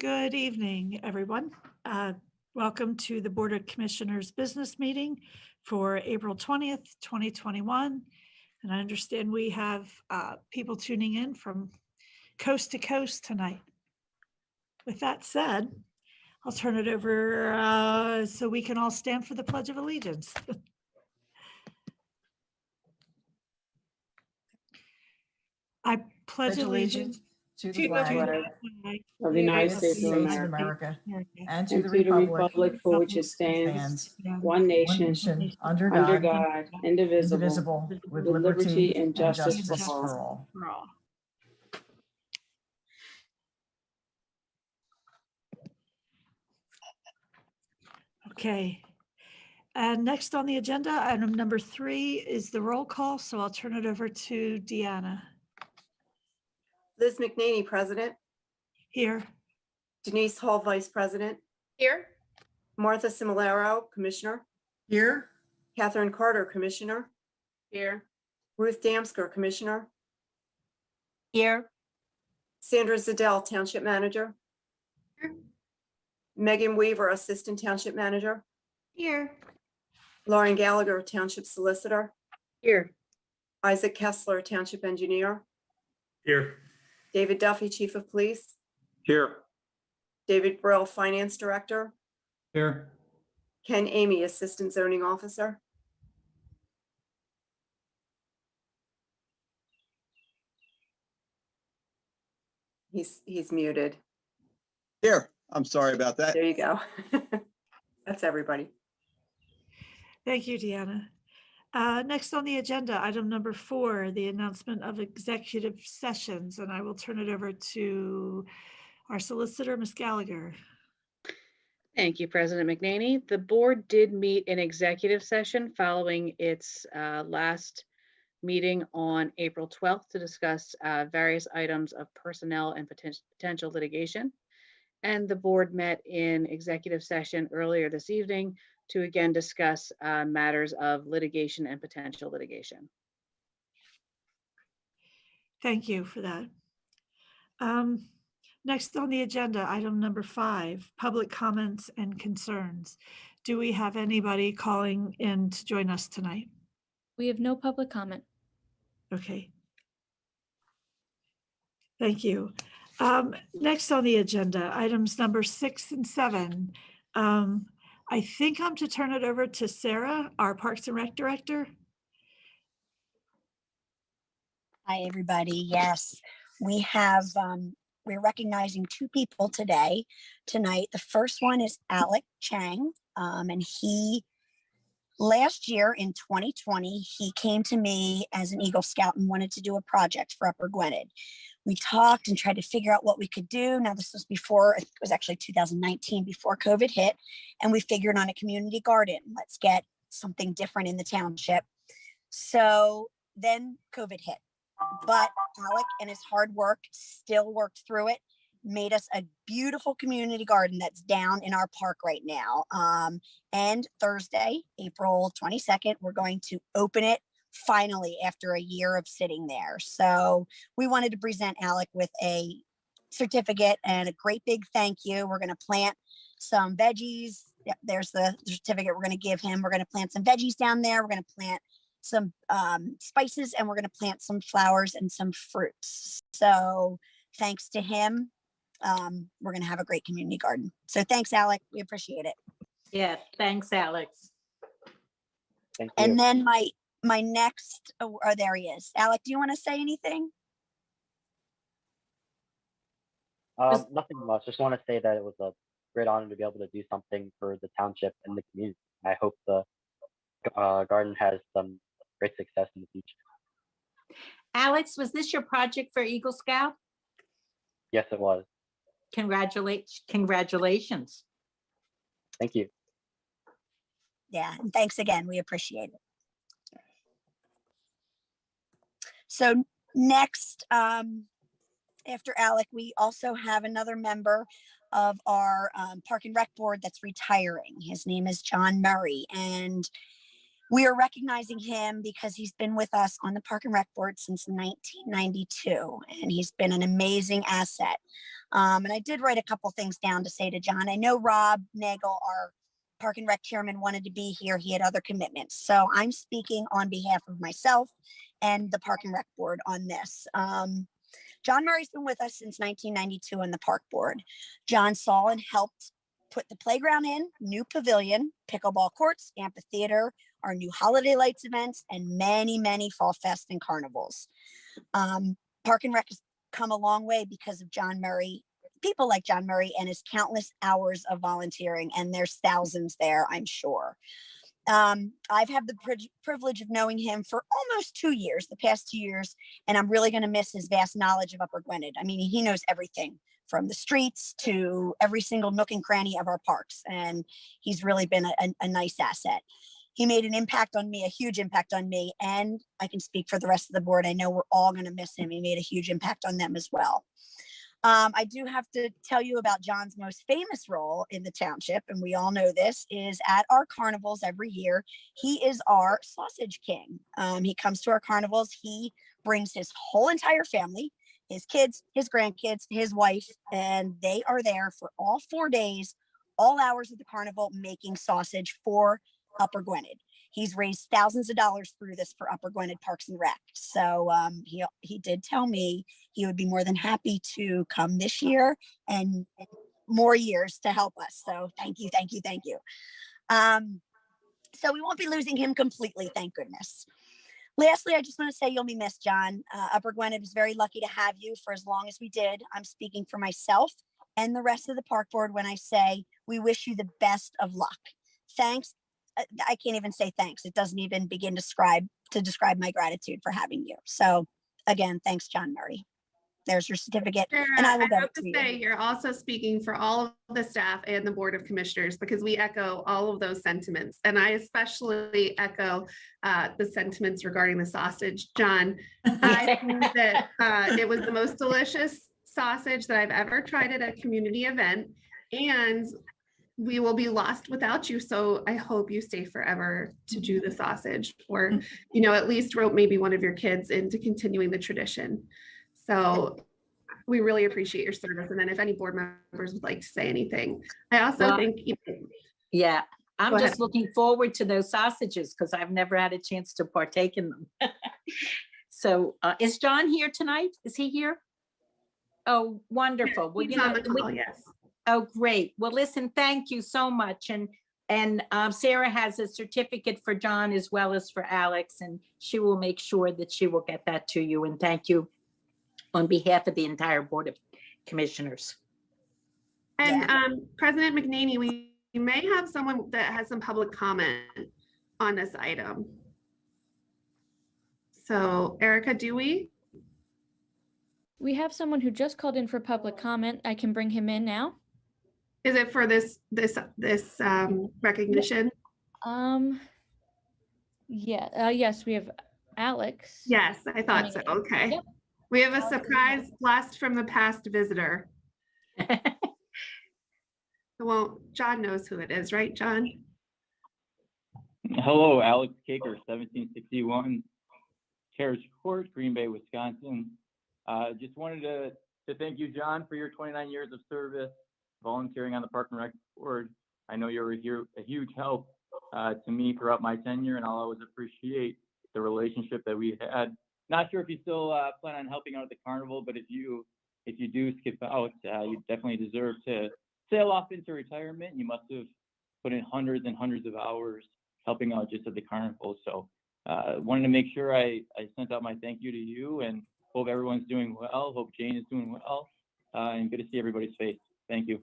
Good evening, everyone. Welcome to the Board of Commissioners business meeting for April 20th, 2021. And I understand we have people tuning in from coast to coast tonight. With that said, I'll turn it over so we can all stand for the Pledge of Allegiance. I pledge allegiance to the flag of the United States of America and to the republic for which it stands, one nation, under God, indivisible, with liberty and justice for all. Okay. And next on the agenda, item number 3 is the roll call. So I'll turn it over to Deanna. Liz McNaney, President. Here. Denise Hall, Vice President. Here. Martha Similaro, Commissioner. Here. Catherine Carter, Commissioner. Here. Ruth Damsker, Commissioner. Here. Sandra Zadell, Township Manager. Here. Megan Weaver, Assistant Township Manager. Here. Lauren Gallagher, Township Solicitor. Here. Isaac Kessler, Township Engineer. Here. David Duffy, Chief of Police. Here. David Brill, Finance Director. Here. Ken Amy, Assistant Zoning Officer. He's muted. Here. I'm sorry about that. There you go. That's everybody. Thank you, Deanna. Next on the agenda, item number 4, the announcement of executive sessions, and I will turn it over to our solicitor, Ms. Gallagher. Thank you, President McNaney. The board did meet in executive session following its last meeting on April 12th to discuss various items of personnel and potential litigation. And the board met in executive session earlier this evening to again discuss matters of litigation and potential litigation. Thank you for that. Next on the agenda, item number 5, public comments and concerns. Do we have anybody calling in to join us tonight? We have no public comment. Okay. Thank you. Next on the agenda, items number 6 and 7. I think I'm to turn it over to Sarah, our Parks and Rec Director. Hi, everybody. Yes, we have, we're recognizing 2 people tonight. The first one is Alec Chang, and last year in 2020, he came to me as an Eagle Scout and wanted to do a project for Upper Gwynedd. We talked and tried to figure out what we could do. Now, this was before, it was actually 2019, before COVID hit, and we figured on a community garden. Let's get something different in the township. So then COVID hit, but Alec and his hard work still worked through it, made us a beautiful community garden that's down in our park right now. And Thursday, April 22nd, we're going to open it finally after a year of sitting there. So we wanted to present Alec with a certificate and a great big thank you. We're going to plant some veggies. Yep, there's the certificate we're going to give him. We're going to plant some veggies down there. We're going to plant some spices, and we're going to plant some flowers and some fruits. So thanks to him, we're going to have a great community garden. So thanks, Alec. We appreciate it. Yeah, thanks, Alex. Thank you. And then my next, oh, there he is. Alec, do you want to say anything? Nothing much. Just want to say that it was a great honor to be able to do something for the township and the community. I hope the garden has some great success in the future. Alex, was this your project for Eagle Scout? Yes, it was. Congratulations. Thank you. Yeah, and thanks again. We appreciate it. So next, after Alec, we also have another member of our Park and Rec Board that's retiring. His name is John Murray, and we are recognizing him because he's been with us on the Park and Rec Board since 1992, and he's been an amazing asset. And I did write a couple things down to say to John. I know Rob Nagel, our Park and Rec chairman, wanted to be here. He had other commitments. So I'm speaking on behalf of myself and the Park and Rec board on this. John Murray's been with us since 1992 on the park board. John saw and helped put the playground in, new pavilion, pickleball courts, amphitheater, our new holiday lights events, and many, many fall fest and carnivals. Park and Rec has come a long way because of John Murray, people like John Murray and his countless hours of volunteering, and there's thousands there, I'm sure. I've had the privilege of knowing him for almost 2 years, the past 2 years, and I'm really going to miss his vast knowledge of Upper Gwynedd. I mean, he knows everything from the streets to every single nook and cranny of our parks, and he's really been a nice asset. He made an impact on me, a huge impact on me, and I can speak for the rest of the board. I know we're all going to miss him. He made a huge impact on them as well. I do have to tell you about John's most famous role in the township, and we all know this, is at our carnivals every year. He is our sausage king. He comes to our carnivals. He brings his whole entire family, his kids, his grandkids, his wife, and they are there for all 4 days, all hours of the carnival, making sausage for Upper Gwynedd. He's raised thousands of dollars through this for Upper Gwynedd Parks and Rec. So he did tell me he would be more than happy to come this year and more years to help us. So thank you, thank you, thank you. So we won't be losing him completely, thank goodness. Lastly, I just want to say you'll be missed, John. Upper Gwynedd is very lucky to have you for as long as we did. I'm speaking for myself and the rest of the park board when I say we wish you the best of luck. Thanks. I can't even say thanks. It doesn't even begin to describe my gratitude for having you. So again, thanks, John Murray. There's your certificate. Sarah, and I will I go have to to you. say, you're also speaking for all of the staff and the Board of Commissioners, because we echo all of those sentiments. And I especially echo the sentiments regarding the sausage. John, I think that it was the most delicious sausage that I've ever tried at a community event. And we will be lost without you. So I hope you stay forever to do the sausage, or, you know, at least rope maybe one of your kids into continuing the tradition. So we really appreciate your service. And then if any board members would like to say anything, I also think. Yeah, I'm Go just ahead. looking forward to those sausages because I've never had a chance to partake in them. So is John here tonight? Is he here? Oh, wonderful. Well, He's you on know, the call, yes. oh, great. Well, listen, thank you so much. And Sarah has a certificate for John as well as for Alex, and she will make sure that she will get that to you. And thank you on behalf of the entire Board of Commissioners. And President McNaney, we may have someone that has some public comment on this item. So Erica, do we? We have someone who just called in for public comment. I can bring him in now. Is it for this recognition? Yes, we have Alex. Yes, I thought so. Okay. Yep. We have a surprise blast from the past visitor. Well, John knows who it is, right, John? Hello, Alex Caker, 1761 Carriage Court, Green Bay, Wisconsin. Just wanted to thank you, John, for your 29 years of service, volunteering on the Park and Rec Board. I know you're a huge help to me throughout my tenure, and I'll always appreciate the relationship that we had. Not sure if you still plan on helping out at the carnival, but if you do skip out, you definitely deserve to sail off into retirement. You must have put in hundreds and hundreds of hours helping out just at the carnival. So wanted to make sure I sent out my thank you to you, and hope everyone's doing well. Hope Jane is doing well, and good to see everybody's face. Thank you.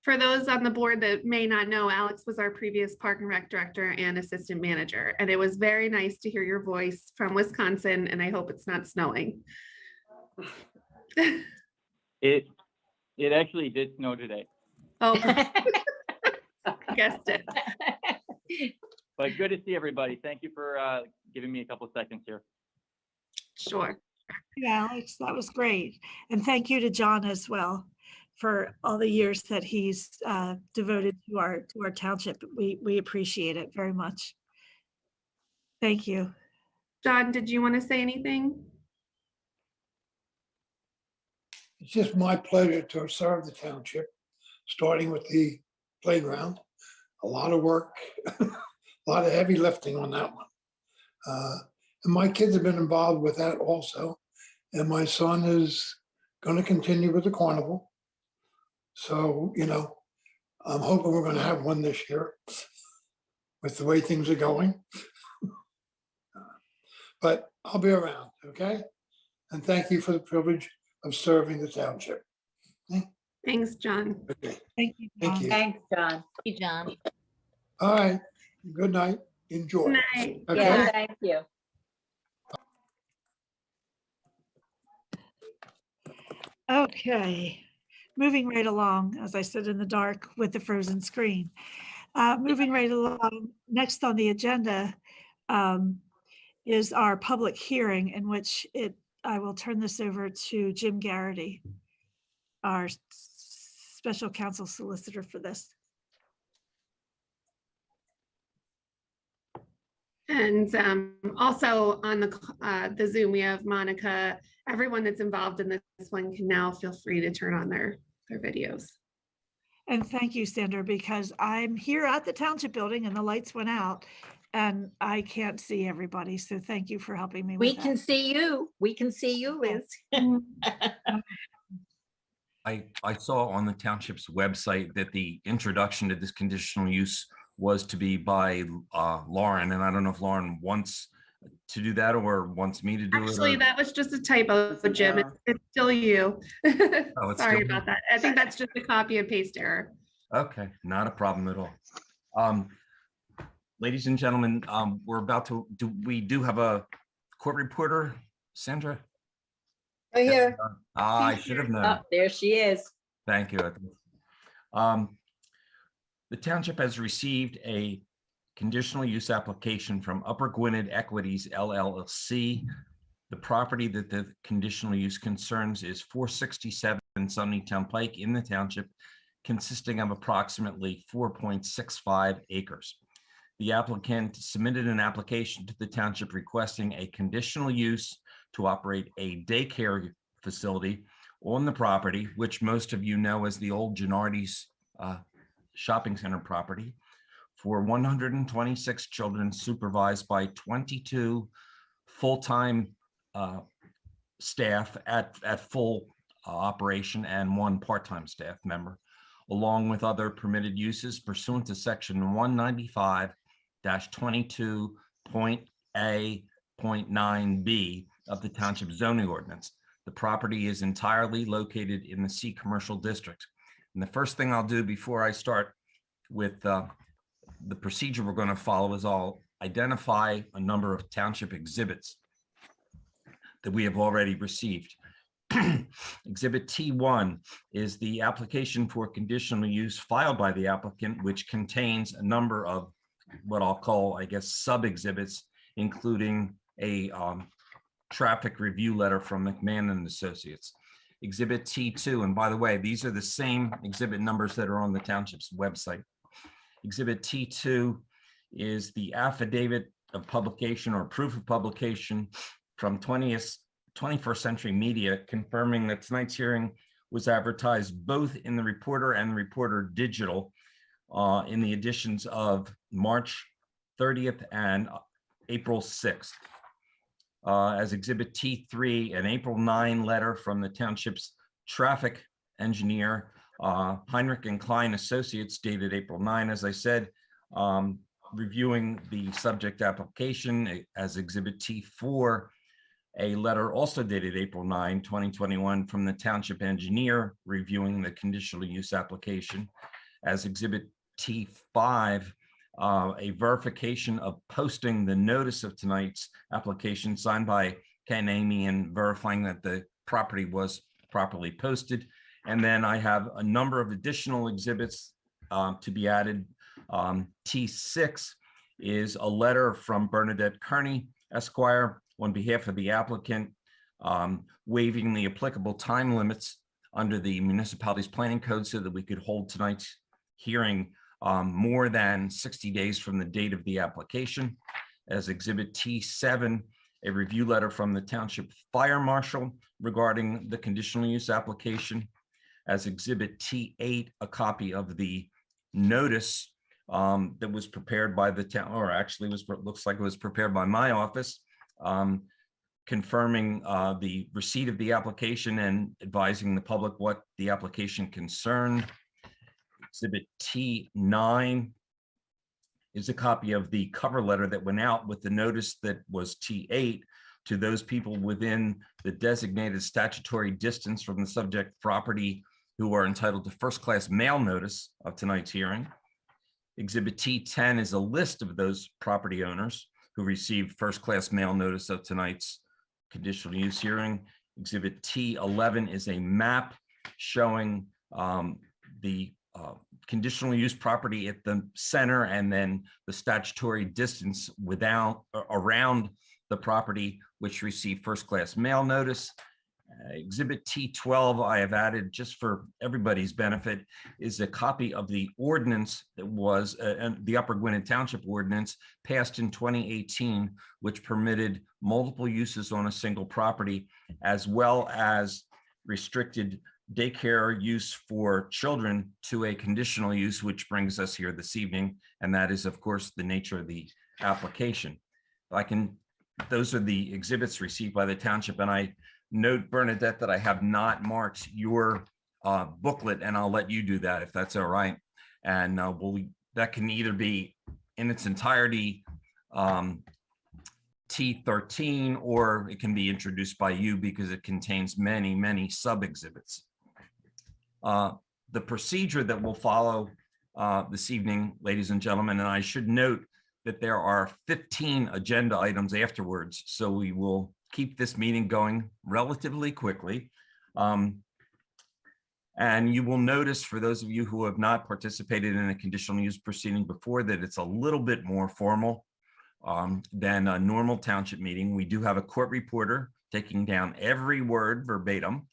For those on the board that may not know, Alex was our previous Park and Rec Director and Assistant Manager. And it was very nice to hear your voice from Wisconsin, and I hope it's not snowing. It actually did snow today. Oh, guessed it. But good to see everybody. Thank you for giving me a couple seconds here. Sure. Yeah, Alex, that was great. And thank you to John as well for all the years that he's devoted to our township. We appreciate it very much. Thank you. John, did you want to say anything? It's just my pleasure to serve the township, starting with the playground. A lot of work, a lot of heavy lifting on that one. And my kids have been involved with that also. And my son is going to continue with the carnival. So, you know, I'm hoping we're going to have one this year with the way things are going. But I'll be around, okay? And thank you for the privilege of serving the township. Thanks, John. Okay, Thank you. thank John. you. Thanks, John. Thank you, John. All right, good night, enjoy. Good night. Okay. Yeah, thank you. Okay, moving right along, as I said in the dark with the frozen screen. Moving right along, next on the agenda is our public hearing in which I will turn this over to Jim Garrity, our special counsel solicitor for this. And also on the Zoom, we have Monica. Everyone that's involved in this one can now feel free to turn on their videos. And thank you, Sandra, because I'm here at the township building and the lights went out and I can't see everybody. So thank you for helping me We with can that. see you. We can see you, Liz. I saw on the township's website that the introduction to this conditional use was to be by Lauren, and I don't know if Lauren wants to do that or wants me to do it. Actually, that was just a typo, Jim. It's still you. Oh, it's Sorry still about me. that. I think that's just a copy and paste error. Okay, not a problem at all. Ladies and gentlemen, we're about to we do have a court reporter, Sandra. Right here. I should have known. Oh, there she is. Thank you. The township has received a conditional use application from Upper Gwynedd Equities LLC. The property that the conditional use concerns is 467 Sunnytown Pike in the township, consisting of approximately 4.65 acres. The applicant submitted an application to the township requesting a conditional use to operate a daycare facility on the property, which most of you know as the old Gennardi's shopping center property, for 126 children supervised by 22 full-time staff at full operation and 1 part-time staff member, along with other permitted uses pursuant to section 195-22.A.9B of the township zoning ordinance. The property is entirely located in the C commercial district. And the first thing I'll do before I start with the procedure we're going to follow is I'll identify a number of township exhibits that we have already received. Exhibit T1 is the application for conditional use filed by the applicant, which contains a number of what I'll call, I guess, sub-exhibits, including a traffic review letter from McMahon and Associates. Exhibit T2, and by the way, these are the same exhibit numbers that are on the township's website. Exhibit T2 is the affidavit of publication or proof of publication from 21st Century Media, confirming that tonight's hearing was advertised both in the Reporter and the Reporter Digital in the editions of March 30th and April 6th. As Exhibit T3, an April 9 letter from the township's traffic engineer, Heinrich and Klein Associates, dated April 9, as I said, reviewing the subject application. As Exhibit T4, a letter also dated April 9, 2021 from the township engineer reviewing the conditional use application. As Exhibit T5, a verification of posting the notice of tonight's application signed by Ken Amy and verifying that the property was properly posted. And then I have a number of additional exhibits to be added. T6 is a letter from Bernadette Kearney, Esquire, on behalf of the applicant, waiving the applicable time limits under the municipality's planning code so that we could hold tonight's hearing more than 60 days from the date of the application. As Exhibit T7 a review letter from the Township Fire Marshal regarding the conditional use application. As Exhibit T8, a copy of the notice that was prepared by the town, or actually looks like it was prepared by my office, confirming the receipt of the application and advising the public what the application concerned. Exhibit T9 is a copy of the cover letter that went out with the notice that was T8 to those people within the designated statutory distance from the subject property who are entitled to first-class mail notice of tonight's hearing. Exhibit T10 is a list of those property owners who received first-class mail notice of tonight's conditional use hearing. Exhibit T11 is a map showing the conditional use property at the center and then the statutory distance around the property which received first-class mail notice. Exhibit T12 I have added just for everybody's benefit is a copy of the ordinance that was the Upper Gwynedd Township ordinance passed in 2018, which permitted multiple uses on a single property, as well as restricted daycare use for children to a conditional use, which brings us here this evening. And that is, of course, the nature of the application. Those are the exhibits received by the township. And I note, Bernadette, that I have not marked your booklet, and I'll let you do that if that's all right. And that can either be in its entirety T13, or it can be introduced by you because it contains many, many sub-exhibits. The procedure that will follow this evening, ladies and gentlemen, and I should note that there are 15 agenda items afterwards, so we will keep this meeting going relatively quickly. And you will notice, for those of you who have not participated in a conditional use proceeding before, that it's a little bit more formal than a normal township meeting. We do have a court reporter taking down every word verbatim.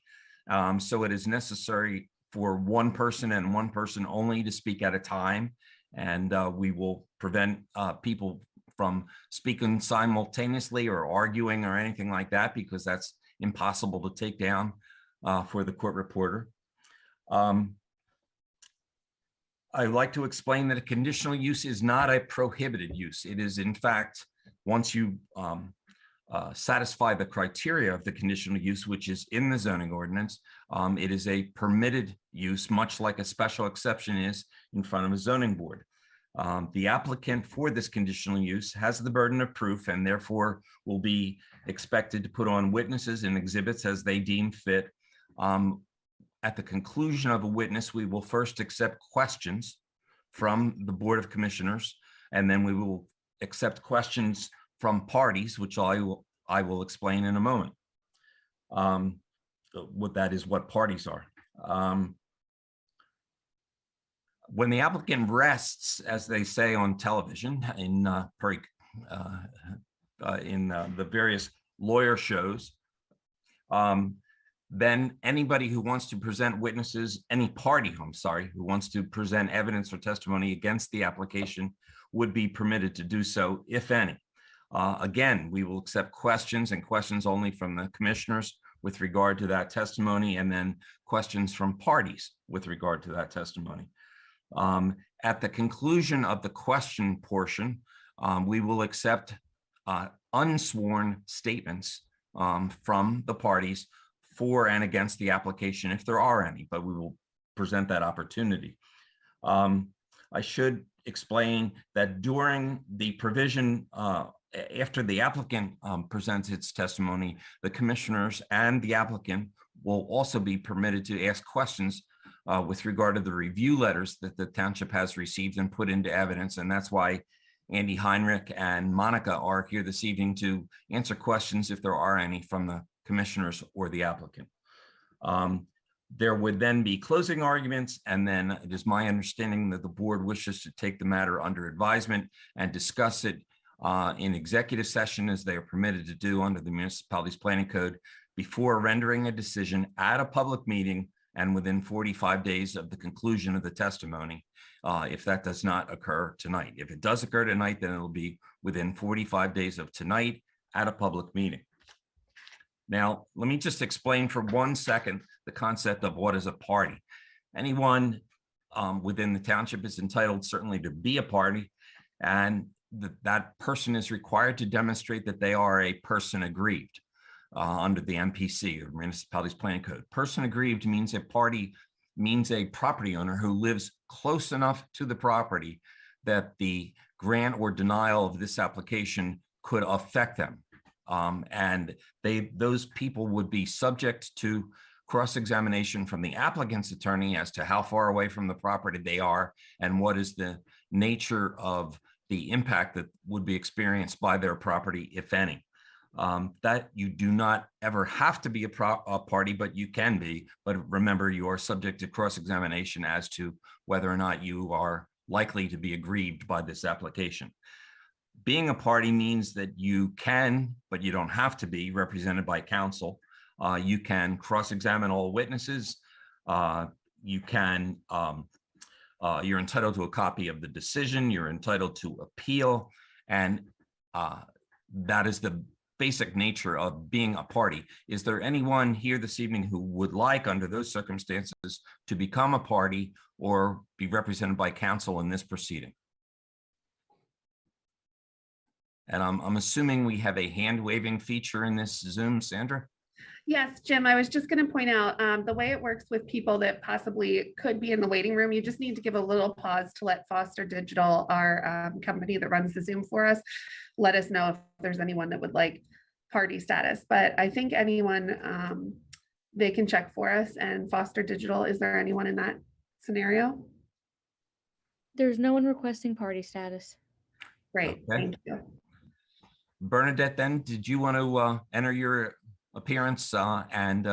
So it is necessary for one person and one person only to speak at a time. And we will prevent people from speaking simultaneously or arguing or anything like that, because that's impossible to take down for the court reporter. I'd like to explain that a conditional use is not a prohibited use. It is, in fact, once you satisfy the criteria of the conditional use, which is in the zoning ordinance, it is a permitted use, much like a special exception is in front of a zoning board. The applicant for this conditional use has the burden of proof and therefore will be expected to put on witnesses and exhibits as they deem fit. At the conclusion of a witness, we will first accept questions from the Board of Commissioners, and then we will accept questions from parties, which I will explain in a moment. What parties are. When the applicant rests, as they say on television, in the various lawyer shows, then anybody who wants to present witnesses, any party, who wants to present evidence or testimony against the application would be permitted to do so, if any. Again, we will accept questions and questions only from the commissioners with regard to that testimony, and then questions from parties with regard to that testimony. At the conclusion of the question portion, we will accept unsworn statements from the parties for and against the application, if there are any, but we will present that opportunity. I should explain that during the provision, after the applicant presents its testimony, the commissioners and the applicant will also be permitted to ask questions with regard to the review letters that the township has received and put into evidence. And that's why Andy Heinrich and Monica are here this evening to answer questions, if there are any, from the commissioners or the applicant. There would then be closing arguments, and then it is my understanding that the board wishes to take the matter under advisement and discuss it in executive session, as they are permitted to do under the municipality's planning code, before rendering a decision at a public meeting and within 45 days of the conclusion of the testimony, if that does not occur tonight. If it does occur tonight, then it'll be within 45 days of tonight, at a public meeting. Now, let me just explain for 1 second the concept of what is a party. Anyone within the township is entitled certainly to be a party, and that person is required to demonstrate that they are a person aggrieved under the MPC, or Municipalities Planning Code. Person aggrieved means a party, means a property owner who lives close enough to the property that the grant or denial of this application could affect them. And those people would be subject to cross-examination from the applicant's attorney as to how far away from the property they are and what is the nature of the impact that would be experienced by their property, if any. That you do not ever have to be a party, but you can be. But remember, you are subject to cross-examination as to whether or not you are likely to be aggrieved by this application. Being a party means that you can, but you don't have to be, represented by counsel. You can cross-examine all witnesses. You can, you're entitled to a copy of the decision. You're entitled to appeal. And that is the basic nature of being a party. Is there anyone here this evening who would like, under those circumstances, to become a party or be represented by counsel in this proceeding? And I'm assuming we have a hand waving feature in this Zoom, Sandra? Yes, Jim, I was just going to point out the way it works with people that possibly could be in the waiting room. You just need to give a little pause to let Foster Digital, our company that runs the Zoom for us, let us know if there's anyone that would like party status. But I think anyone, they can check for us. And Foster Digital, is there anyone in that scenario? There's no one requesting party status. Great, Okay. thank you. Bernadette, then, did you want to enter your appearance and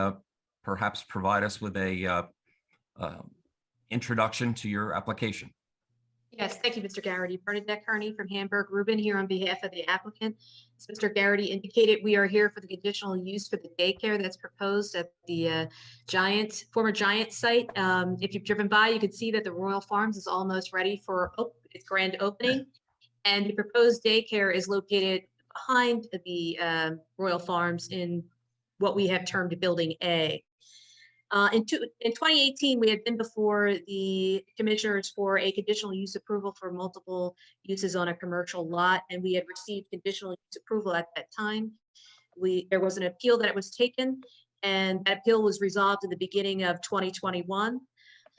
perhaps provide us with a introduction to your application? Yes, thank you, Mr. Garrity. Bernadette Kearney from Hamburg Rubin here on behalf of the applicant. As Mr. Garrity indicated, we are here for the conditional use for the daycare that's proposed at the former Giant site. If you've driven by, you can see that the Royal Farms is almost ready for its grand opening. And the proposed daycare is located behind the Royal Farms in what we have termed Building A. In 2018, we had been before the commissioners for a conditional use approval for multiple uses on a commercial lot, and we had received conditional use approval at that time. There was an appeal that was taken, and that appeal was resolved in the beginning of 2021.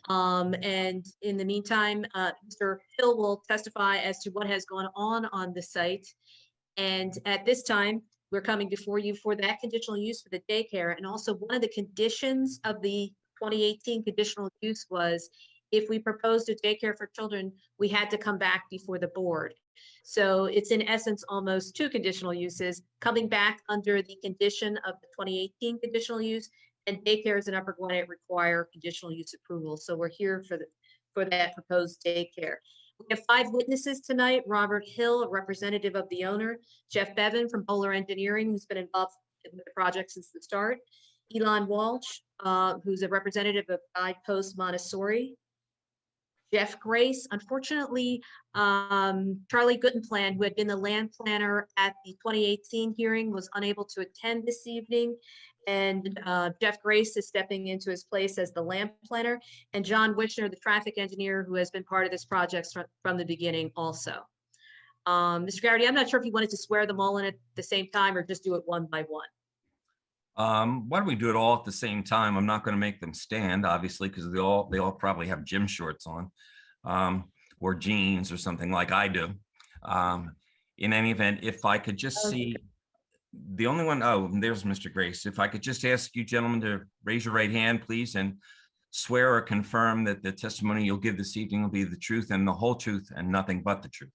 And in the meantime, Mr. Hill will testify as to what has gone on the site. And at this time, we're coming before you for that conditional use for the daycare. And also one of the conditions of the 2018 conditional use was if we proposed a daycare for children, we had to come back before the board. So it's in essence almost two conditional uses coming back under the condition of the 2018 conditional use, and daycares in Upper Gwinnett require conditional use approval. So we're here for that proposed daycare. We have 5 witnesses tonight: Robert Hill, a representative of the owner; Jeff Bevan from Bowler Engineering, who's been involved in the project since the start; Elon Walsh, who's a representative of Guidepost Montessori; Jeff Grace. Unfortunately, Charlie Guttenplan, who had been the land planner at the 2018 hearing, was unable to attend this evening. And Jeff Grace is stepping into his place as the land planner, and John Wishner, the traffic engineer, who has been part of this project from the beginning also. Mr. Garrity, I'm not sure if you wanted to swear them all in at the same time or just do it one by one. Why don't we do it all at the same time? I'm not going to make them stand, obviously, because they all probably have gym shorts on, or jeans or something like I do. In any event, if I could just see the only one, oh, there's Mr. Grace. If I could just ask you gentlemen to raise your right hand, please, and swear or confirm that the testimony you'll give this evening will be the truth and the whole truth and nothing but the truth.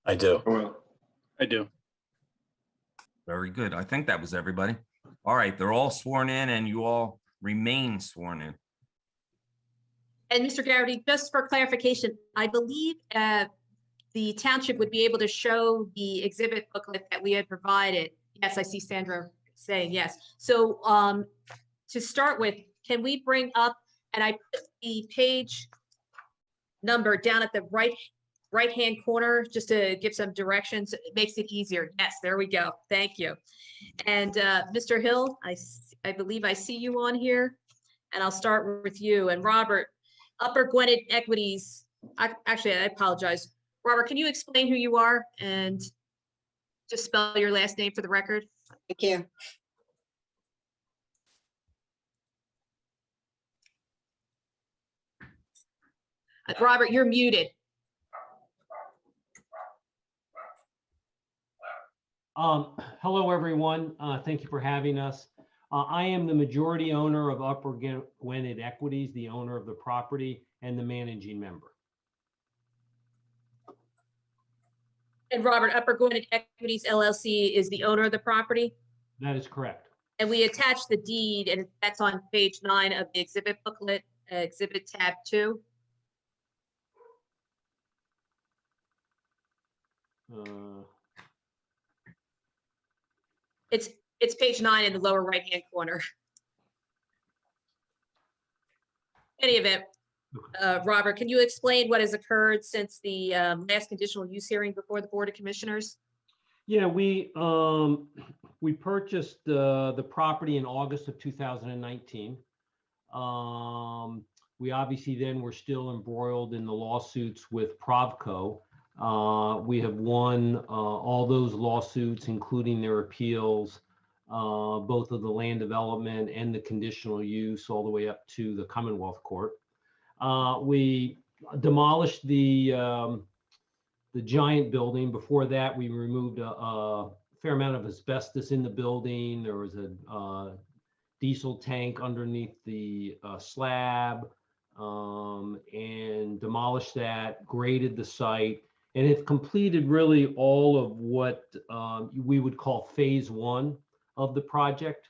I do. I do. Very good. I think that was everybody. All right, they're all sworn in and you all remain sworn in. And Mr. Garrity, just for clarification, I believe the township would be able to show the exhibit booklet that we had provided. Yes, I see Sandra saying yes. So to start with, can we bring up, and I put the page number down at the right right-hand corner, just to give some directions. It makes it easier. Yes, there we go. Thank you. And Mr. Hill, I believe I see you on here, and I'll start with you. And Robert, Upper Gwynedd Equities. Actually, I apologize. Robert, can you explain who you are and just spell your last name for the record? Thank you. Robert, you're muted. Hello, everyone. Thank you for having us. I am the majority owner of Upper Gwynedd Equities, the owner of the property and the managing member. And Robert, Upper Gwynedd Equities LLC is the owner of the property? That is correct. And we attached the deed, and that's on page 9 of the exhibit booklet, exhibit tab 2. It's page 9 in the lower right-hand corner. Any event, Robert, can you explain what has occurred since the last conditional use hearing before the Board of Commissioners? Yeah, we purchased the property in August of 2019. We obviously then were still embroiled in the lawsuits with Provco. We have won all those lawsuits, including their appeals, both of the land development and the conditional use, all the way up to the Commonwealth Court. We demolished the giant building. Before that, we removed a fair amount of asbestos in the building. There was a diesel tank underneath the slab, and demolished that, graded the site, and it completed really all of what we would call phase 1 of the project,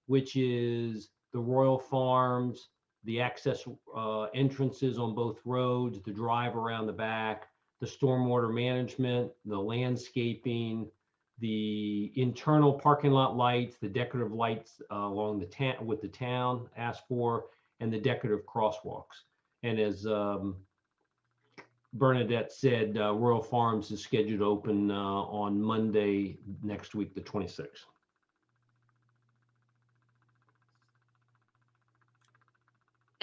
which is the Royal Farms, the access entrances on both roads, the drive around the back, the stormwater management, the landscaping, the internal parking lot lights, the decorative lights along the town with the town asked for, and the decorative crosswalks. And as Bernadette said, Royal Farms is scheduled to open on Monday next week, the 26th.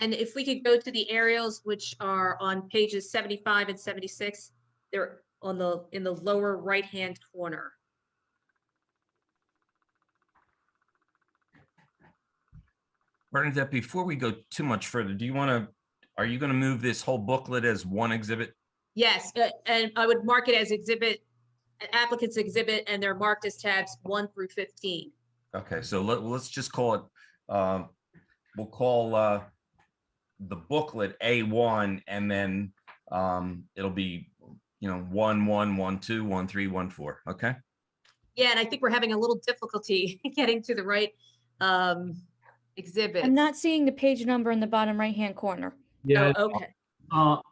And if we could go to the aerials, which are on pages 75 and 76, they're in the lower right-hand corner. Bernadette, before we go too much further, are you going to move this whole booklet as one exhibit? Yes, and I would mark it as applicant's exhibit, and they're marked as tabs 1 through 15. Okay, so let's just call it, we'll call the booklet A1, and then it'll be, 1, 1, 1, 2, 1, 3, 1, 4. Okay. Yeah, and I think we're having a little difficulty getting to the right exhibit. I'm not seeing the page number in the bottom right-hand corner. Yeah. Oh, okay.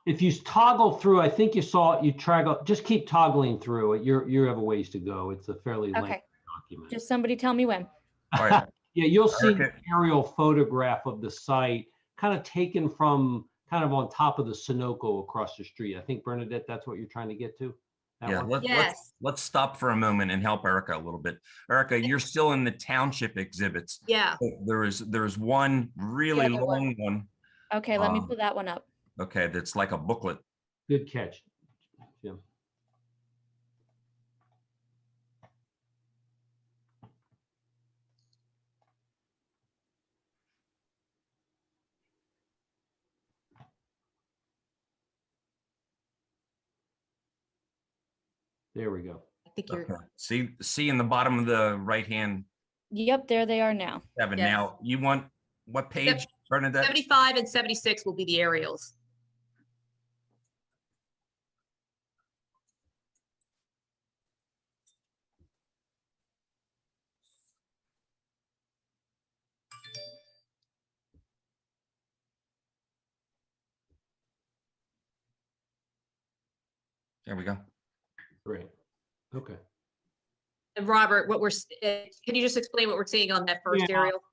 If you toggle through, I think you saw it, just keep toggling through it. You have a ways to go. It's a fairly lengthy document. Just somebody tell me when. All right. Yeah, you'll see an aerial photograph of the site, kind of taken from kind of on top of the Sunoco across the street. I think, Bernadette, that's what you're trying to get to? Yeah, let's stop for a moment and help Erica a little bit. Erica, you're still in the township exhibits. Yeah. There's one really long one. Okay, let me pull that one up. Okay, that's like a booklet. Good catch, Jim. There we go. I think you're. Okay. See in the bottom of the right hand. Yep, there they are now. Seven. Yes. Now you want what page, Bernadette? 75 and 76 will be the aerials. There we go. Great. Okay. And Robert, can you just explain what we're seeing on that first aerial?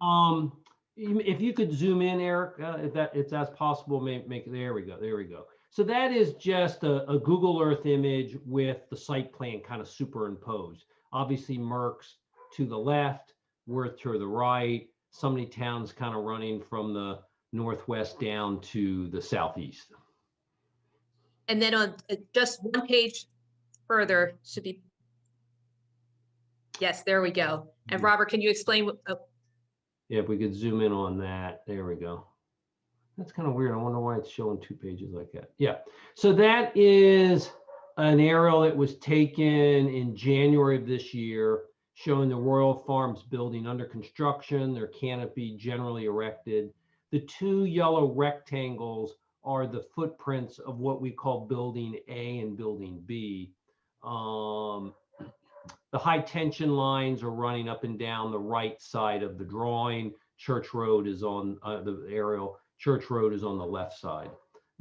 If you could zoom in, Eric, if that's possible, make, there we go. So that is just a Google Earth image with the site plan kind of superimposed. Obviously Merck's to the left, Worth to the right, so many towns kind of running from the northwest down to the southeast. And then on just one page further should be. Yes, there we go. And Robert, can you explain what? Oh, Yeah, if we could zoom in on that, there we go. That's kind of weird. I wonder why it's showing 2 pages like that. Yeah, so that is an aerial that was taken in January of this year, showing the Royal Farms building under construction, their canopy generally erected. The 2 yellow rectangles are the footprints of what we call Building A and Building B. The high tension lines are running up and down the right side of the drawing. Church Road is on the aerial. Church Road is on the left side.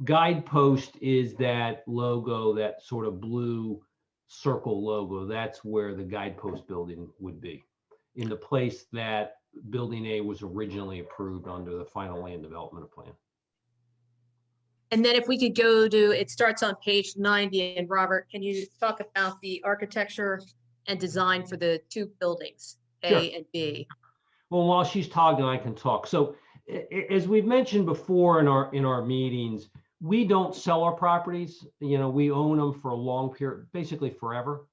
Guidepost is that logo, that sort of blue circle logo. That's where the Guidepost building would be, in the place that Building A was originally approved under the final land development plan. and then if we could go to, it starts on page 90. And Robert, can you talk about the architecture and design for the 2 buildings, A Sure. and B? Well, while she's talking, I can talk. So as we've mentioned before in our meetings, we don't sell our properties. You know, we own them for a long period, basically forever.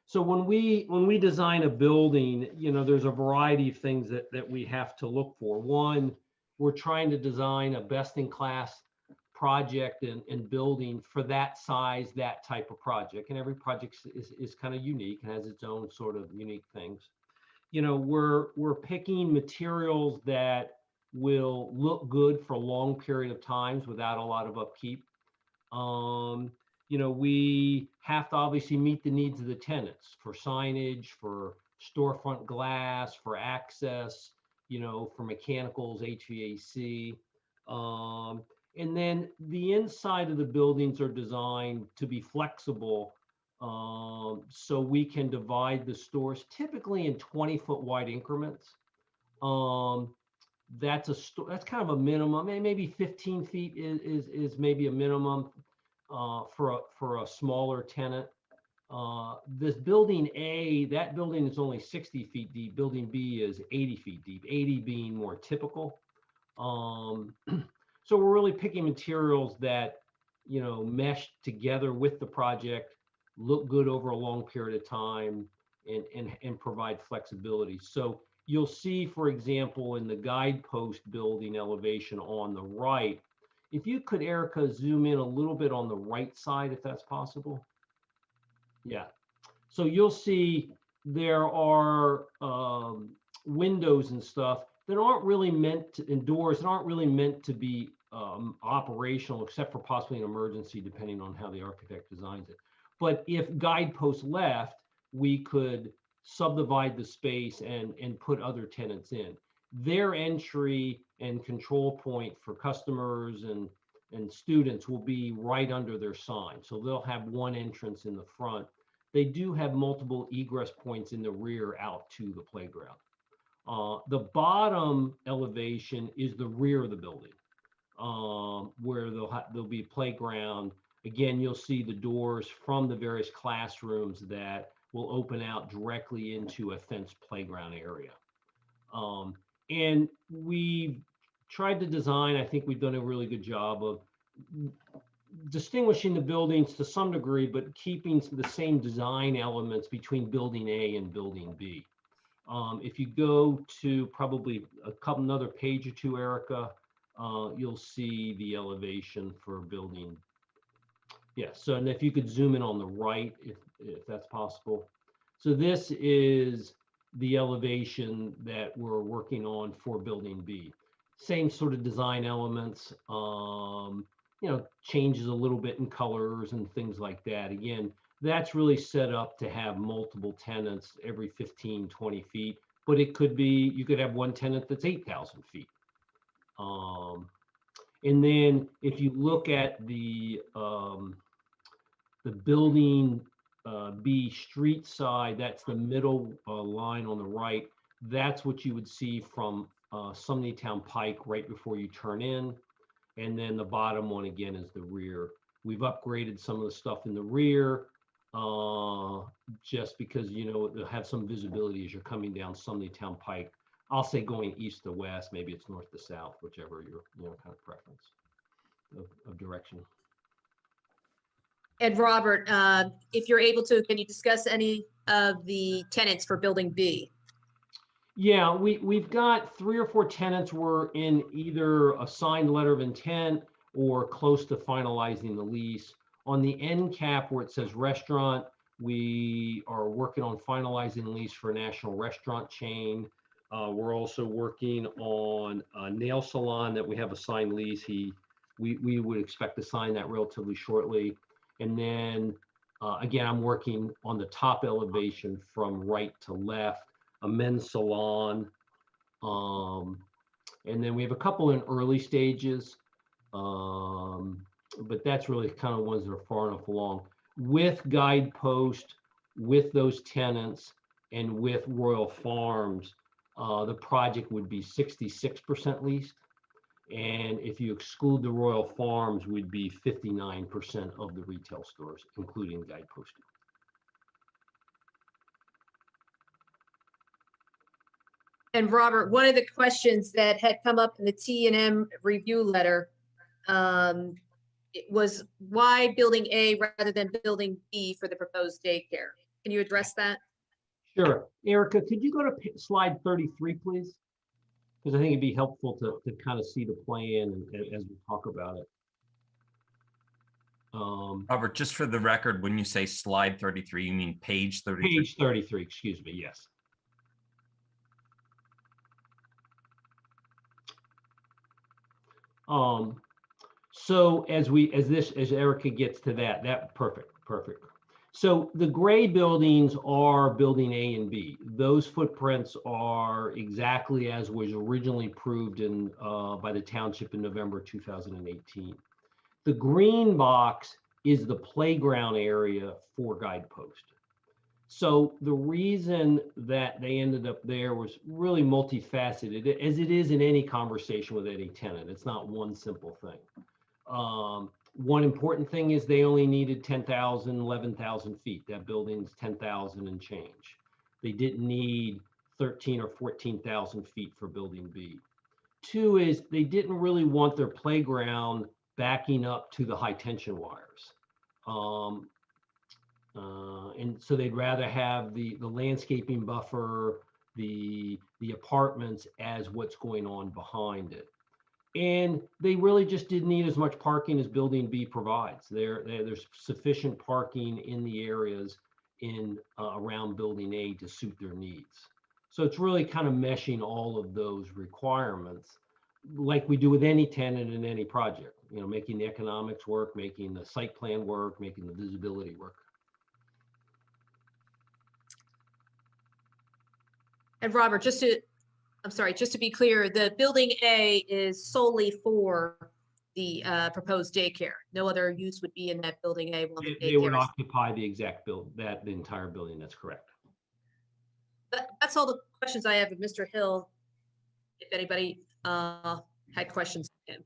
So when we design a building, you know, there's a variety of things that we have to look for. One, we're trying to design a best-in-class project and building for that size, that type of project. And every project is kind of unique and has its own sort of unique things. You know, we're picking materials that will look good for a long period of times without a lot of upkeep. You know, we have to obviously meet the needs of the tenants for signage, for storefront glass, for access, you know, for mechanicals, HVAC. And then the inside of the buildings are designed to be flexible, so we can divide the stores typically in 20-foot wide increments. That's kind of a minimum. Maybe 15 feet is maybe a minimum for a smaller tenant. This building A, that building is only 60 feet deep. Building B is 80 feet deep, 80 being more typical. So we're really picking materials that, you know, mesh together with the project, look good over a long period of time, and provide flexibility. So you'll see, for example, in the Guidepost building elevation on the right, if you could, Erica, zoom in a little bit on the right side, if that's possible. Yeah. So you'll see there are windows and stuff that aren't really meant to, and doors that aren't really meant to be operational, except for possibly an emergency, depending on how the architect designs it. But if Guidepost left, we could subdivide the space and put other tenants in. Their entry and control point for customers and students will be right under their sign. So they'll have one entrance in the front. They do have multiple egress points in the rear out to the playground. The bottom elevation is the rear of the building, where there'll be a playground. Again, you'll see the doors from the various classrooms that will open out directly into a fenced playground area. And we've tried to design, I think we've done a really good job of distinguishing the buildings to some degree, but keeping the same design elements between building A and building B. If you go to probably another page or two, Erica, you'll see the elevation for building. Yeah, so and if you could zoom in on the right, if that's possible. So this is the elevation that we're working on for building B. Same sort of design elements, you know, changes a little bit in colors and things like that. Again, that's really set up to have multiple tenants every 15, 20 feet, but it could be, you could have one tenant that's 8,000 feet. And then if you look at the building B street side, that's the middle line on the right. That's what you would see from Sumney Town Pike right before you turn in. And then the bottom one again is the rear. We've upgraded some of the stuff in the rear just because, you know, they'll have some visibility as you're coming down Sumney Town Pike. I'll say going east to west, maybe it's north to south, whichever your, you know, kind of preference of direction. And Robert, if you're able to, can you discuss any of the tenants for Building B? Yeah, we've got 3 or 4 tenants were in either a signed letter of intent or close to finalizing the lease. On the end cap where it says restaurant, we are working on finalizing the lease for a national restaurant chain. We're also working on a nail salon that we have a signed lease. We would expect to sign that relatively shortly. And then again, I'm working on the top elevation from right to left, a men's salon. And then we have a couple in early stages. But that's really kind of ones that are far enough along. With Guidepost, with those tenants, and with Royal Farms, the project would be 66% leased. And if you exclude the Royal Farms, would be 59% of the retail stores, including Guidepost. And Robert, one of the questions that had come up in the T&M review letter it was why Building A rather than Building B for the proposed daycare? Can you address that? Sure. Erica, could you go to slide 33, please? Because I think it'd be helpful to kind of see the plan as we talk about it. Robert, just for the record, when you say slide 33, you mean page 33? Page 33, excuse me, yes. So as Erica gets to that perfect. So the gray buildings are Building A and B. Those footprints are exactly as was originally approved by the township in November 2018. The green box is the playground area for Guidepost. So the reason that they ended up there was really multifaceted, as it is in any conversation with any tenant. It's not one simple thing. One important thing is they only needed 10,000, 11,000 feet. That building's 10,000 and change. They didn't need 13 or 14,000 feet for Building B. 2 is they didn't really want their playground backing up to the high tension wires. And so they'd rather have the landscaping buffer, the apartments as what's going on behind it. And they really just didn't need as much parking as Building B provides. There's sufficient parking in the areas around Building A to suit their needs. So it's really kind of meshing all of those requirements like we do with any tenant in any project, you know, making the economics work, making the site plan work, making the visibility work. And Robert, just to be clear, the Building A is solely for the proposed daycare. No other use would be in that Building A. While They would occupy the exact the entire building. That's correct. That's all the questions I have of Mr. Hill. If anybody had questions for him.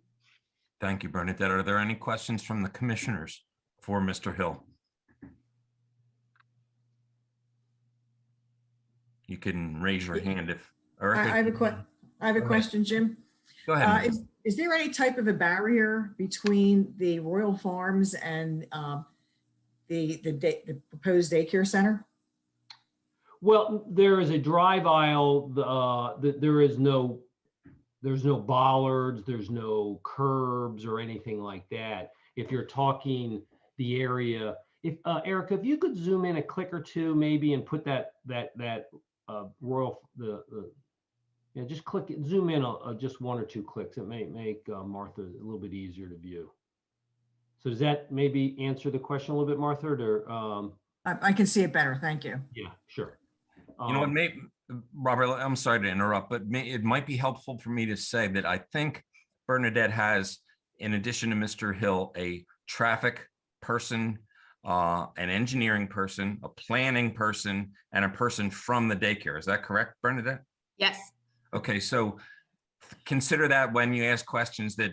Thank you, Bernadette. Are there any questions from the commissioners for Mr. Hill? You can raise your hand if Erica. I have a question, Jim. Go ahead. Is there any type of a barrier between the Royal Farms and the proposed daycare center? Well, there is a drive aisle. There's no bollards, there's no curbs or anything like that. If you're talking the area, Erica, if you could zoom in a click or two, maybe, and put that just click it, zoom in just 1 or 2 clicks. It may make Martha a little bit easier to view. So does that maybe answer the question a little bit, Martha? Or I can see it better. Thank you. Yeah, sure. You know what, Robert, I'm sorry to interrupt, but it might be helpful for me to say that I think Bernadette has, in addition to Mr. Hill, a traffic person, an engineering person, a planning person, and a person from the daycare. Is that correct, Bernadette? Yes. Okay, so consider that when you ask questions that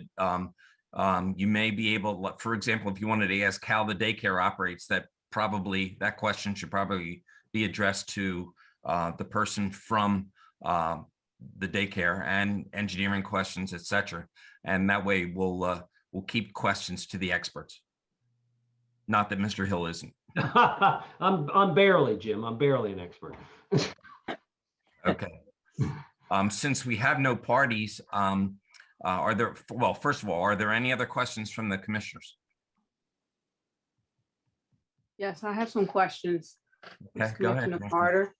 you may be able, for example, if you wanted to ask how the daycare operates, that question should probably be addressed to the person from the daycare, and engineering questions, etc. And that way we'll keep questions to the experts. Not that Mr. Hill isn't. I'm barely, Jim. I'm barely an expert. Okay. Since we have no parties, first of all, are there any other questions from the commissioners? Yes, I have some questions. Okay, go ahead. Commissioner Carter.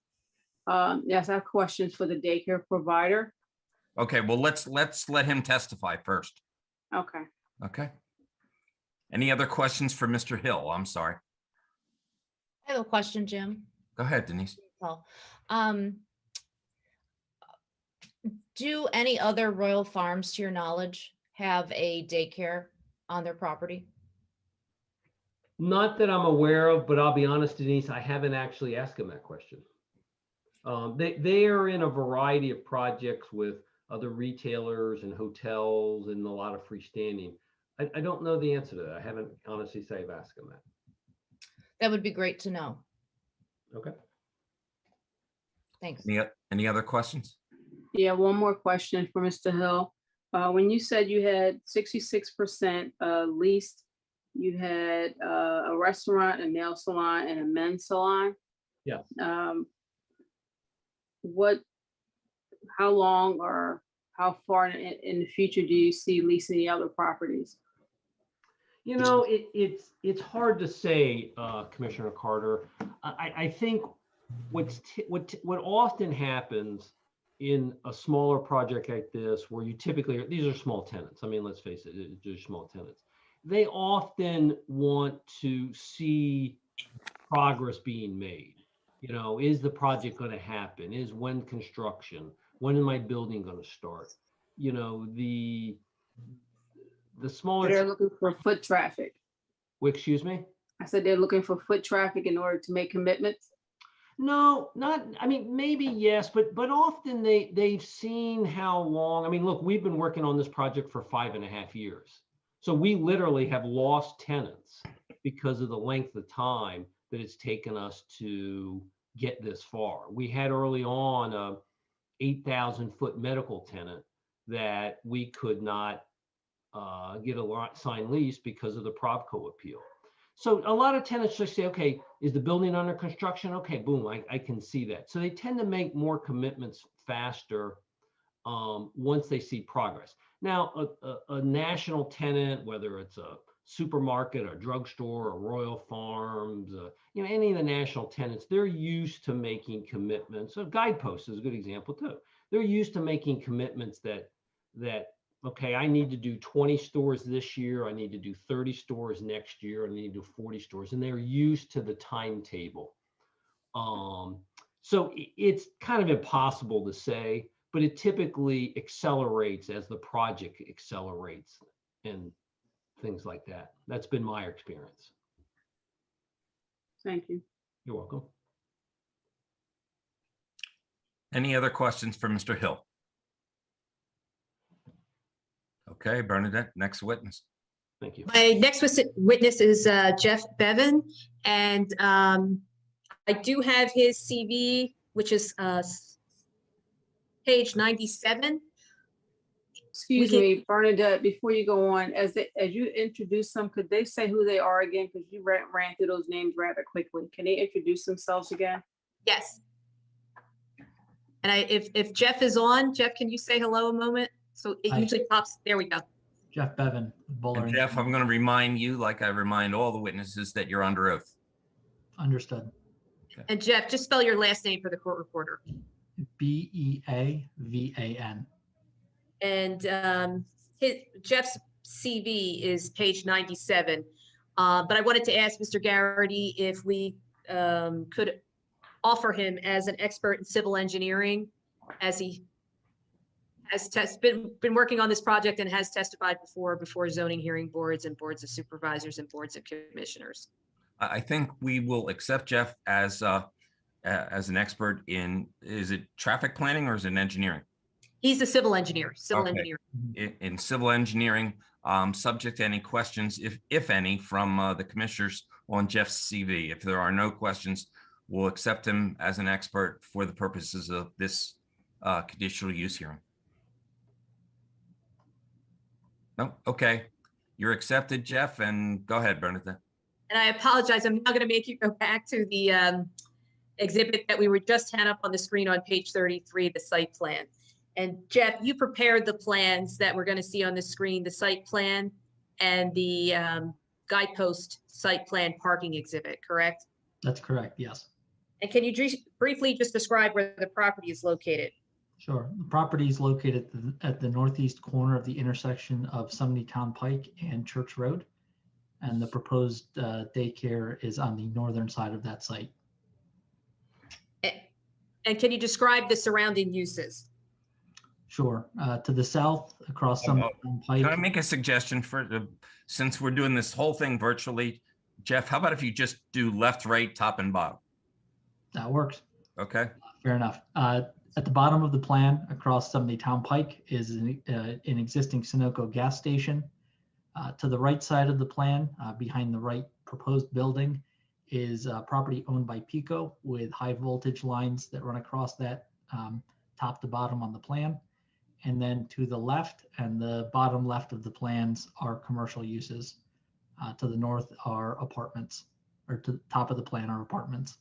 Yes, I have questions for the daycare provider. Okay, well, let's let him testify first. Okay. Okay. Any other questions for Mr. Hill? I'm sorry. I have a question, Jim. Go ahead, Denise. Well, do any other Royal Farms, to your knowledge, have a daycare on their property? Not that I'm aware of, but I'll be honest, Denise, I haven't actually asked him that question. They are in a variety of projects with other retailers and hotels and a lot of freestanding. I don't know the answer to that. I haven't honestly say I've asked him that. That would be great to know. Okay. Thanks. Any other questions? Yeah, one more question for Mr. Hill. When you said you had 66% leased, you had a restaurant, a nail salon, and a men's salon. Yes. How long or how far in the future do you see leasing the other properties? You know, it's hard to say, Commissioner Carter. I think what often happens in a smaller project like this, where you typically, these are small tenants. I mean, let's face it, they're small tenants. They often want to see progress being made. You know, is the project going to happen? When construction? When is my building going to start? You know, the smaller. They're looking for foot traffic. Excuse me? I said they're looking for foot traffic in order to make commitments. No, not, I mean, maybe yes, but often they've seen how long, I mean, look, we've been working on this project for 5.5 years. So we literally have lost tenants because of the length of time that it's taken us to get this far. We had early on a 8,000 foot medical tenant that we could not get a signed lease because of the Propco appeal. So a lot of tenants just say, okay, is the building under construction? Okay, boom, I can see that. So they tend to make more commitments faster once they see progress. Now, a national tenant, whether it's a supermarket, a drugstore, a Royal Farms, you know, any of the national tenants, they're used to making commitments. So Guidepost is a good example too. They're used to making commitments that okay, I need to do 20 stores this year. I need to do 30 stores next year. I need to do 40 stores, and they're used to the timetable. So it's kind of impossible to say, but it typically accelerates as the project accelerates and things like that. That's been my experience. Thank you. You're welcome. Any other questions for Mr. Hill? Okay, Bernadette, next witness. Thank you. My next witness is Jeff Bevan, and I do have his CV, which is page 97. Excuse me, Bernadette, before you go on, as you introduce them, could they say who they are again? Because you ran through those names rather quickly. Can they introduce themselves again? Yes. And if Jeff is on, Jeff, can you say hello a moment? So it usually pops, there we go. Jeff Bevan, Buller. And Jeff, I'm going to remind you, like I remind all the witnesses, that you're under oath. Understood. Okay. And Jeff, just spell your last name for the court reporter. Beavan. And Jeff's CV is page 97. But I wanted to ask Mr. Garrity if we could offer him as an expert in civil engineering, as he has been working on this project and has testified before zoning hearing boards and boards of supervisors and boards of commissioners. I think we will accept Jeff as an expert in, is it traffic planning or is it engineering? He's a civil engineer, Okay. In civil engineering, subject to any questions, if any, from the commissioners on Jeff's CV. If there are no questions, we'll accept him as an expert for the purposes of this conditional use hearing. No, okay. You're accepted, Jeff, and go ahead, Bernadette. And I apologize, I'm now going to make you go back to the exhibit that we were just had up on the screen on page 33, the site plan. And Jeff, you prepared the plans that we're going to see on the screen, the site plan and the guidepost site plan parking exhibit, correct? That's correct, yes. And can you briefly just describe where the property is located? Sure. The property is located at the northeast corner of the intersection of Sumney Town Pike and Church Road. And the proposed daycare is on the northern side of that site. And can you describe the surrounding uses? Sure. To the south, across Sumney Town Pike. Can I make a suggestion since we're doing this whole thing virtually? Jeff, how about if you just do left, right, top, and bottom? That works. Okay. Fair enough. At the bottom of the plan, across Sumney Town Pike, is an existing Sunoco gas station. To the right side of the plan, behind the right proposed building, is property owned by Pico with high voltage lines that run across that top to bottom on the plan. And then to the left and the bottom left of the plans are commercial uses. To the north are apartments, or to the top of the plan are apartments.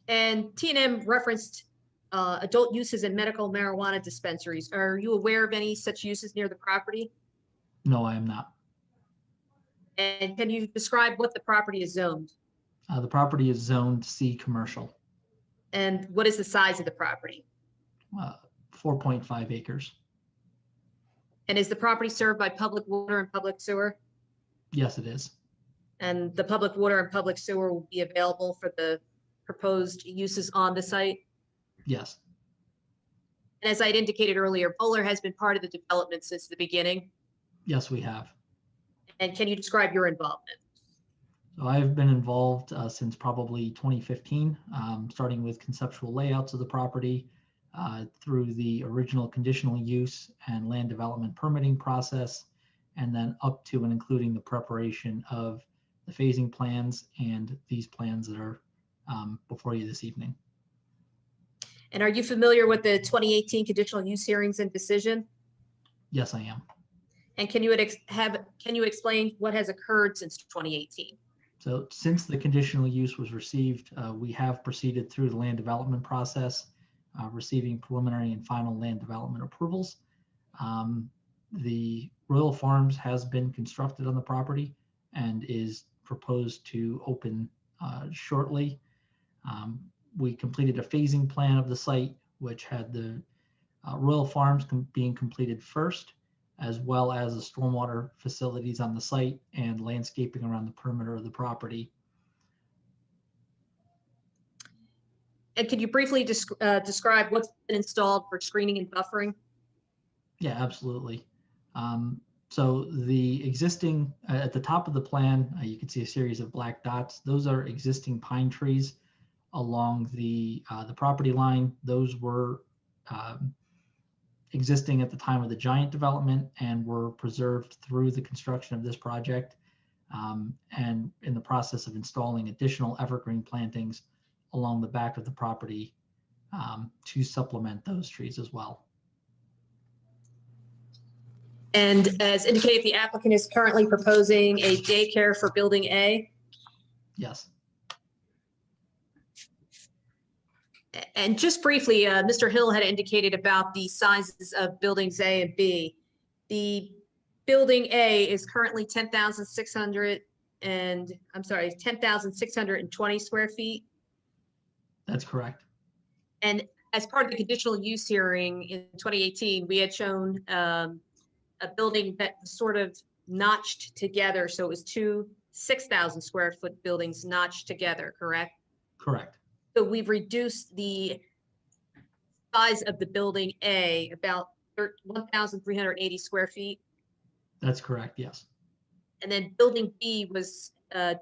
And T&M referenced adult uses and medical marijuana dispensaries. Are you aware of any such uses near the property? No, I am not. And can you describe what the property is zoned? The property is zoned C commercial, And what is the size of the property? 4.5 acres. And is the property served by public water and public sewer? Yes, it is. And the public water and public sewer will be available for the proposed uses on the site? Yes. And as I'd indicated earlier, Bowler has been part of the development since the beginning. Yes, we have. And can you describe your involvement? So I've been involved since probably 2015, starting with conceptual layouts of the property through the original conditional use and land development permitting process, and then up to and including the preparation of the phasing plans and these plans that are before you this evening. And are you familiar with the 2018 conditional use hearings and decision? Yes, I am. And can you explain what has occurred since 2018? So since the conditional use was received, we have proceeded through the land development process, receiving preliminary and final land development approvals. The Royal Farms has been constructed on the property and is proposed to open shortly. We completed a phasing plan of the site, which had the Royal Farms being completed first, as well as the stormwater facilities on the site and landscaping around the perimeter of the property. And could you briefly describe what's been installed for screening and buffering? Yeah, absolutely. So the existing, at the top of the plan, you can see a series of black dots. Those are existing pine trees along the property line. Those were existing at the time of the Giant development and were preserved through the construction of this project, and in the process of installing additional evergreen plantings along the back of the property to supplement those trees as well. And as indicated, the applicant is currently proposing a daycare for building A. Yes. And just briefly, Mr. Hill had indicated about the sizes of buildings A and B. The building A is currently 10,620 square feet. That's correct. And as part of the conditional use hearing in 2018, we had shown a building that sort of notched together. So it was two 6,000 square foot buildings notched together, correct? Correct. So we've reduced the size of the building A about 1,380 square feet. That's correct, yes. And then building B was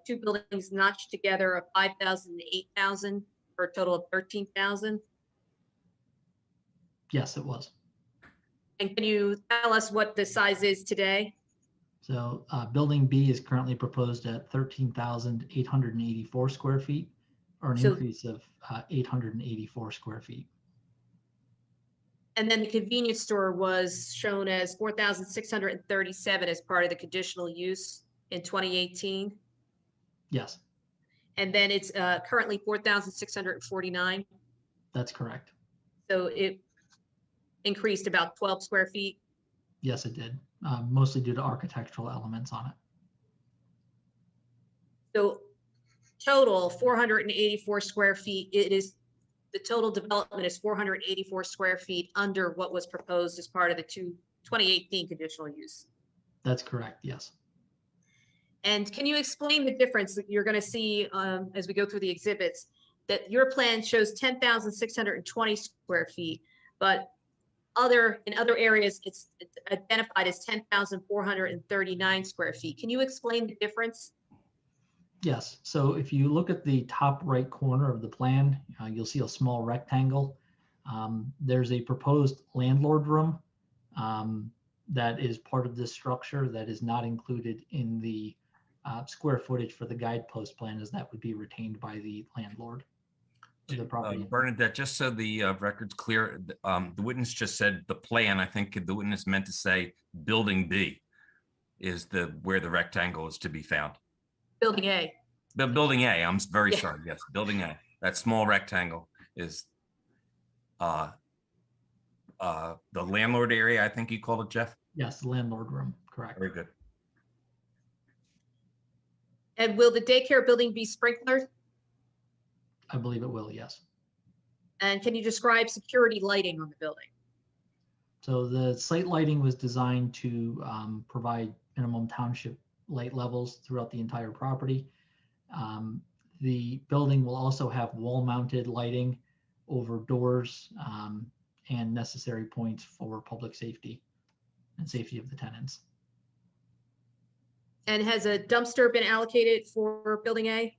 two buildings notched together of 5,000 and 8,000 for a total of 13,000. Yes, it was. And can you tell us what the size is today? So building B is currently proposed at 13,884 square feet, or an So- increase of 884 square feet. And then the convenience store was shown as 4,637 as part of the conditional use in 2018. Yes, And then it's currently 4,649. that's correct. So it increased about 12 square feet. Yes, it did, mostly due to architectural elements on it. So total 484 square feet. It is, the total development is 484 square feet under what was proposed as part of the 2018 conditional use. That's correct, yes. And can you explain the difference that you're going to see as we go through the exhibits? That your plan shows 10,620 square feet, but in other areas, it's identified as 10,439 square feet. Can you explain the difference? Yes, so if you look at the top right corner of the plan, you'll see a small rectangle. There's a proposed landlord room that is part of this structure that is not included in the square footage for the guidepost plan, as that would be retained by the landlord of the property. Bernadette, just so the record's clear, the witness just said the plan. I think the witness meant to say building B is where the rectangle is to be found. Building A. The building A, I'm very Yeah. sorry. Yes, building A. That small rectangle is the landlord area, I think you called it, Jeff? Yes, the landlord room, correct. Very good. And will the daycare building be sprinklered? I believe it will, yes. And can you describe security lighting on the building? So the site lighting was designed to provide minimum township light levels throughout the entire property. The building will also have wall-mounted lighting over doors and necessary points for public safety and safety of the tenants. And has a dumpster been allocated for building A?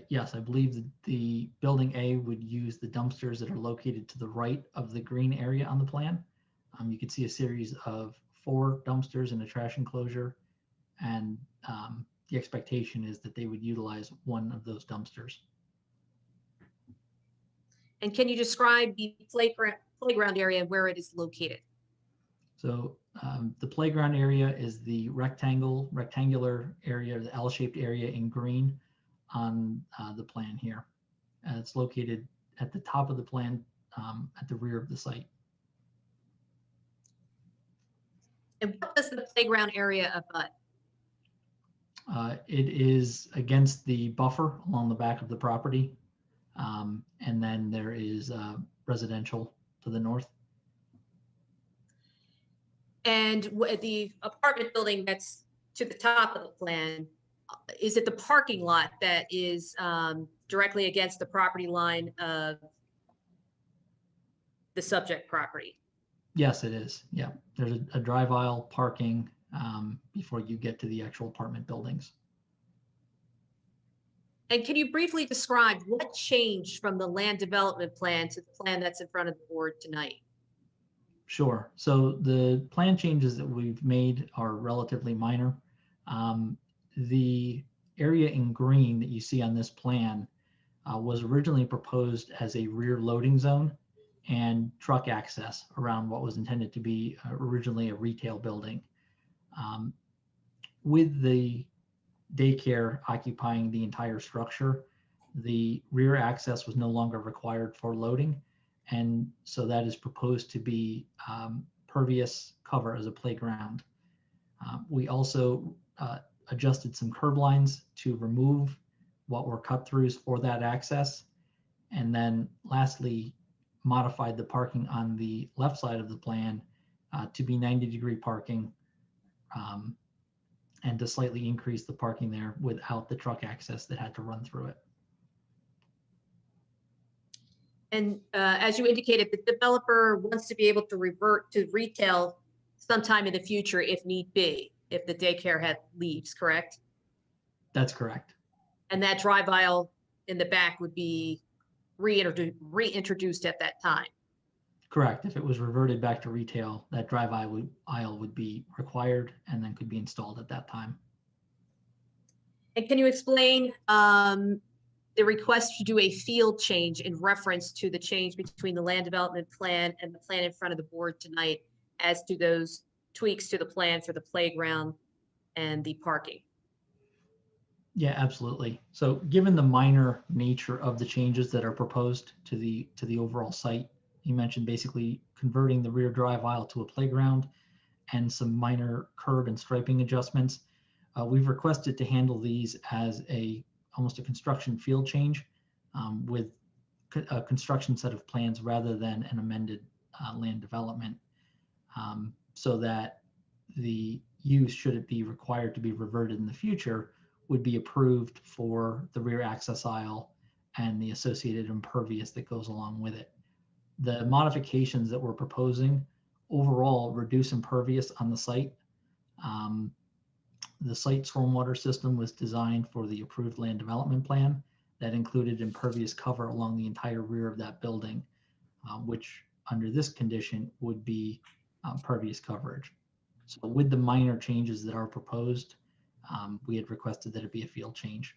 Yes, I believe that the building A would use the dumpsters that are located to the right of the green area on the plan. You can see a series of 4 dumpsters in a trash enclosure, and the expectation is that they would utilize one of those dumpsters. And can you describe the playground area where it is located? So the playground area is the rectangular area, the L-shaped area in green on the plan here. It's located at the top of the plan at the rear of the site. And what does the playground area abut? It is against the buffer along the back of the property. And then there is residential to the north. And the apartment building that's to the top of the plan, is it the parking lot that is directly against the property line of the subject property? Yes, it is. Yeah, there's a drive aisle parking before you get to the actual apartment buildings. And can you briefly describe what changed from the land development plan to the plan that's in front of the board tonight? Sure. So the plan changes that we've made are relatively minor. The area in green that you see on this plan was originally proposed as a rear loading zone and truck access around what was intended to be originally a retail building. With the daycare occupying the entire structure, the rear access was no longer required for loading. And so that is proposed to be pervious cover as a playground. We also adjusted some curb lines to remove what were cut throughs for that access. And then lastly, modified the parking on the left side of the plan to be 90-degree parking and to slightly increase the parking there without the truck access that had to run through it. And as you indicated, the developer wants to be able to revert to retail sometime in the future if need be, if the daycare leaves, correct? That's correct. And that drive aisle in the back would be reintroduced at that time. Correct. If it was reverted back to retail, that drive aisle would be required and then could be installed at that time. And can you explain the request to do a field change in reference to the change between the land development plan and the plan in front of the board tonight as to those tweaks to the plan for the playground and the parking? Yeah, absolutely. So given the minor nature of the changes that are proposed to the overall site, you mentioned basically converting the rear drive aisle to a playground and some minor curb and striping adjustments. We've requested to handle these as almost a construction field change with a construction set of plans rather than an amended land development, so that the use, should it be required to be reverted in the future, would be approved for the rear access aisle and the associated impervious that goes along with it. The modifications that we're proposing overall reduce impervious on the site. The site stormwater system was designed for the approved land development plan that included impervious cover along the entire rear of that building, which under this condition would be pervious coverage. So with the minor changes that are proposed, we had requested that it be a field change.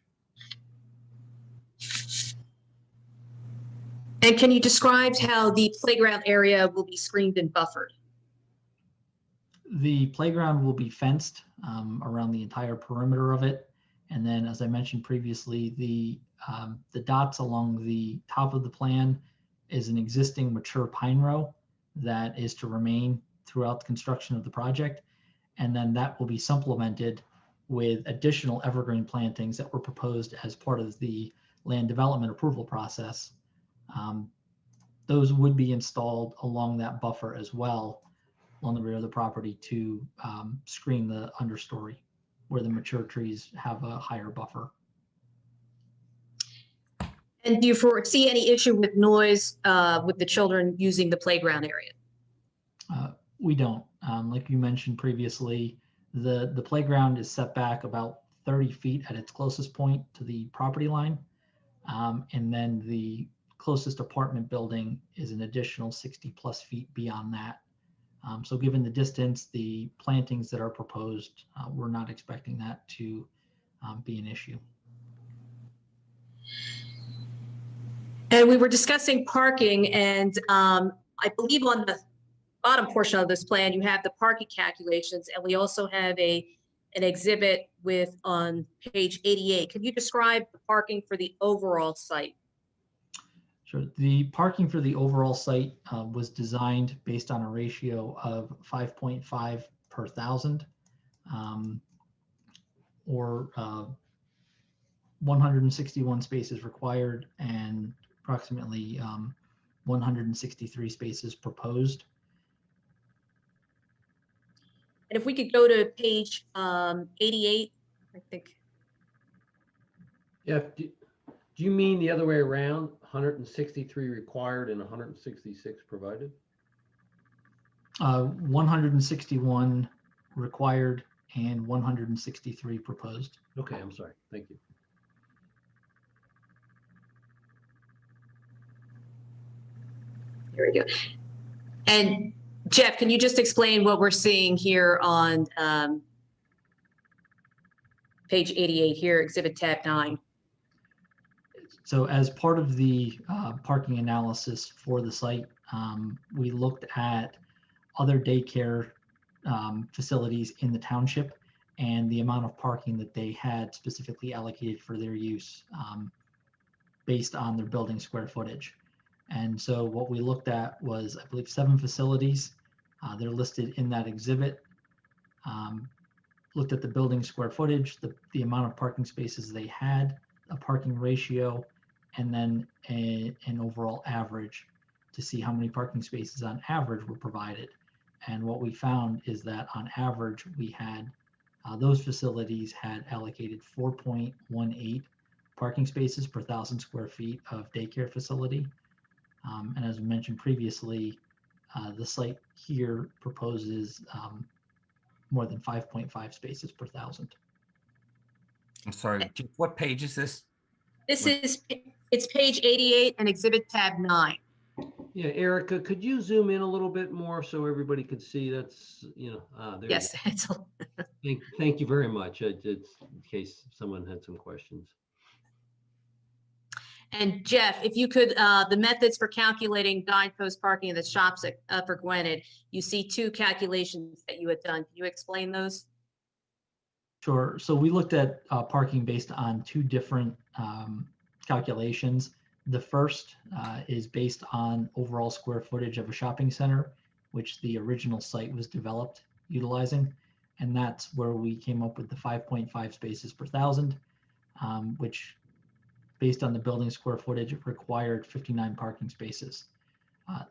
And can you describe how the playground area will be screened and buffered? The playground will be fenced around the entire perimeter of it. And then, as I mentioned previously, the dots along the top of the plan is an existing mature pine row that is to remain throughout the construction of the project. And then that will be supplemented with additional evergreen plantings that were proposed as part of the land development approval process. Those would be installed along that buffer as well on the rear of the property to screen the understory where the mature trees have a higher buffer. And do you foresee any issue with noise with the children using the playground area? We don't. Like you mentioned previously, the playground is set back about 30 feet at its closest point to the property line. And then the closest apartment building is an additional 60+ feet beyond that. So given the distance, the plantings that are proposed, we're not expecting that to be an issue. And we were discussing parking, and I believe on the bottom portion of this plan, you have the parking calculations, and we also have an exhibit on page 88. Can you describe the parking for the overall site? Sure. The parking for the overall site was designed based on a ratio of 5.5 per thousand, or 161 spaces required and approximately 163 spaces proposed. And if we could go to page 88, I think. Yeah. Do you mean the other way around? 163 required and 166 provided? 161 required and 163 proposed. Okay, I'm sorry. Thank you. There we go. And Jeff, can you just explain what we're seeing here on page 88 here, exhibit tab 9? So as part of the parking analysis for the site, we looked at other daycare facilities in the township and the amount of parking that they had specifically allocated for their use based on their building square footage. And so what we looked at was, I believe, 7 facilities. They're listed in that exhibit. Looked at the building square footage, the amount of parking spaces they had, a parking ratio, and then an overall average to see how many parking spaces on average were provided. And what we found is that on average, we had those facilities had allocated 4.18 parking spaces per 1,000 square feet of daycare facility. And as we mentioned previously, the site here proposes more than 5.5 spaces per 1,000. I'm sorry, what page is this? It's page 88 and exhibit tab 9. Yeah, Erica, could you zoom in a little bit more so everybody could see? That's, there. Yes, Thank you very much. It's in case someone had some questions. And Jeff, if you could, the methods for calculating guidepost parking in the shops for Gwynedd, you see two calculations that you had done. Can you explain those? Sure. So we looked at parking based on two different calculations. The first is based on overall square footage of a shopping center, which the original site was developed utilizing. And that's where we came up with the 5.5 spaces per thousand, which based on the building square footage, it required 59 parking spaces.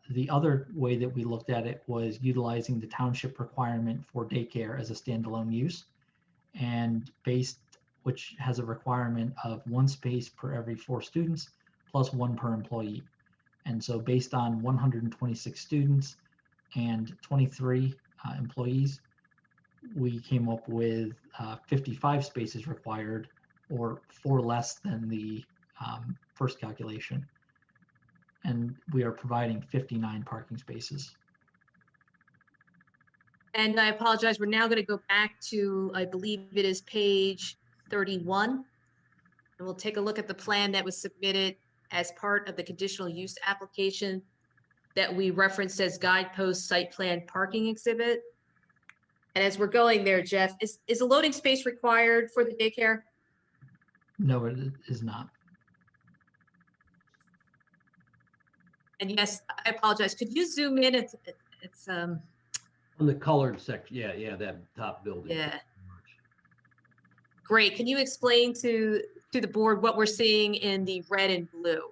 The other way that we looked at it was utilizing the township requirement for daycare as a standalone use, and which has a requirement of 1 space per every 4 students plus 1 per employee. And so based on 126 students and 23 employees, we came up with 55 spaces required, or 4 less than the first calculation. And we are providing 59 parking spaces. And I apologize, we're now going to go back to, I believe it is page 31. And we'll take a look at the plan that was submitted as part of the conditional use application that we referenced as guidepost site plan parking exhibit. And as we're going there, Jeff, is a loading space required for the daycare? No, it is not. And yes, I apologize. Could you zoom in? It's On the colored section, yeah, that top building. yeah. Great. Can you explain to the board what we're seeing in the red and blue?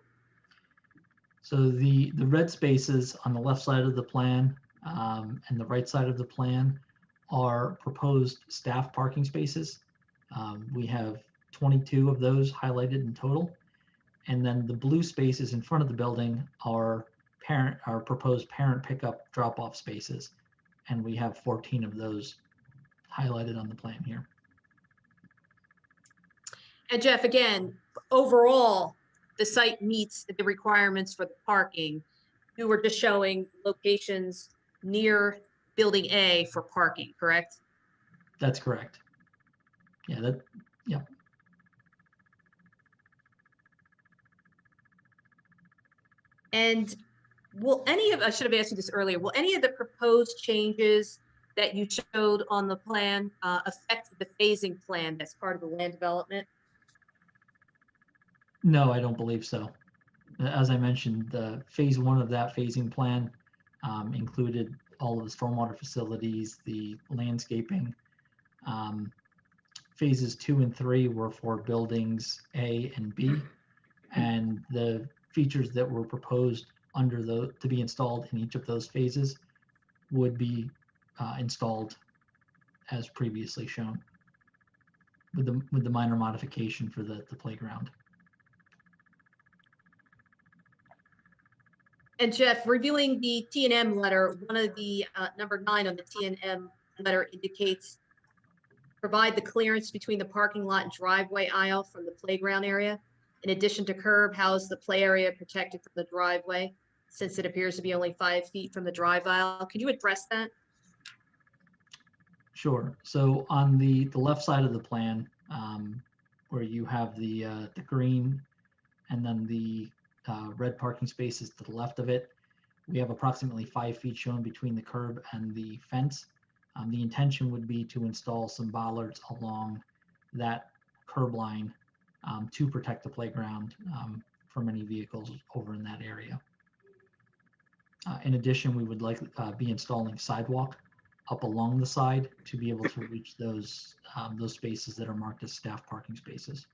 So the red spaces on the left side of the plan and the right side of the plan are proposed staff parking spaces. We have 22 of those highlighted in total. And then the blue spaces in front of the building are proposed parent pickup drop-off spaces. And we have 14 of those highlighted on the plan here. And Jeff, again, overall, the site meets the requirements for the parking. You were just showing locations near building A for parking, correct? That's correct. Yeah, yeah. And I should have asked you this earlier, will any of the proposed changes that you showed on the plan affect the phasing plan that's part of the land development? No, I don't believe so. As I mentioned, the phase 1 of that phasing plan included all of the stormwater facilities, the landscaping. Phases 2 and 3 were for buildings A and B, and the features that were proposed to be installed in each of those phases would be installed as previously shown, with the minor modification for the playground. And Jeff, reviewing the T&M letter, one of the number 9 on the T&M letter indicates provide the clearance between the parking lot and driveway aisle from the playground area. In addition to curb, house the play area protected from the driveway, since it appears to be only 5 feet from the drive aisle. Could you address that? Sure. So on the left side of the plan, where you have the green and then the red parking spaces to the left of it, we have approximately 5 feet shown between the curb and the fence. The intention would be to install some bollards along that curb line to protect the playground from any vehicles over in that area. In addition, we would be installing sidewalk up along the side to be able to reach those spaces that are marked as staff parking spaces.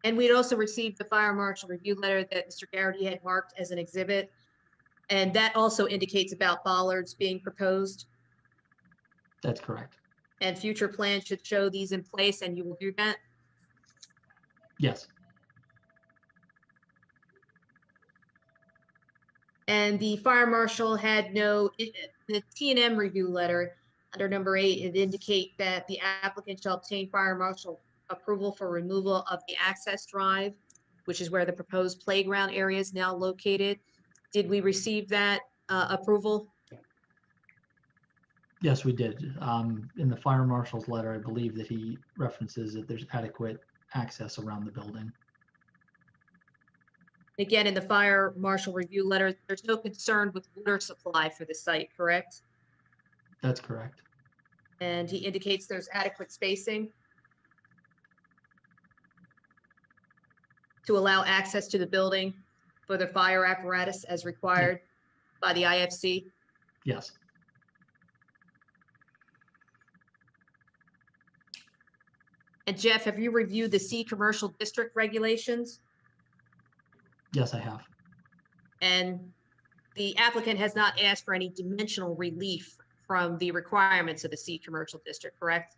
And we'd also received the fire marshal review letter that Mr. Garrity had marked as an exhibit. And that also indicates about bollards being proposed. That's correct. And future plans should show these in place, and you will do that? Yes. And the fire marshal had the T&M review letter under number 8, it indicate that the applicant shall obtain fire marshal approval for removal of the access drive, which is where the proposed playground area is now located. Did we receive that approval? Yes, we did. In the fire marshal's letter, I believe that he references that there's adequate access around the building. Again, in the fire marshal review letter, there's no concern with water supply for the site, correct? That's correct. And he indicates there's adequate spacing to allow access to the building for the fire apparatus as required by the IFC. Yes. And Jeff, have you reviewed the C commercial district regulations? Yes, I have. And the applicant has not asked for any dimensional relief from the requirements of the C commercial district, correct?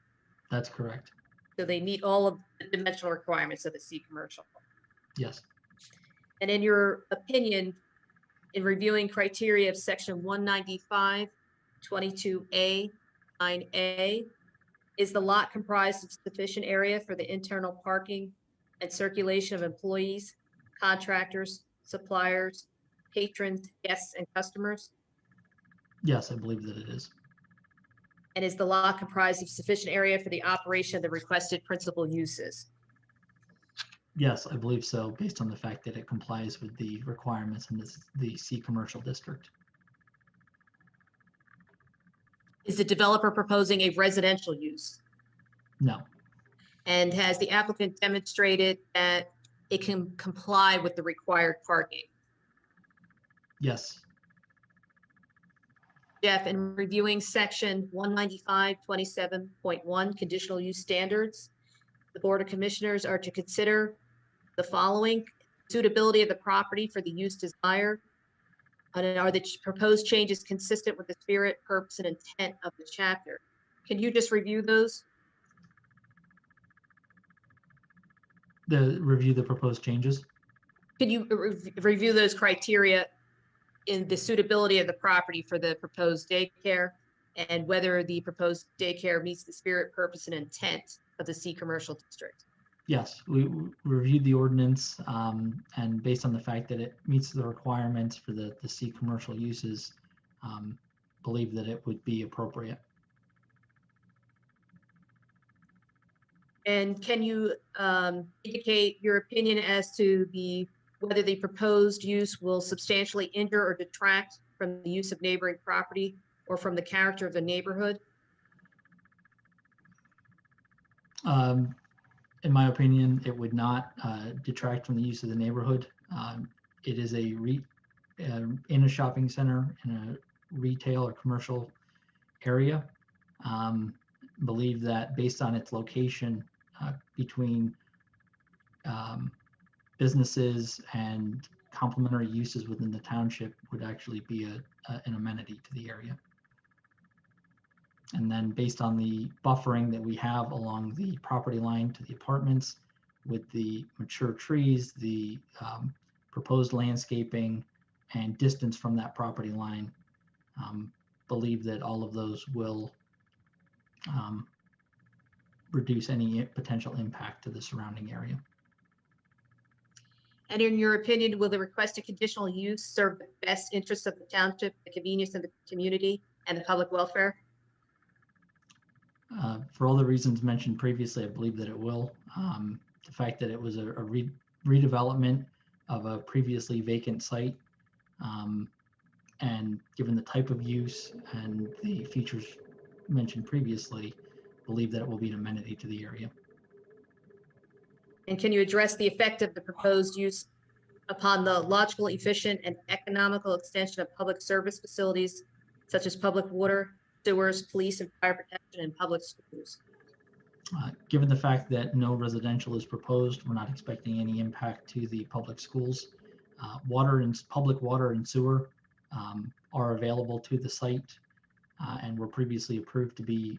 That's correct. So they meet all of the dimensional requirements of the C commercial. Yes. And in your opinion, in reviewing criteria of section 195, 22A, 9A, is the lot comprised of sufficient area for the internal parking and circulation of employees, contractors, suppliers, patrons, guests, and customers? Yes, I believe that it is. And is the lot comprised of sufficient area for the operation of the requested principal uses? Yes, I believe so, based on the fact that it complies with the requirements in the C commercial district. Is the developer proposing a residential use? No. And has the applicant demonstrated that it can comply with the required parking? Yes. Jeff, in reviewing section 195.27.1 conditional use standards, the Board of Commissioners are to consider the following: suitability of the property for the use desired, and are the proposed changes consistent with the spirit, purpose, and intent of the chapter? Can you just review those? Review the proposed changes? Can you review those criteria in the suitability of the property for the proposed daycare, and whether the proposed daycare meets the spirit, purpose, and intent of the C commercial district? Yes, we reviewed the ordinance, and based on the fact that it meets the requirements for the C commercial uses, believe that it would be appropriate. And can you indicate your opinion as to whether the proposed use will substantially injure or detract from the use of neighboring property or from the character of the neighborhood? In my opinion, it would not detract from the use of the neighborhood. It is in a shopping center, in a retail or commercial area. Believe that based on its location between businesses and complementary uses within the township would actually be an amenity to the area. And then based on the buffering that we have along the property line to the apartments with the mature trees, the proposed landscaping, and distance from that property line, believe that all of those will reduce any potential impact to the surrounding area. And in your opinion, will the requested conditional use serve the best interests of the township, the convenience of the community, and the public welfare? For all the reasons mentioned previously, I believe that it will. The fact that it was a redevelopment of a previously vacant site, and given the type of use and the features mentioned previously, believe that it will be an amenity to the area. And can you address the effect of the proposed use upon the logical, efficient, and economical extension of public service facilities such as public water, sewers, police and fire protection, and public schools? Given the fact that no residential is proposed, we're not expecting any impact to the public schools. Public water and sewer are available to the site, and were previously approved to be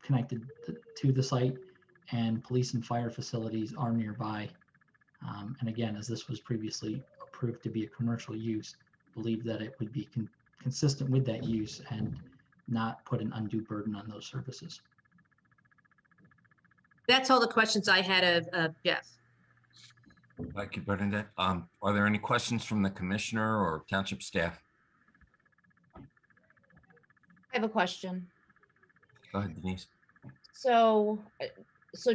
connected to the site, and police and fire facilities are nearby. And again, as this was previously approved to be a commercial use, believe that it would be consistent with that use and not put an undue burden on those services. That's all the questions I had of Jeff. Thank you, Bernadette. Are there any questions from the commissioner or township staff? I have a question. Go ahead, Denise. So,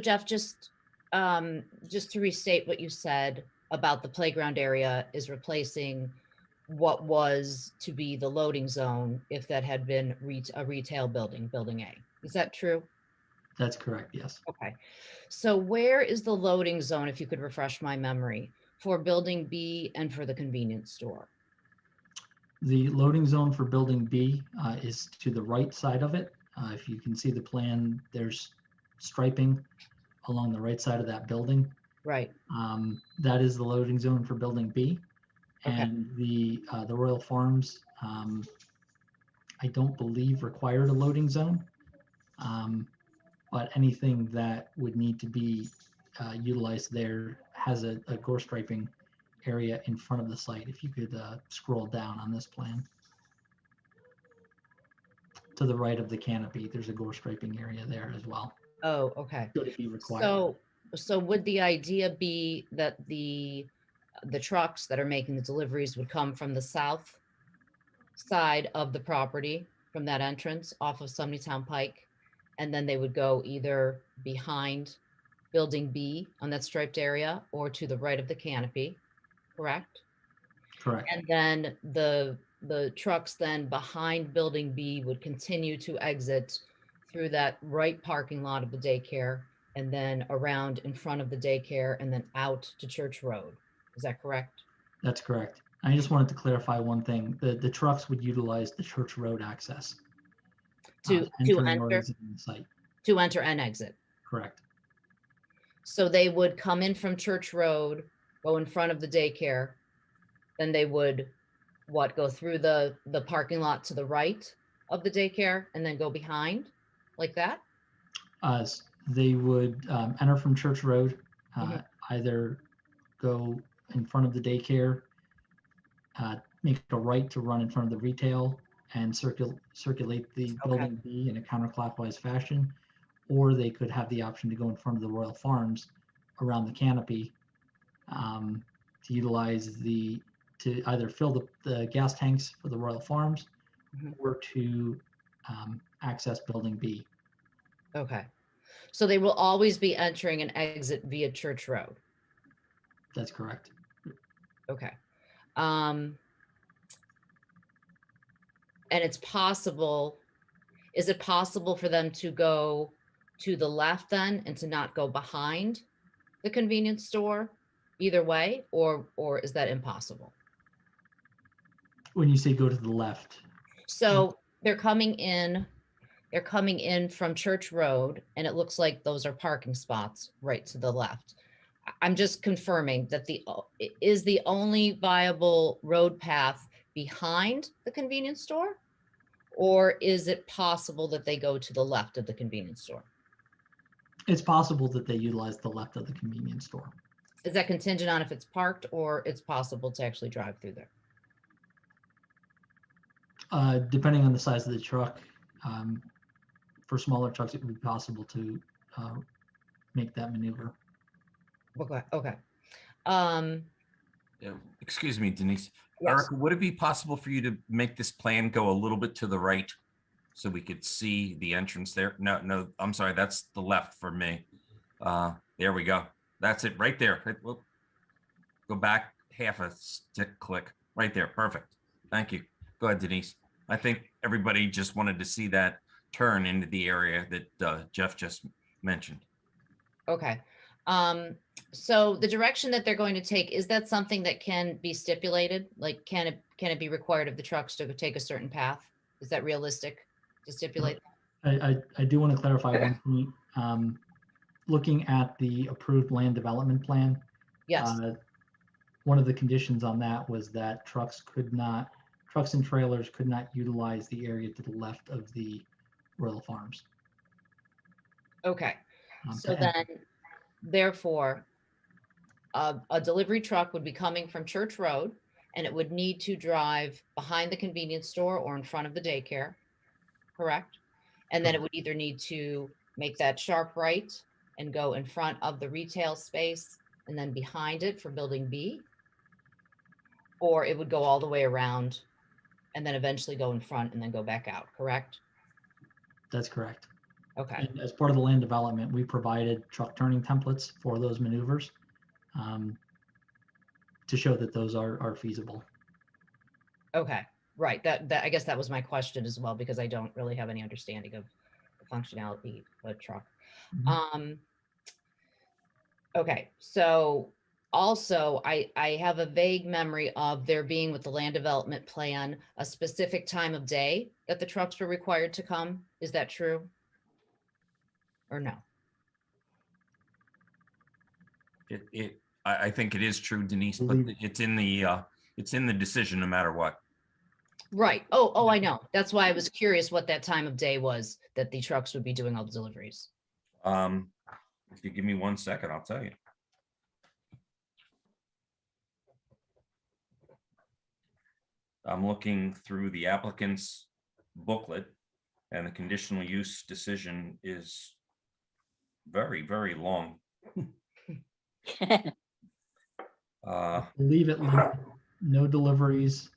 Jeff, just to restate what you said about the playground area is replacing what was to be the loading zone if that had been a retail building, building A. Is that true? That's correct, yes. Okay. So where is the loading zone, if you could refresh my memory, for building B and for the convenience store? The loading zone for building B is to the right side of it. If you can see the plan, there's striping along the right side of that building. Right. That is the loading zone for building B. Okay. And the Royal Farms, I don't believe required a loading zone. But anything that would need to be utilized there has a gore striping area in front of the site. If you could scroll down on this plan. To the right of the canopy, there's a gore striping area there as well. Oh, okay. Should it be required. So would the idea be that the trucks that are making the deliveries would come from the south side of the property, from that entrance off of Town Pike, and then they would go either behind building B on that striped area or to the right of the canopy, correct? Correct. And then the trucks then behind building B would continue to exit through that right parking lot of the daycare and then around in front of the daycare and then out to Church Road. Is that correct? That's correct. I just wanted to clarify one thing. The trucks would utilize the Church Road access. To entering or enter, exiting the site. to enter and exit. Correct. So they would come in from Church Road, go in front of the daycare, then they would go through the parking lot to the right of the daycare and then go behind like that? They would enter from Church Road, Mhm. either go in front of the daycare, make a right to run in front of the retail and circulate the building B in a counterclockwise fashion, or they could have the option to go in front of the Royal Farms around the canopy to utilize to either fill the gas tanks for the Royal Farms or to access building B. Okay. So they will always be entering and exit via Church Road. That's correct. Okay. And it's possible, is it possible for them to go to the left then and to not go behind the convenience store either way, or is that impossible? When you say go to the left. So they're coming in from Church Road and it looks like those are parking spots right to the left. I'm just confirming that is the only viable road path behind the convenience store? Or is it possible that they go to the left of the convenience store? It's possible that they utilize the left of the convenience store. Is that contingent on if it's parked or it's possible to actually drive through there? Depending on the size of the truck, for smaller trucks, it would be possible to make that maneuver. Okay. Yeah, excuse me, Denise. Yes. Erica, would it be possible for you to make this plan go a little bit to the right so we could see the entrance there? No, I'm sorry, that's the left for me. There we go. That's it right there. Go back half a click right there. Perfect. Thank you. Go ahead, Denise. I think everybody just wanted to see that turn into the area that Jeff just mentioned. Okay. So the direction that they're going to take, is that something that can be stipulated? Like, can it be required of the trucks to take a certain path? Is that realistic to stipulate? I do want to clarify one point. Looking at the approved land development plan. Yes. One of the conditions on that was that trucks and trailers could not utilize the area to the left of the Royal Farms. Okay. So then, therefore, a delivery truck would be coming from Church Road and it would need to drive behind the convenience store or in front of the daycare, correct? And then it would either need to make that sharp right and go in front of the retail space and then behind it for building B? Or it would go all the way around and then eventually go in front and then go back out, correct? That's correct. Okay, And as part of the land development, we provided truck turning templates for those maneuvers to show that those are feasible. okay, right. That I guess that was my question as well, because I don't really have any understanding of the functionality of a truck. Okay, so also I have a vague memory of there being with the land development plan, a specific time of day that the trucks were required to come. Is that true? Or no? I think it is true, Denise, but it's in the decision no matter what. Right. Oh, I know. That's why I was curious what that time of day was that the trucks would be doing all the deliveries. If you give me 1 second, I'll tell you. I'm looking through the applicant's booklet, and the conditional use decision is very, very long. I believe it listed no deliveries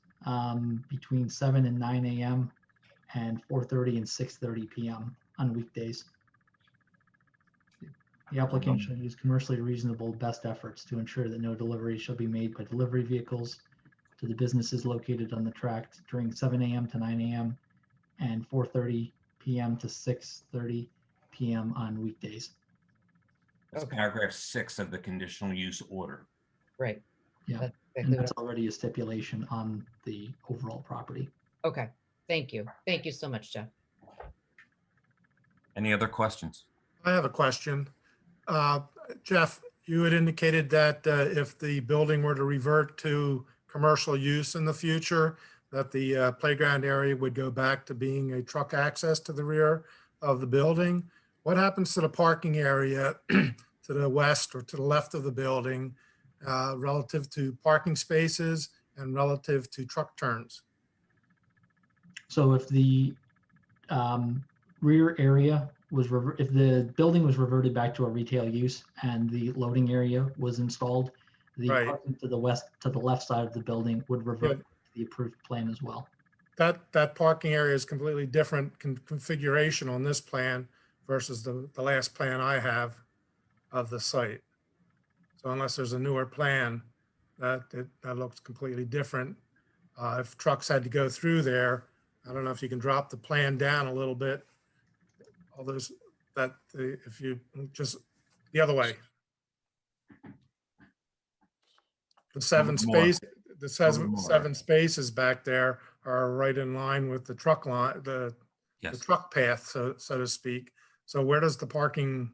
between 7 and 9 a.m. and 4:30 and 6:30 p.m. on weekdays. The applicant shall use commercially reasonable best efforts to ensure that no deliveries shall be made by delivery vehicles to the businesses located on the tract during 7 a.m. to 9 a.m. and 4:30 p.m. to 6:30 p.m. on weekdays. That's paragraph 6 of the conditional use order. Right. Yeah, and that's already a stipulation on the overall property. Okay, thank you. Thank you so much, Jeff. Any other questions? I have a question. Jeff, you had indicated that if the building were to revert to commercial use in the future, that the playground area would go back to being a truck access to the rear of the building. What happens to the parking area to the west or to the left of the building relative to parking spaces and relative to truck turns? So if the rear area was, if the building was reverted back to a retail use and the loading area was installed, the parking to the west, to the left side of the building would revert to the approved plan as well. That parking area is completely different configuration on this plan versus the last plan I have of the site. So unless there's a newer plan, that looks completely different. If trucks had to go through there, I don't know if you can drop the plan down a little bit. All those if you just the other way. The seven spaces back there are right in line with the truck line, the truck path, so to speak. So where does the parking,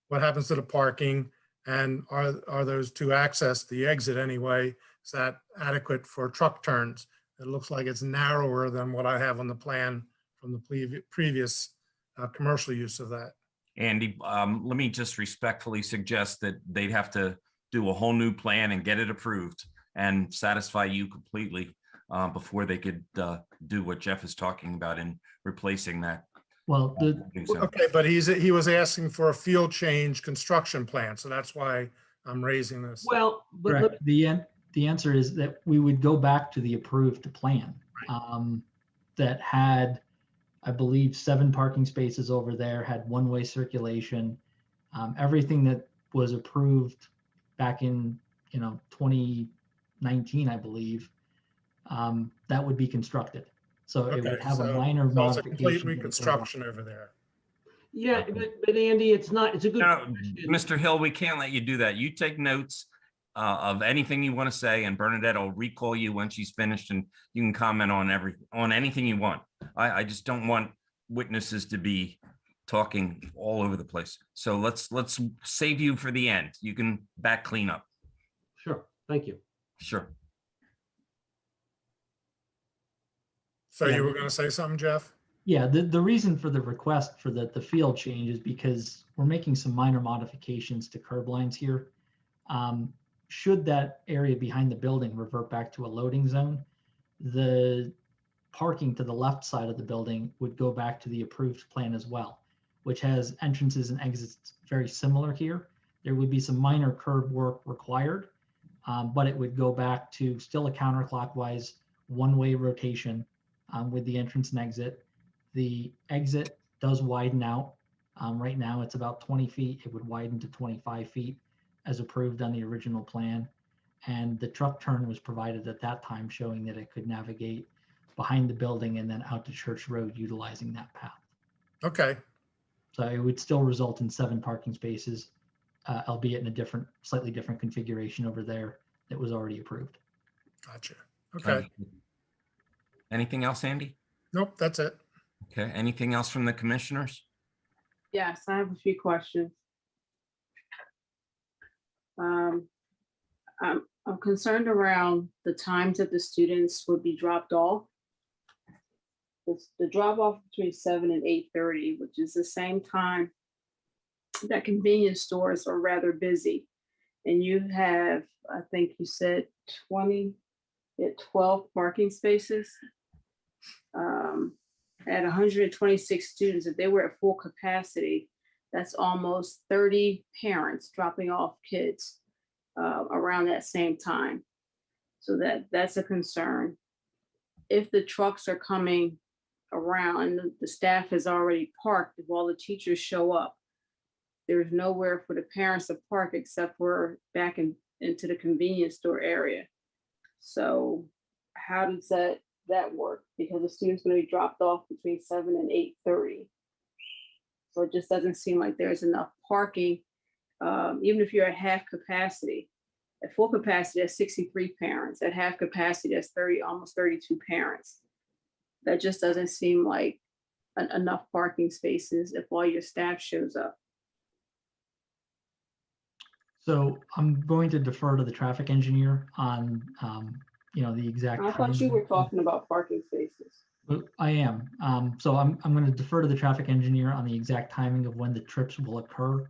what happens to the parking, and are those to access the exit anyway? Is that adequate for truck turns? It looks like it's narrower than what I have on the plan from the previous commercial use of that. Andy, let me just respectfully suggest that they'd have to do a whole new plan and get it approved and satisfy you completely before they could do what Jeff is talking about in replacing that. Well, okay, but he was asking for a field change construction plan, so that's why I'm raising this. Well, but the answer is that we would go back to the approved plan that had, I believe, 7 parking spaces over there, had one-way circulation. Everything that was approved back in 2019, I believe, that would be constructed. So it would have a minor modification. Complete reconstruction over there. Yeah, but Andy, it's a good question. Mr. Hill, we can't let you do that. You take notes of anything you want to say, and Bernadette will recall you when she's finished, and you can comment on anything you want. I just don't want witnesses to be talking all over the place. So let's save you for the end. You can back clean up. Sure, thank you. Sure. So you were going to say something, Jeff? Yeah, the reason for the request for the field change is because we're making some minor modifications to curb lines here. Should that area behind the building revert back to a loading zone, the parking to the left side of the building would go back to the approved plan as well, which has entrances and exits very similar here. There would be some minor curb work required, but it would go back to still a counterclockwise one-way rotation with the entrance and exit. The exit does widen out. Right now, it's about 20 feet. It would widen to 25 feet as approved on the original plan. And the truck turn was provided at that time, showing that it could navigate behind the building and then out to Church Road utilizing that path. Okay, So it would still result in 7 parking spaces, albeit in a slightly different configuration over there that was already approved. gotcha. Okay, Anything else, Andy? nope, that's it. Okay, anything else from the commissioners? Yes, I have a few questions. I'm concerned around the times that the students would be dropped off. The drop off between 7 and 8:30, which is the same time that convenience stores are rather busy. And you have, I think you said 12 parking spaces. At 126 students, if they were at full capacity, that's almost 30 parents dropping off kids around that same time. So that's a concern. If the trucks are coming around and the staff has already parked, if all the teachers show up, there's nowhere for the parents to park except for back into the convenience store area. So how does that work? Because the students going to be dropped off between 7 and 8:30. So it just doesn't seem like there's enough parking, even if you're at half capacity. At full capacity, that's 63 parents. At half capacity, that's almost 32 parents. That just doesn't seem like enough parking spaces if all your staff shows up. So I'm going to defer to the traffic engineer on, the exact. I thought you were talking about parking spaces. I am. So I'm going to defer to the traffic engineer on the exact timing of when the trips will occur.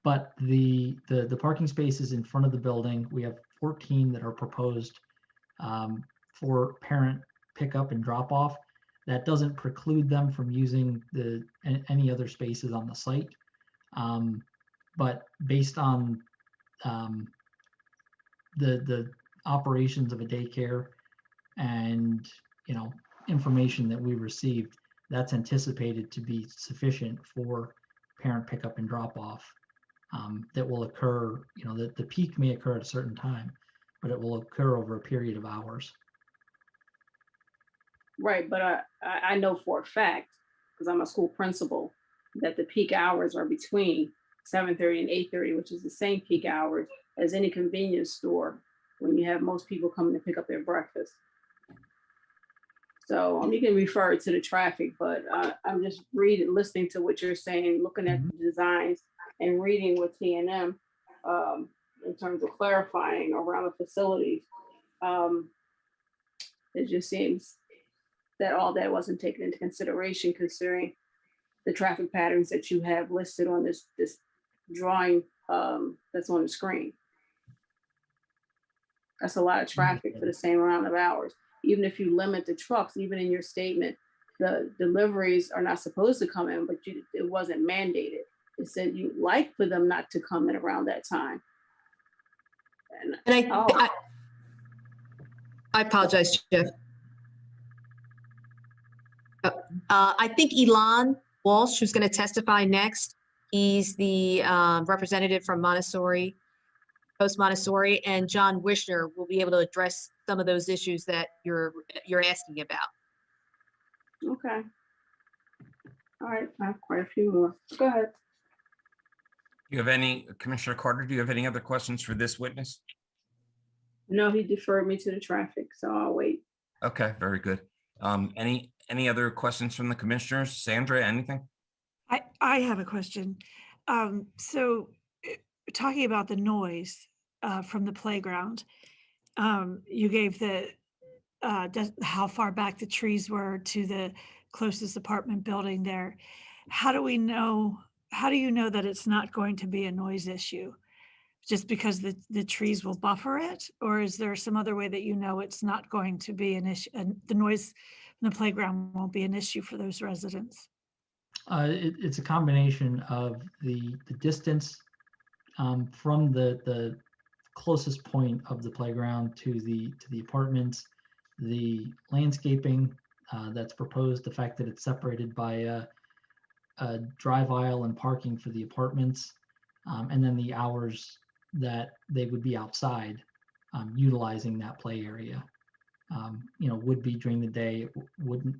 But the parking spaces in front of the building, we have 14 that are proposed for parent pickup and drop off. That doesn't preclude them from using any other spaces on the site. But based on the operations of a daycare and information that we received, that's anticipated to be sufficient for parent pickup and drop off. That will occur, the peak may occur at a certain time, but it will occur over a period of hours. Right, but I know for a fact, because I'm a school principal, that the peak hours are between 7:30 and 8:30, which is the same peak hours as any convenience store when you have most people coming to pick up their breakfast. So you can refer to the traffic, but I'm just listening to what you're saying, looking at the designs and reading with T&M in terms of clarifying around the facilities. It just seems that all that wasn't taken into consideration considering the traffic patterns that you have listed on this drawing that's on the screen. That's a lot of traffic for the same amount of hours. Even if you limit the trucks, even in your statement, the deliveries are not supposed to come in, but it wasn't mandated. It said you'd like for them not to come in around that time. And I apologize, Jeff. I think Elon Walsh, who's going to testify next, he's the representative from Montessori, Post Montessori, and John Wishner will be able to address some of those issues that you're asking about. Okay. All right, I have quite a few more. Go ahead. Commissioner Carter, do you have any other questions for this witness? No, he deferred me to the traffic, so I'll wait. Okay, very good. Any other questions from the commissioners? Sandra, anything? I have a question. So talking about the noise from the playground, you gave how far back the trees were to the closest apartment building there. How do you know that it's not going to be a noise issue? Just because the trees will buffer it? Or is there some other way that it's not going to be an issue and the noise in the playground won't be an issue for those residents? It's a combination of the distance from the closest point of the playground to the apartments, the landscaping that's proposed, the fact that it's separated by a drive aisle and parking for the apartments, and then the hours that they would be outside utilizing that play area. Would be during the day, it wouldn't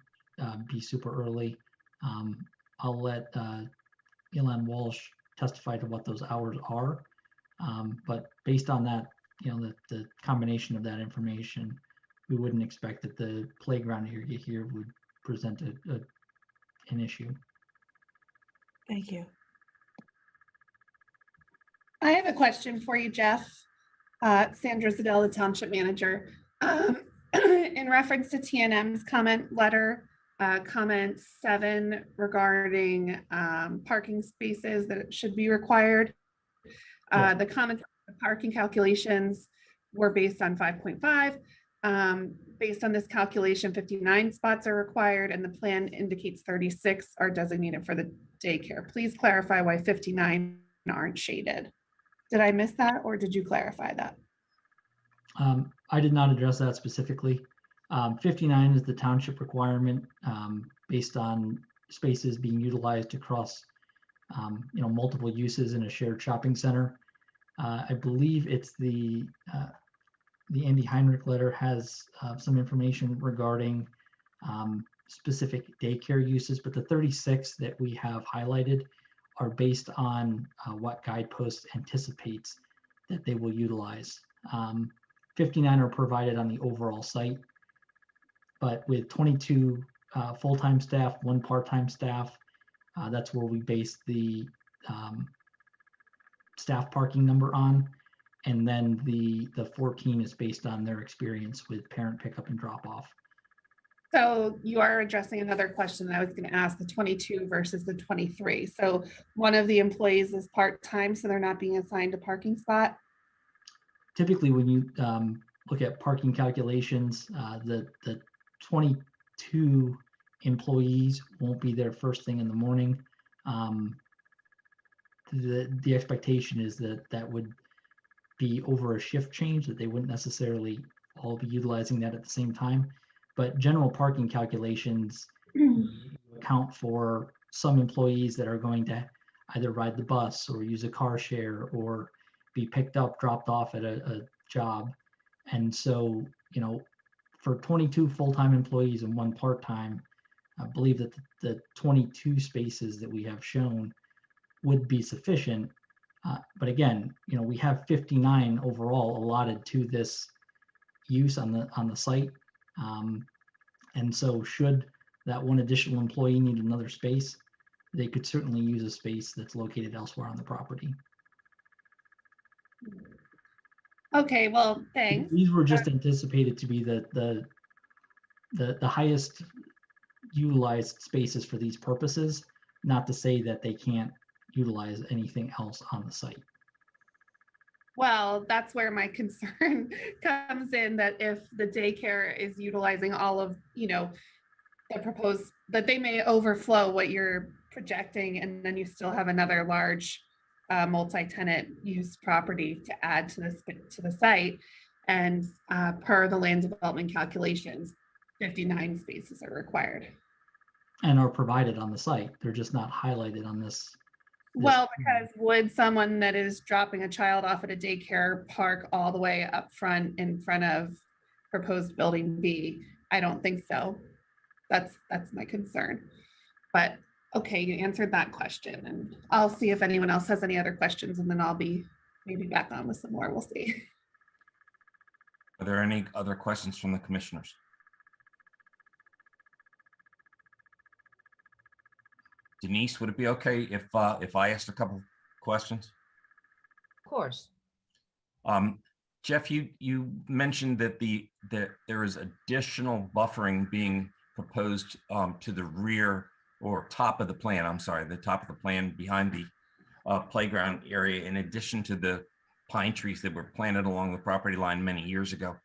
be super early. I'll let Elon Walsh testify to what those hours are. But based on that, the combination of that information, we wouldn't expect that the playground area here would present an issue. Thank you. I have a question for you, Jeff. Sandra Zadell, the Township Manager. In reference to TNM's comment letter, comment 7 regarding parking spaces that should be required. The comments, the parking calculations were based on 5.5. Based on this calculation, 59 spots are required and the plan indicates 36 are designated for the daycare. Please clarify why 59 aren't shaded. Did I miss that or did you clarify that? I did not address that specifically. 59 is the township requirement based on spaces being utilized across multiple uses in a shared shopping center. I believe it's the Andy Heinrich letter has some information regarding specific daycare uses, but the 36 that we have highlighted are based on what Guidepost anticipates that they will utilize. 59 are provided on the overall site, but with 22 full-time staff, 1 part-time staff, that's where we base the staff parking number on. And then the 14 is based on their experience with parent pickup and drop off. So you are addressing another question that I was going to ask, the 22 versus the 23. So one of the employees is part-time, so they're not being assigned a parking spot? Typically, when you look at parking calculations, the 22 employees won't be there first thing in the morning. The expectation is that would be over a shift change, that they wouldn't necessarily all be utilizing that at the same time. But general parking calculations account for some employees that are going to either ride the bus or use a car share or be picked up, dropped off at a job. And so, for 22 full-time employees and 1 part-time, I believe that the 22 spaces that we have shown would be sufficient. But again, we have 59 overall allotted to this use on the site. And so should that 1 additional employee need another space, they could certainly use a space that's located elsewhere on the property. Okay, well, thanks. These were just anticipated to be the highest utilized spaces for these purposes, not to say that they can't utilize anything else on the site. Well, that's where my concern comes in, that if the daycare is utilizing all of, the proposed, that they may overflow what you're projecting, and then you still have another large multi-tenant use property to add to the site. And per the land development calculations, 59 spaces are required. And are provided on the site. They're just not highlighted on this. Well, because would someone that is dropping a child off at a daycare park all the way up front in front of proposed building B? I don't think so. That's my concern. But okay, you answered that question, and I'll see if anyone else has any other questions, and then I'll be maybe back on with some more. We'll see. Are there any other questions from the commissioners? Denise, would it be okay if I asked a couple questions? Of course. Jeff, you mentioned that there is additional buffering being proposed to the rear or top of the plan. I'm sorry, the top of the plan behind the playground area, in addition to the pine trees that were planted along the property line many years ago.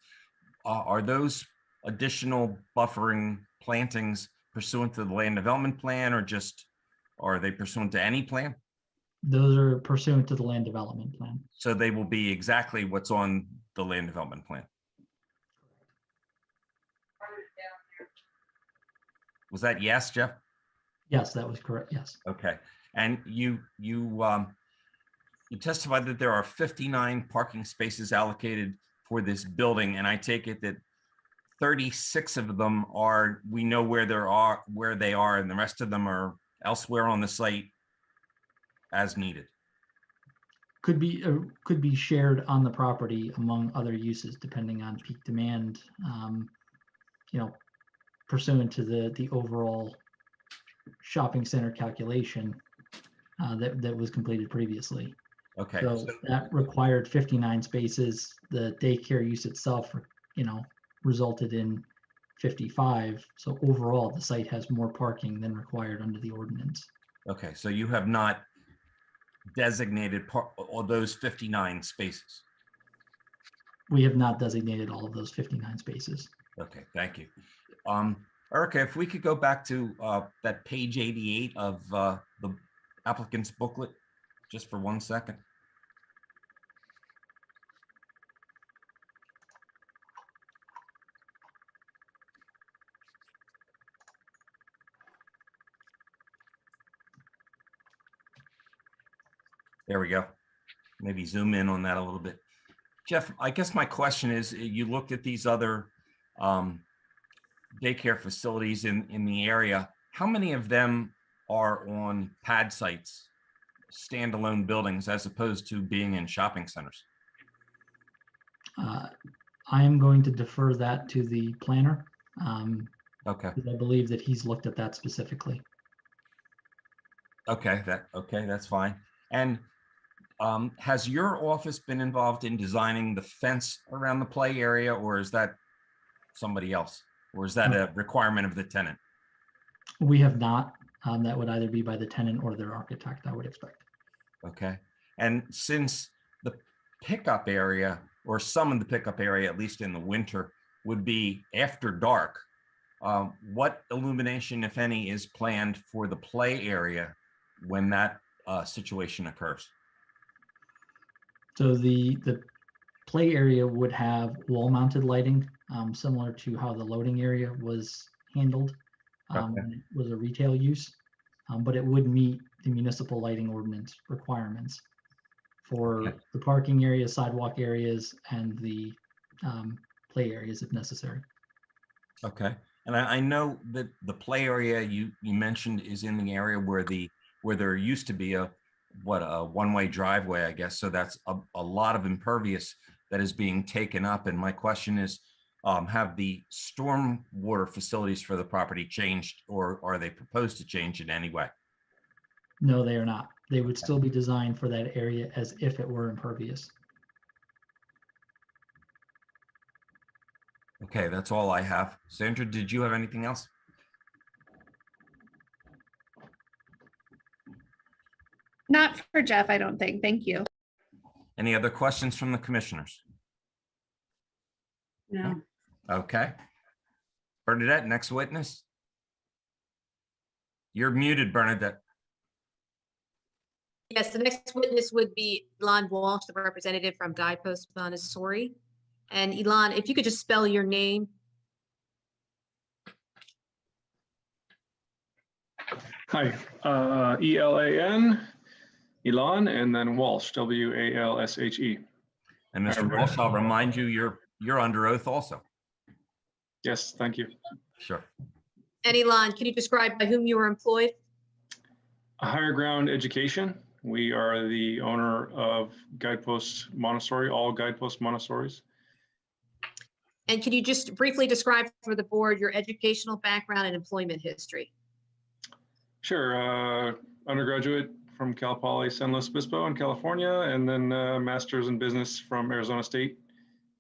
Are those additional buffering plantings pursuant to the land development plan, or just Or are they pursuant to any plan? Those are pursuant to the land development plan. So they will be exactly what's on the land development plan. Was that yes, Jeff? Yes, that was correct. Yes. Okay. And you testified that there are 59 parking spaces allocated for this building, and I take it that 36 of them are, we know where they are, and the rest of them are elsewhere on the site as needed. Could be shared on the property among other uses depending on peak demand, pursuant to the overall shopping center calculation that was completed previously. Okay. So that required 59 spaces. The daycare use itself, resulted in 55. So overall, the site has more parking than required under the ordinance. Okay, so you have not designated all those 59 spaces. We have not designated all of those 59 spaces. Okay, thank you. Erica, if we could go back to that page 88 of the applicant's booklet, just for 1 second. There we go. Maybe zoom in on that a little bit. Jeff, I guess my question is, you looked at these other daycare facilities in the area. How many of them are on pad sites, standalone buildings, as opposed to being in shopping centers? I am going to defer that to the planner. Okay. Because I believe that he's looked at that specifically. Okay, that's fine. And has your office been involved in designing the fence around the play area, or is that somebody else? Or is that a requirement of the tenant? We have not. That would either be by the tenant or their architect, I would expect. Okay. And since the pickup area, or some of the pickup area, at least in the winter, would be after dark, what illumination, if any, is planned for the play area when that situation occurs? So the play area would have wall-mounted lighting, similar to how the loading area was handled when it was a retail use, but it would meet the municipal lighting ordinance requirements for the parking areas, sidewalk areas, and the play areas if necessary. Okay. And I know that the play area you mentioned is in the area where there used to be a one-way driveway, I guess. So that's a lot of impervious that is being taken up. And my question is, have the storm water facilities for the property changed, or are they proposed to change in any way? No, they are not. They would still be designed for that area as if it were impervious. Okay, that's all I have. Sandra, did you have anything else? Not for Jeff, I don't think. Thank you. Any other questions from the commissioners? No. Okay. Bernadette, next witness. You're muted, Bernadette. Yes, the next witness would be Elon Walsh, the representative from Guidepost Montessori. And Elon, if you could just spell your name. Hi, E-L-A-N, Elon, and then Walsh, W-A-L-S-H-E. And Mr. Walsh, I'll remind you, you're under oath also. Yes, thank you. Sure. And Elon, can you describe by whom you were employed? Higher Ground Education. We are the owner of Guidepost Montessori, all Guidepost Montessoris. And can you just briefly describe for the board your educational background and employment history? Sure. Undergraduate from Cal Poly San Luis Obispo in California, and then master's in business from Arizona State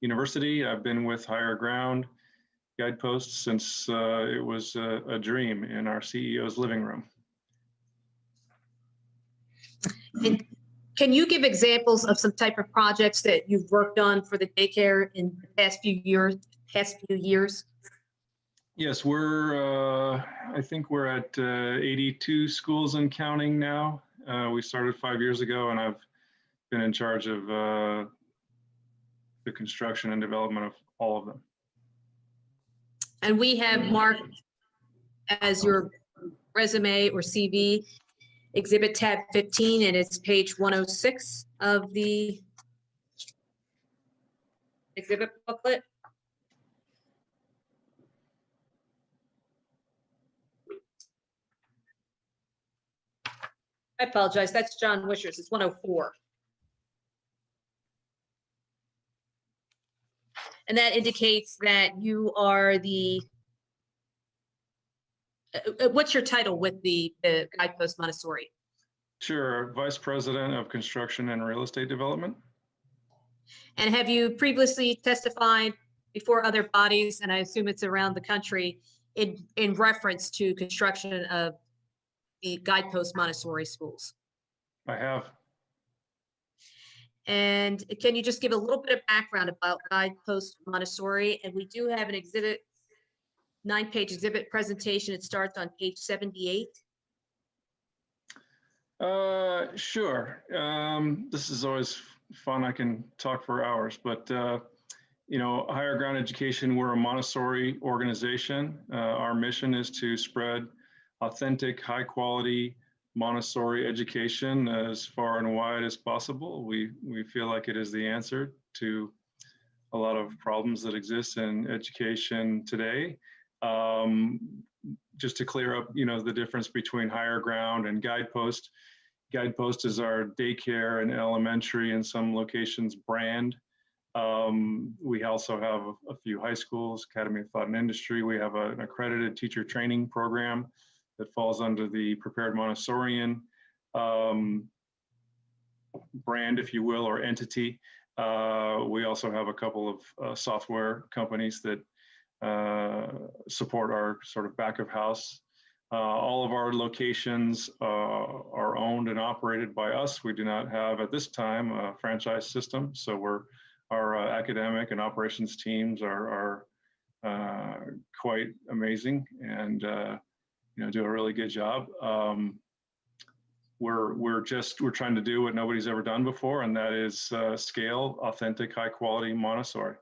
University. I've been with Higher Ground Guidepost since it was a dream in our CEO's living room. And can you give examples of some type of projects that you've worked on for the daycare in the past few years? Yes, I think we're at 82 schools and counting now. We started 5 years ago, and I've been in charge of the construction and development of all of them. And we have marked as your resume or CV exhibit tab 15, and it's page 106 of the exhibit booklet. I apologize, that's John Wishers, it's 104. And that indicates that you are the, what's your title with the Guidepost Montessori? Sure, Vice President of Construction and Real Estate Development. And have you previously testified before other bodies, and I assume it's around the country, in reference to construction of the Guidepost Montessori schools? I have. And can you just give a little bit of background about Guidepost Montessori? And we do have an exhibit, 9-page exhibit presentation. It starts on page 78. Sure. This is always fun. I can talk for hours, but you know, Higher Ground Education, we're a Montessori organization. Our mission is to spread authentic, high quality Montessori education as far and wide as possible. We feel like it is the answer to a lot of problems that exist in education today. Just to clear up, you know, the difference between Higher Ground and Guidepost. Guidepost is our daycare and elementary in some locations brand. We also have a few high schools, Academy of Thought and Industry. We have an accredited teacher training program that falls under the Prepared Montessorian brand, if you will, or entity. We also have a couple of software companies that support our sort of back of house. All of our locations are owned and operated by us. We do not have at this time a franchise system. So our academic and operations teams are quite amazing and you know, do a really good job. We're trying to do what nobody's ever done before, and that is scale authentic, high quality Montessori,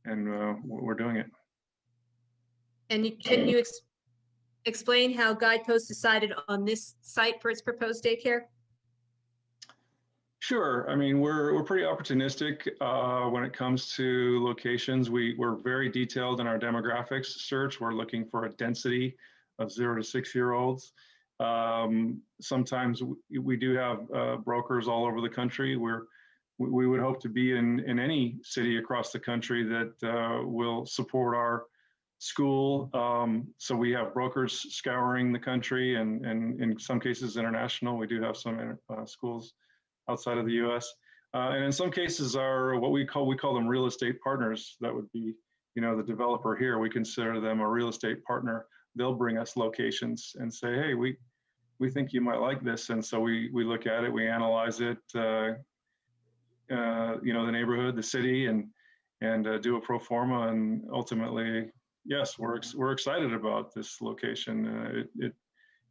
and we're doing it. And can you explain how Guidepost decided on this site for its proposed daycare? Sure. I mean, we're pretty opportunistic when it comes to locations. We're very detailed in our demographics search. We're looking for a density of 0 to 6-year-olds. Sometimes we do have brokers all over the country. We would hope to be in any city across the country that will support our school. So we have brokers scouring the country, and in some cases international. We do have some schools outside of the U.S. And in some cases are what we call them real estate partners. That would be, you know, the developer here. We consider them a real estate partner. They'll bring us locations and say, hey, we think you might like this. And so we look at it, we analyze it, you know, the neighborhood, the city, and do a pro forma. And ultimately, yes, we're excited about this location.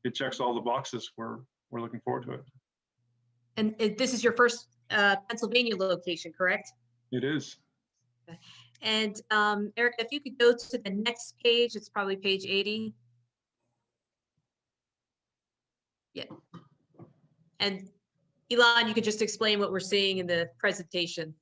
It checks all the boxes. We're looking forward to it. And this is your first Pennsylvania location, correct? It is. And Eric, if you could go to the next page, it's probably page 80. Yeah. And Elon, you could just explain what we're seeing in the presentation.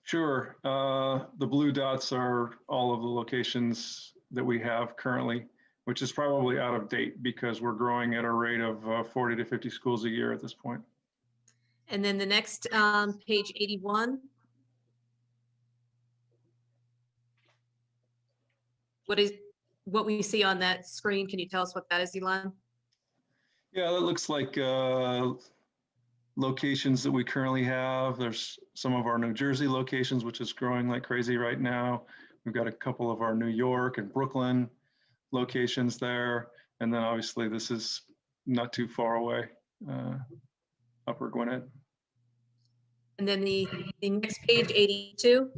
Sure. The blue dots are all of the locations that we have currently, which is probably out of date because we're growing at a rate of 40 to 50 schools a year at this point. And then the next page 81. What we see on that screen? Can you tell us what that is, Elon? Yeah, that looks like locations that we currently have. There's some of our New Jersey locations, which is growing like crazy right now. We've got a couple of our New York and Brooklyn locations there. And then obviously this is not too far away, Upper Gwynedd. And then the next page, 82.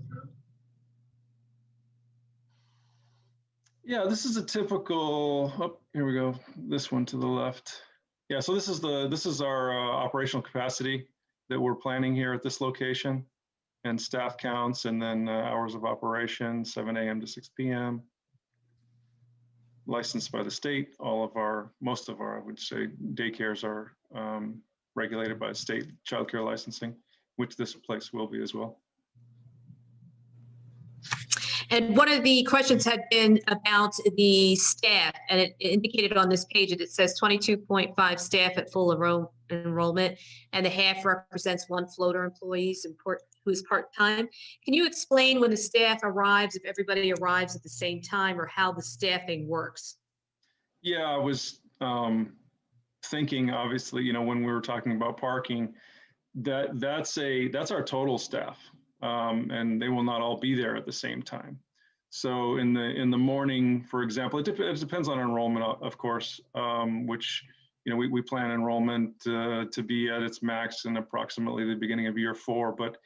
Yeah, this is a typical, oh, here we go, this one to the left. Yeah, so this is our operational capacity that we're planning here at this location, and staff counts, and then hours of operation, 7 a.m. to 6 p.m. Licensed by the state. Most of our, I would say, daycares are regulated by state childcare licensing, which this place will be as well. And one of the questions had been about the staff, and it indicated on this page that it says 22.5 staff at full enrollment, and the half represents one floater employees who is part-time. Can you explain when the staff arrives, if everybody arrives at the same time, or how the staffing works? Yeah, I was thinking, obviously, when we were talking about parking, that's our total staff. And they will not all be there at the same time. So in the morning, for example, it depends on enrollment, of course, which we plan enrollment to be at its max in approximately the beginning of year 4. But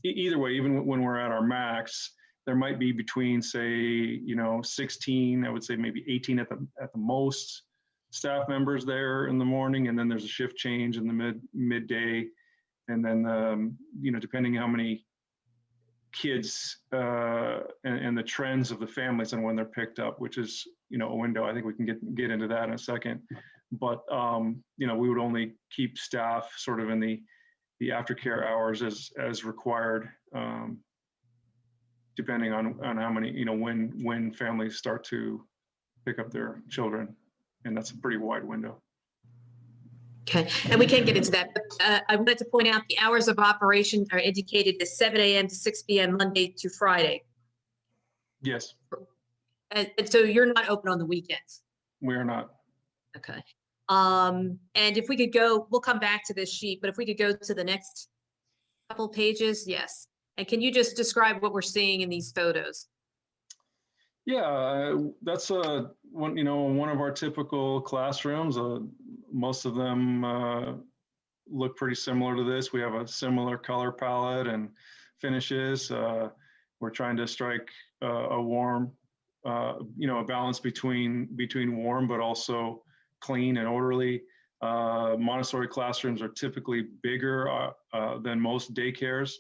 either way, even when we're at our max, there might be between, say, 16, I would say maybe 18 at the most staff members there in the morning, and then there's a shift change in the midday. And then, depending how many kids and the trends of the families and when they're picked up, which is, a window. I think we can get into that in a second. But, we would only keep staff sort of in the aftercare hours as required, depending on how many, when families start to pick up their children. And that's a pretty wide window. Okay, and we can get into that, but I wanted to point out the hours of operation are indicated as 7 a.m. to 6 p.m. Monday to Friday. Yes. And so you're not open on the weekends? We are not. Okay. And if we could go, we'll come back to this sheet, but if we could go to the next couple pages, yes. And can you just describe what we're seeing in these photos? Yeah, that's one of our typical classrooms. Most of them look pretty similar to this. We have a similar color palette and finishes. We're trying to strike a warm, a balance between warm but also clean and orderly. Montessori classrooms are typically bigger than most daycares.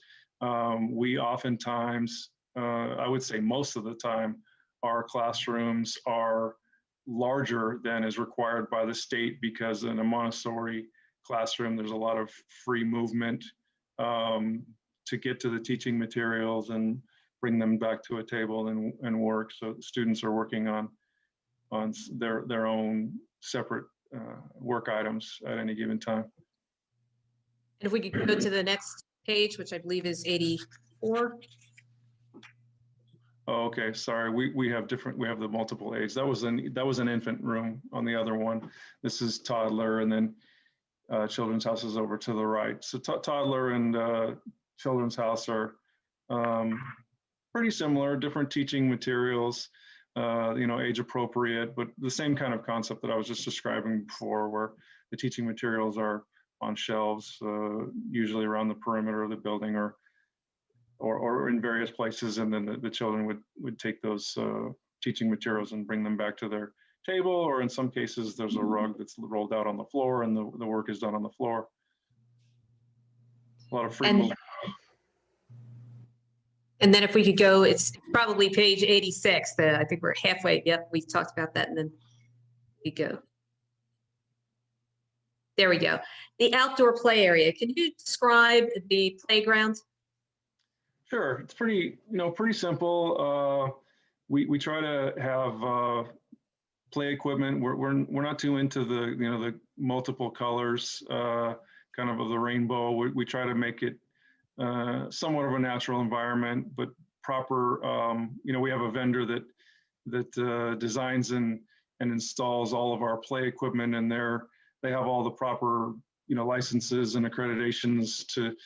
We oftentimes, I would say most of the time, our classrooms are larger than is required by the state, because in a Montessori classroom, there's a lot of free movement to get to the teaching materials and bring them back to a table and work. So students are working on their own separate work items at any given time. And if we could go to the next page, which I believe is 84. Oh, okay, sorry. We have the multiple age. That was an infant room on the other one. This is toddler, and then children's house is over to the right. So toddler and children's house are pretty similar, different teaching materials, age appropriate, but the same kind of concept that I was just describing before, where the teaching materials are on shelves, usually around the perimeter of the building or in various places, and then the children would take those teaching materials and bring them back to their table, or in some cases there's a rug that's rolled out on the floor and the work is done on the floor. A lot of free movement. And then if we could go, it's probably page 86. I think we're halfway. Yep, we talked about that, and then we go. There we go. The outdoor play area. Can you describe the playground? Sure, it's pretty simple. We try to have play equipment. We're not too into the multiple colors, kind of the rainbow. We try to make it somewhat of a natural environment, but proper. We have a vendor that designs and installs all of our play equipment, and they have all the proper licenses and accreditations to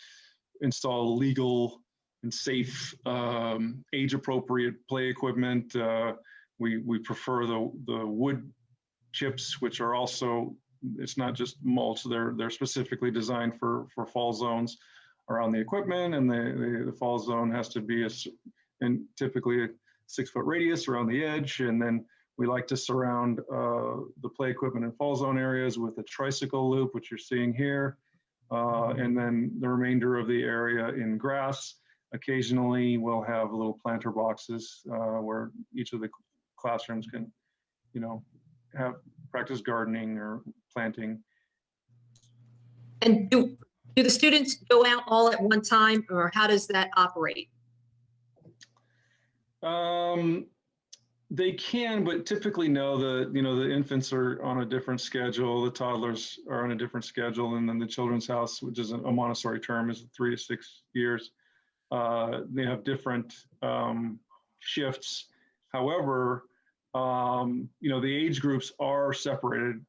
install legal and safe, age-appropriate play equipment. We prefer the wood chips, which are also, it's not just mulch, they're specifically designed for fall zones around the equipment, and the fall zone has to be and typically 6-foot radius around the edge. And then we like to surround the play equipment and fall zone areas with a tricycle loop, which you're seeing here. And then the remainder of the area in grass. Occasionally, we'll have little planter boxes where each of the classrooms can, have practice gardening or planting. And do the students go out all at one time, or how does that operate? They can, but typically no. The infants are on a different schedule. The toddlers are on a different schedule, and then the Children's House, which is a Montessori term, is 3 to 6 years. They have different shifts. However, the age groups are separated.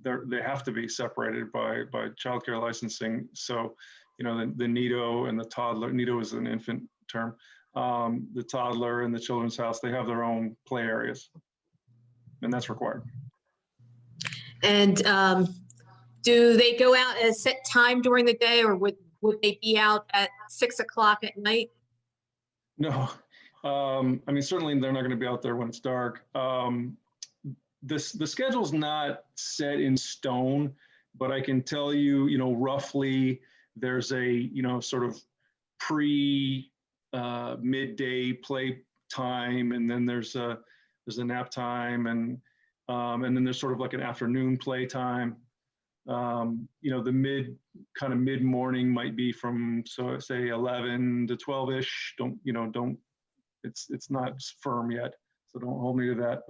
They have to be separated by childcare licensing. So, the NIDO and the toddler, NIDO is an infant term, the toddler and the Children's House, they have their own play areas, and that's required. And do they go out at a set time during the day, or would they be out at 6 o'clock at night? No, certainly they're not going to be out there when it's dark. The schedule's not set in stone, but I can tell you, roughly there's a, sort of midday play time, and then there's a nap time, and then there's sort of like an afternoon play time. The mid-morning might be from, so say 11 to 12-ish. It's not firm yet, so don't hold me to that.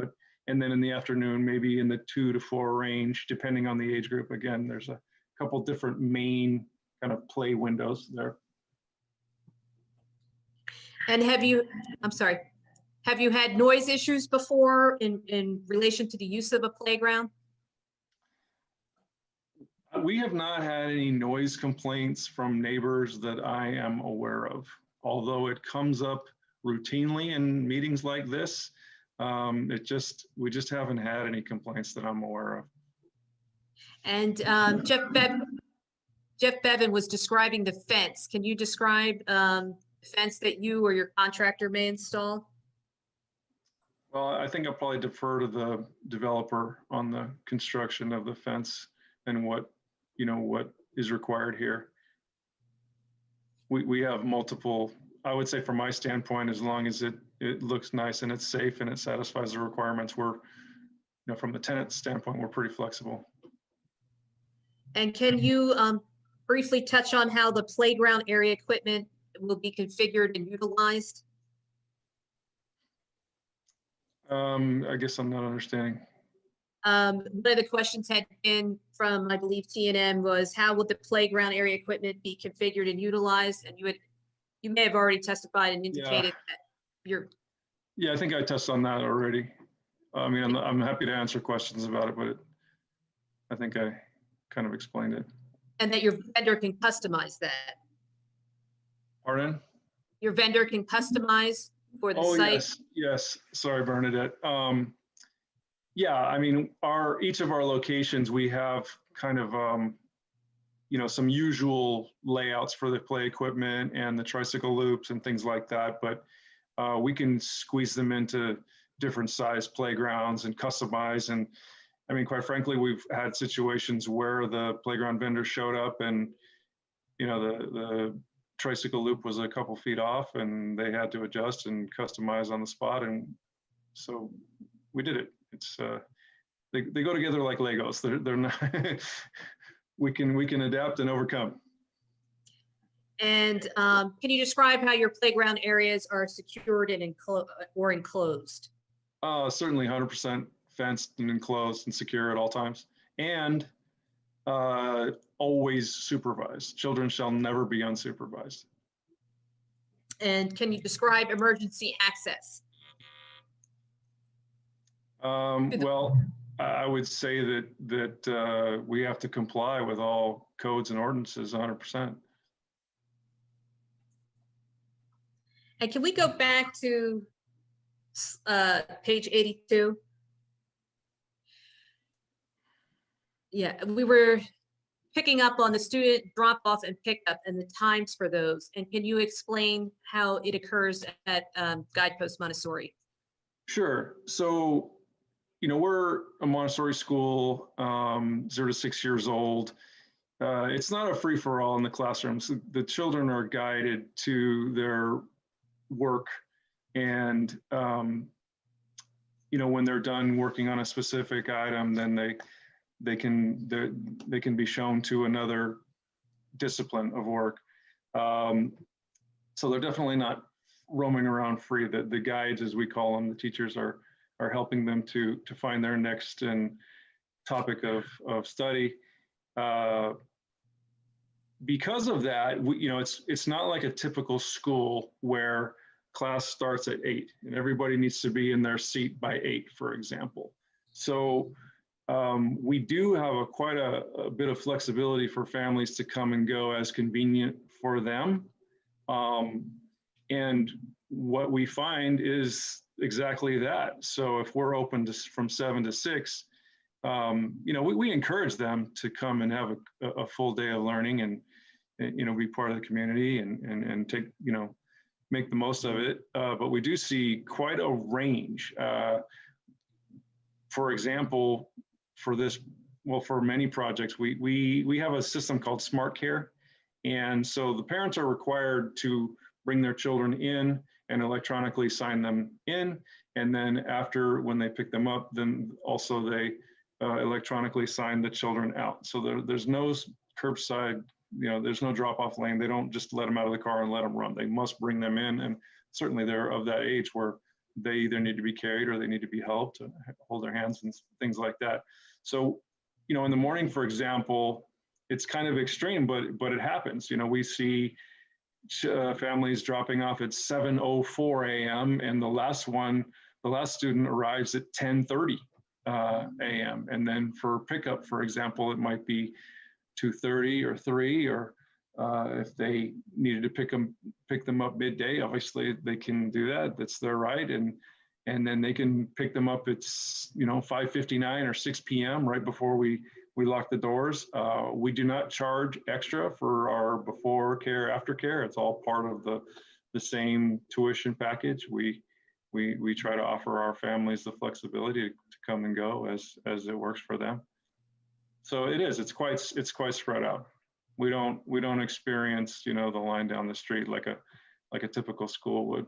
And then in the afternoon, maybe in the 2 to 4 range, depending on the age group. Again, there's a couple different main kind of play windows there. And have you had noise issues before in relation to the use of a playground? We have not had any noise complaints from neighbors that I am aware of, although it comes up routinely in meetings like this. We just haven't had any complaints that I'm aware of. And Jeff Bevan was describing the fence. Can you describe the fence that you or your contractor may install? Well, I think I'll probably defer to the developer on the construction of the fence and what is required here. We have multiple, I would say from my standpoint, as long as it looks nice and it's safe and it satisfies the requirements, we're, from the tenant standpoint, we're pretty flexible. And can you briefly touch on how the playground area equipment will be configured and utilized? I guess I'm not understanding. One of the questions had been from, I believe, T&M was how would the playground area equipment be configured and utilized? And you may have already testified and indicated that you're. Yeah, I think I touched on that already. I'm happy to answer questions about it, but I think I kind of explained it. And that your vendor can customize that. Pardon? Your vendor can customize for the site. Yes. Sorry, Bernadette. Yeah, each of our locations, we have kind of, some usual layouts for the play equipment and the tricycle loops and things like that, but we can squeeze them into different size playgrounds and customize. And quite frankly, we've had situations where the playground vendor showed up and, the tricycle loop was a couple feet off and they had to adjust and customize on the spot. And so we did it. It's they go together like Legos. They're not. we can adapt and overcome. And can you describe how your playground areas are secured and enclosed? Certainly 100% fenced and enclosed and secure at all times, and always supervised. Children shall never be unsupervised. And can you describe emergency access? Well, I would say that we have to comply with all codes and ordinances 100%. And can we go back to page 82? Yeah, we were picking up on the student drop off and pickup and the times for those. And can you explain how it occurs at Guidepost Montessori? Sure. So, we're a Montessori school, 0 to 6 years old. It's not a free for all in the classrooms. The children are guided to their work, and when they're done working on a specific item, then they can be shown to another discipline of work. So they're definitely not roaming around free. The guides, as we call them, the teachers are helping them to find their next topic of study. Because of that, it's not like a typical school where class starts at 8 and everybody needs to be in their seat by 8, for example. So we do have quite a bit of flexibility for families to come and go as convenient for them. And what we find is exactly that. So if we're open from 7 to 6, we encourage them to come and have a full day of learning and be part of the community and take, make the most of it. But we do see quite a range. For example, for many projects, we have a system called Smart Care. And so the parents are required to bring their children in and electronically sign them in. And then after, when they pick them up, then also they electronically sign the children out. So there's no curbside, there's no drop-off lane. They don't just let them out of the car and let them run. They must bring them in. And certainly they're of that age where they either need to be carried or they need to be helped to hold their hands and things like that. So, in the morning, for example, it's kind of extreme, but it happens. We see families dropping off at 7:04 a.m. and the last student arrives at 10:30 a.m. And then for pickup, for example, it might be 2:30 or 3, or if they needed to pick them up midday, obviously they can do that. That's their right. And then they can pick them up at 5:59 or 6 p.m. right before we lock the doors. We do not charge extra for our before care, after care. It's all part of the same tuition package. We try to offer our families the flexibility to come and go as it works for them. So it's quite spread out. We don't experience, the line down the street like a typical school would.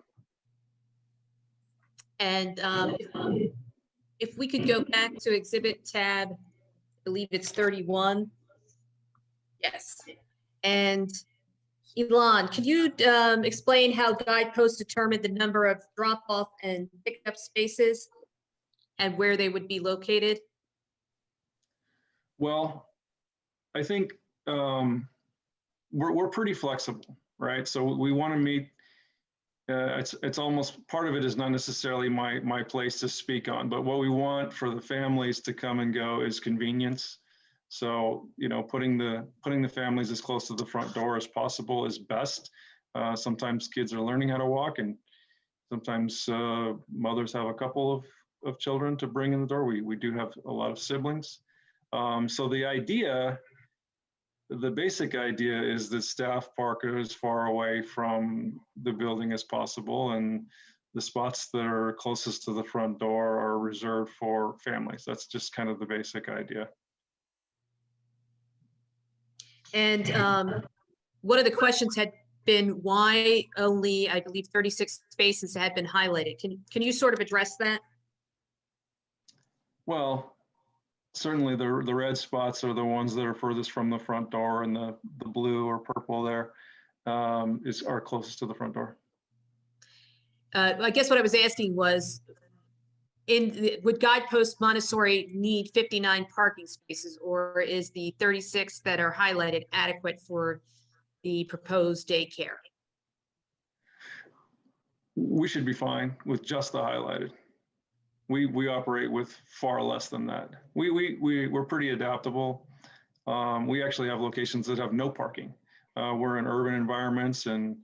And if we could go back to exhibit tab, I believe it's 31. Yes. And Elon, could you explain how Guidepost determined the number of drop-off and pickup spaces and where they would be located? Well, I think we're pretty flexible, right? So we want to meet. It's almost part of it is not necessarily my place to speak on, but what we want for the families to come and go is convenience. So putting the families as close to the front door as possible is best. Sometimes kids are learning how to walk, and sometimes mothers have a couple of children to bring in the door. We do have a lot of siblings. So the basic idea is that staff park as far away from the building as possible, and the spots that are closest to the front door are reserved for families. That's just kind of the basic idea. And one of the questions had been why only, I believe, 36 spaces had been highlighted. Can you sort of address that? Well, certainly the red spots are the ones that are furthest from the front door, and the blue or purple there are closest to the front door. I guess what I was asking was, would Guidepost Montessori need 59 parking spaces, or is the 36 that are highlighted adequate for the proposed daycare? We should be fine with just the highlighted. We operate with far less than that. We're pretty adaptable. We actually have locations that have no parking. We're in urban environments and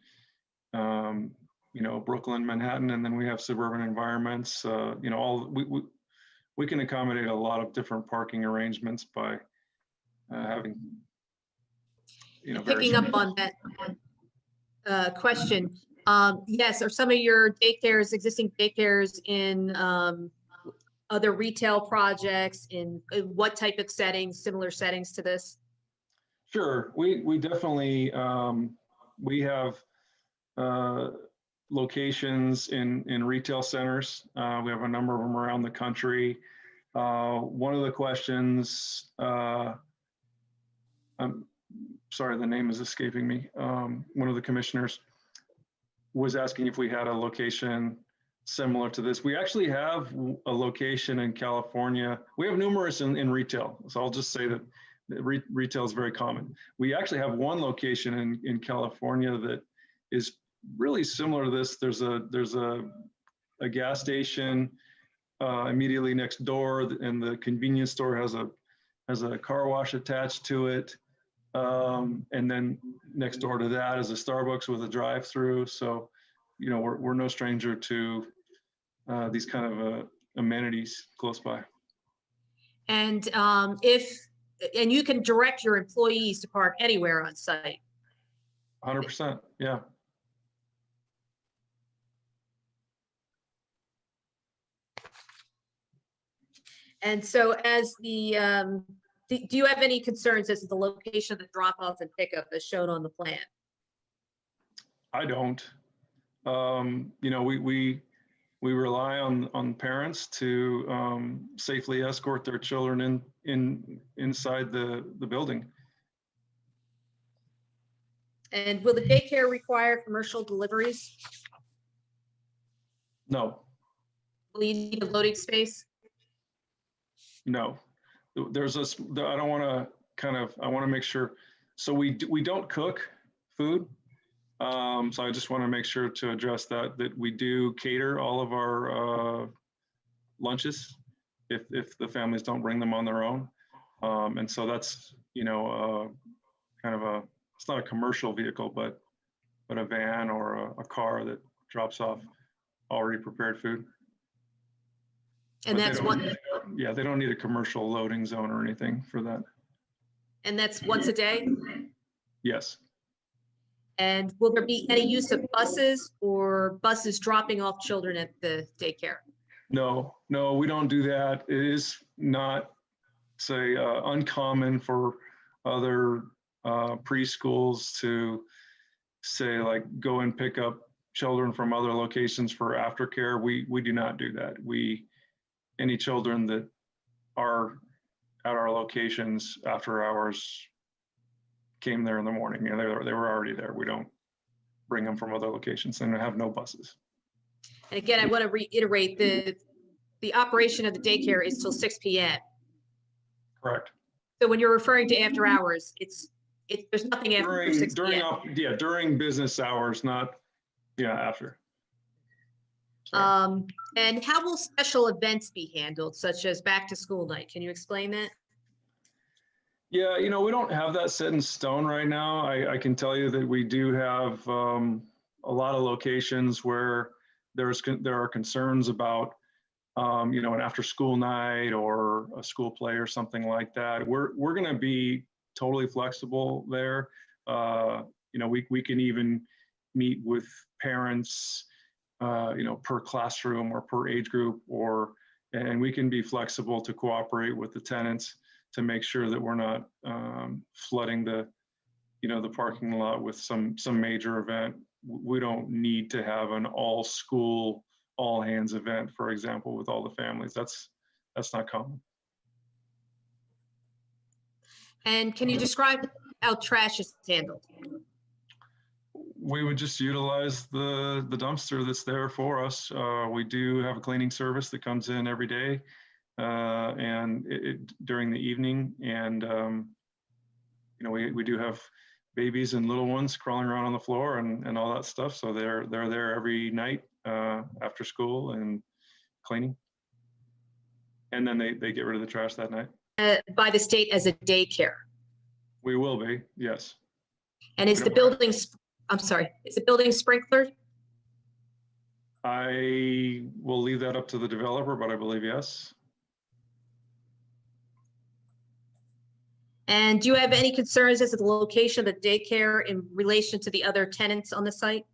Brooklyn, Manhattan, and then we have suburban environments. We can accommodate a lot of different parking arrangements by having very Picking up on that question, yes, are some of your daycares, existing daycares in other retail projects in what type of settings, similar settings to this? Sure, we definitely, we have locations in retail centers. We have a number of them around the country. One of the questions, I'm sorry, the name is escaping me. One of the commissioners was asking if we had a location similar to this. We actually have a location in California. We have numerous in retail. So I'll just say that retail is very common. We actually have one location in California that is really similar to this. There's a gas station immediately next door, and the convenience store has a car wash attached to it. And then next door to that is a Starbucks with a drive-through. So, we're no stranger to these kind of amenities close by. And and you can direct your employees to park anywhere on site. 100%, yeah. And so as do you have any concerns as to the location of the drop-off and pickup as shown on the plan? I don't. We rely on parents to safely escort their children inside the building. And will the daycare require commercial deliveries? No, Will you need a loading space? no. There's I don't want to I want to make sure. So we don't cook food. So I just want to make sure to address that we do cater all of our lunches if the families don't bring them on their own. And so that's, kind of it's not a commercial vehicle, but a van or a car that drops off already prepared food. And But that's what, yeah, they don't need a commercial loading zone or anything for that. and that's once a day? Yes. And will there be any use of buses or buses dropping off children at the daycare? No, we don't do that. It is not, say, uncommon for other preschools to say, like, go and pick up children from other locations for aftercare. We do not do that. Any children that are at our locations after hours came there in the morning. They were already there. We don't bring them from other locations, and have no buses. And again, I want to reiterate the operation of the daycare is till 6 p.m. Correct. So when you're referring to after hours, there's nothing after 6 p.m. During business hours, not after. And how will special events be handled, such as back to school night? Can you explain that? Yeah, we don't have that set in stone right now. I can tell you that we do have a lot of locations where there are concerns about an after school night or a school play or something like that. We're going to be totally flexible there. We can even meet with parents, per classroom or per age group, and we can be flexible to cooperate with the tenants to make sure that we're not flooding the parking lot with some major event. We don't need to have an all school, all hands event, for example, with all the families. That's not common. And can you describe how trash is handled? We would just utilize the dumpster that's there for us. We do have a cleaning service that comes in every day and during the evening. And, we do have babies and little ones crawling around on the floor and all that stuff. So they're there every night after school and cleaning. And then they get rid of the trash that night. By the state as a daycare? We will be, yes. And is the building, is the building sprinklered? I will leave that up to the developer, but I believe yes. And do you have any concerns as to the location of the daycare in relation to the other tenants on the site?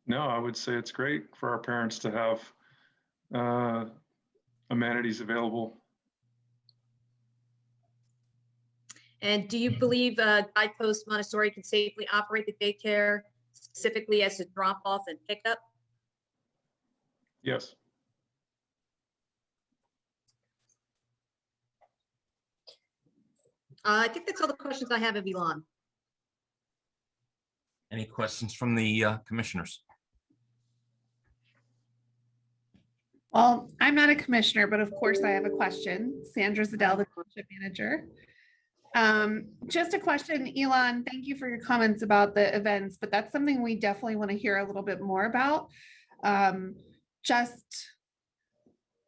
No, I would say it's great for our parents to have amenities available. And do you believe Guidepost Montessori can safely operate the daycare specifically as a drop off and pickup? Yes. I think that's all the questions I have of Elon. Any questions from the commissioners? Well, I'm not a commissioner, but of course I have a question. Sandra Zadell, the township manager. Just a question, Elon, thank you for your comments about the events, but that's something we definitely want to hear a little bit more about. Just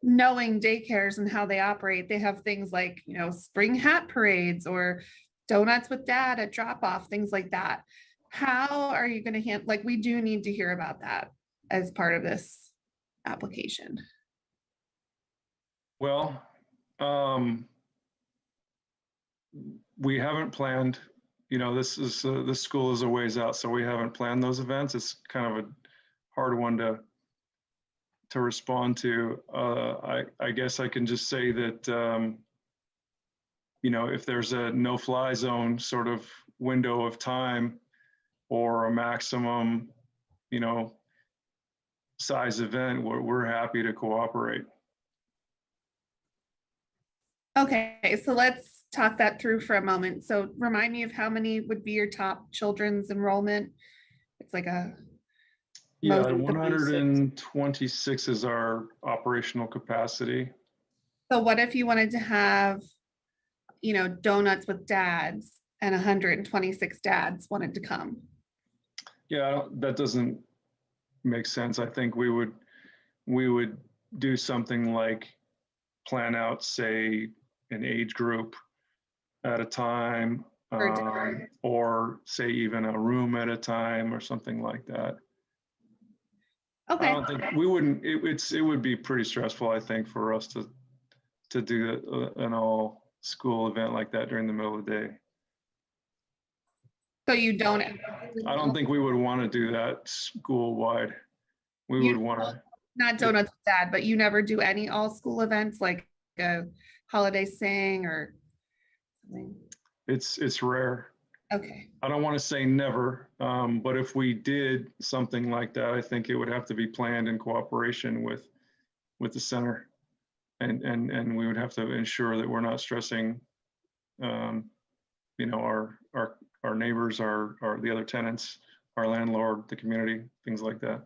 knowing daycares and how they operate, they have things like, you know, spring hat parades or donuts with dad at drop off, things like that. How are you going to handle, like, we do need to hear about that as part of this application. Well, we haven't planned, you know, this school is a ways out, so we haven't planned those events. It's kind of a hard one to respond to. I guess I can just say that, you know, if there's a no-fly zone sort of window of time or a maximum, you know, size event, we're happy to cooperate. Okay, so let's talk that through for a moment. So remind me of how many would be your top children's enrollment? It's like a. Yeah, 126 is our operational capacity. So what if you wanted to have, you know, donuts with dads and 126 dads wanted to come? Yeah, that doesn't make sense. I think we would do something like plan out, say, an age group at a time, or say even a room at a time or something like that. Okay. I don't think we wouldn't, it would be pretty stressful, I think, for us to do an all school event like that during the middle of the day. So you don't. I don't think we would want to do that school wide. We would want to. Not donuts with dad, but you never do any all school events like a holiday sing or something? It's rare. Okay. I don't want to say never, but if we did something like that, I think it would have to be planned in cooperation with the center, and we would have to ensure that we're not stressing, you know, our neighbors, our the other tenants, our landlord, the community, things like that.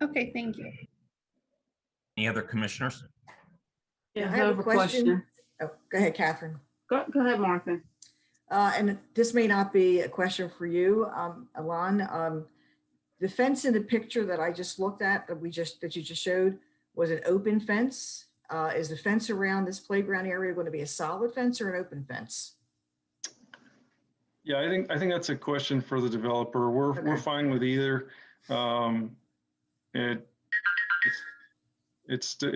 Okay, thank you. Any other commissioners? Yeah, I have a question. Oh, go ahead, Catherine. Go ahead, Martha. And this may not be a question for you, Alon. The fence in the picture that I just looked at, that you just showed, was an open fence. Is the fence around this playground area going to be a solid fence or an open fence? Yeah, I think that's a question for the developer. We're fine with either. It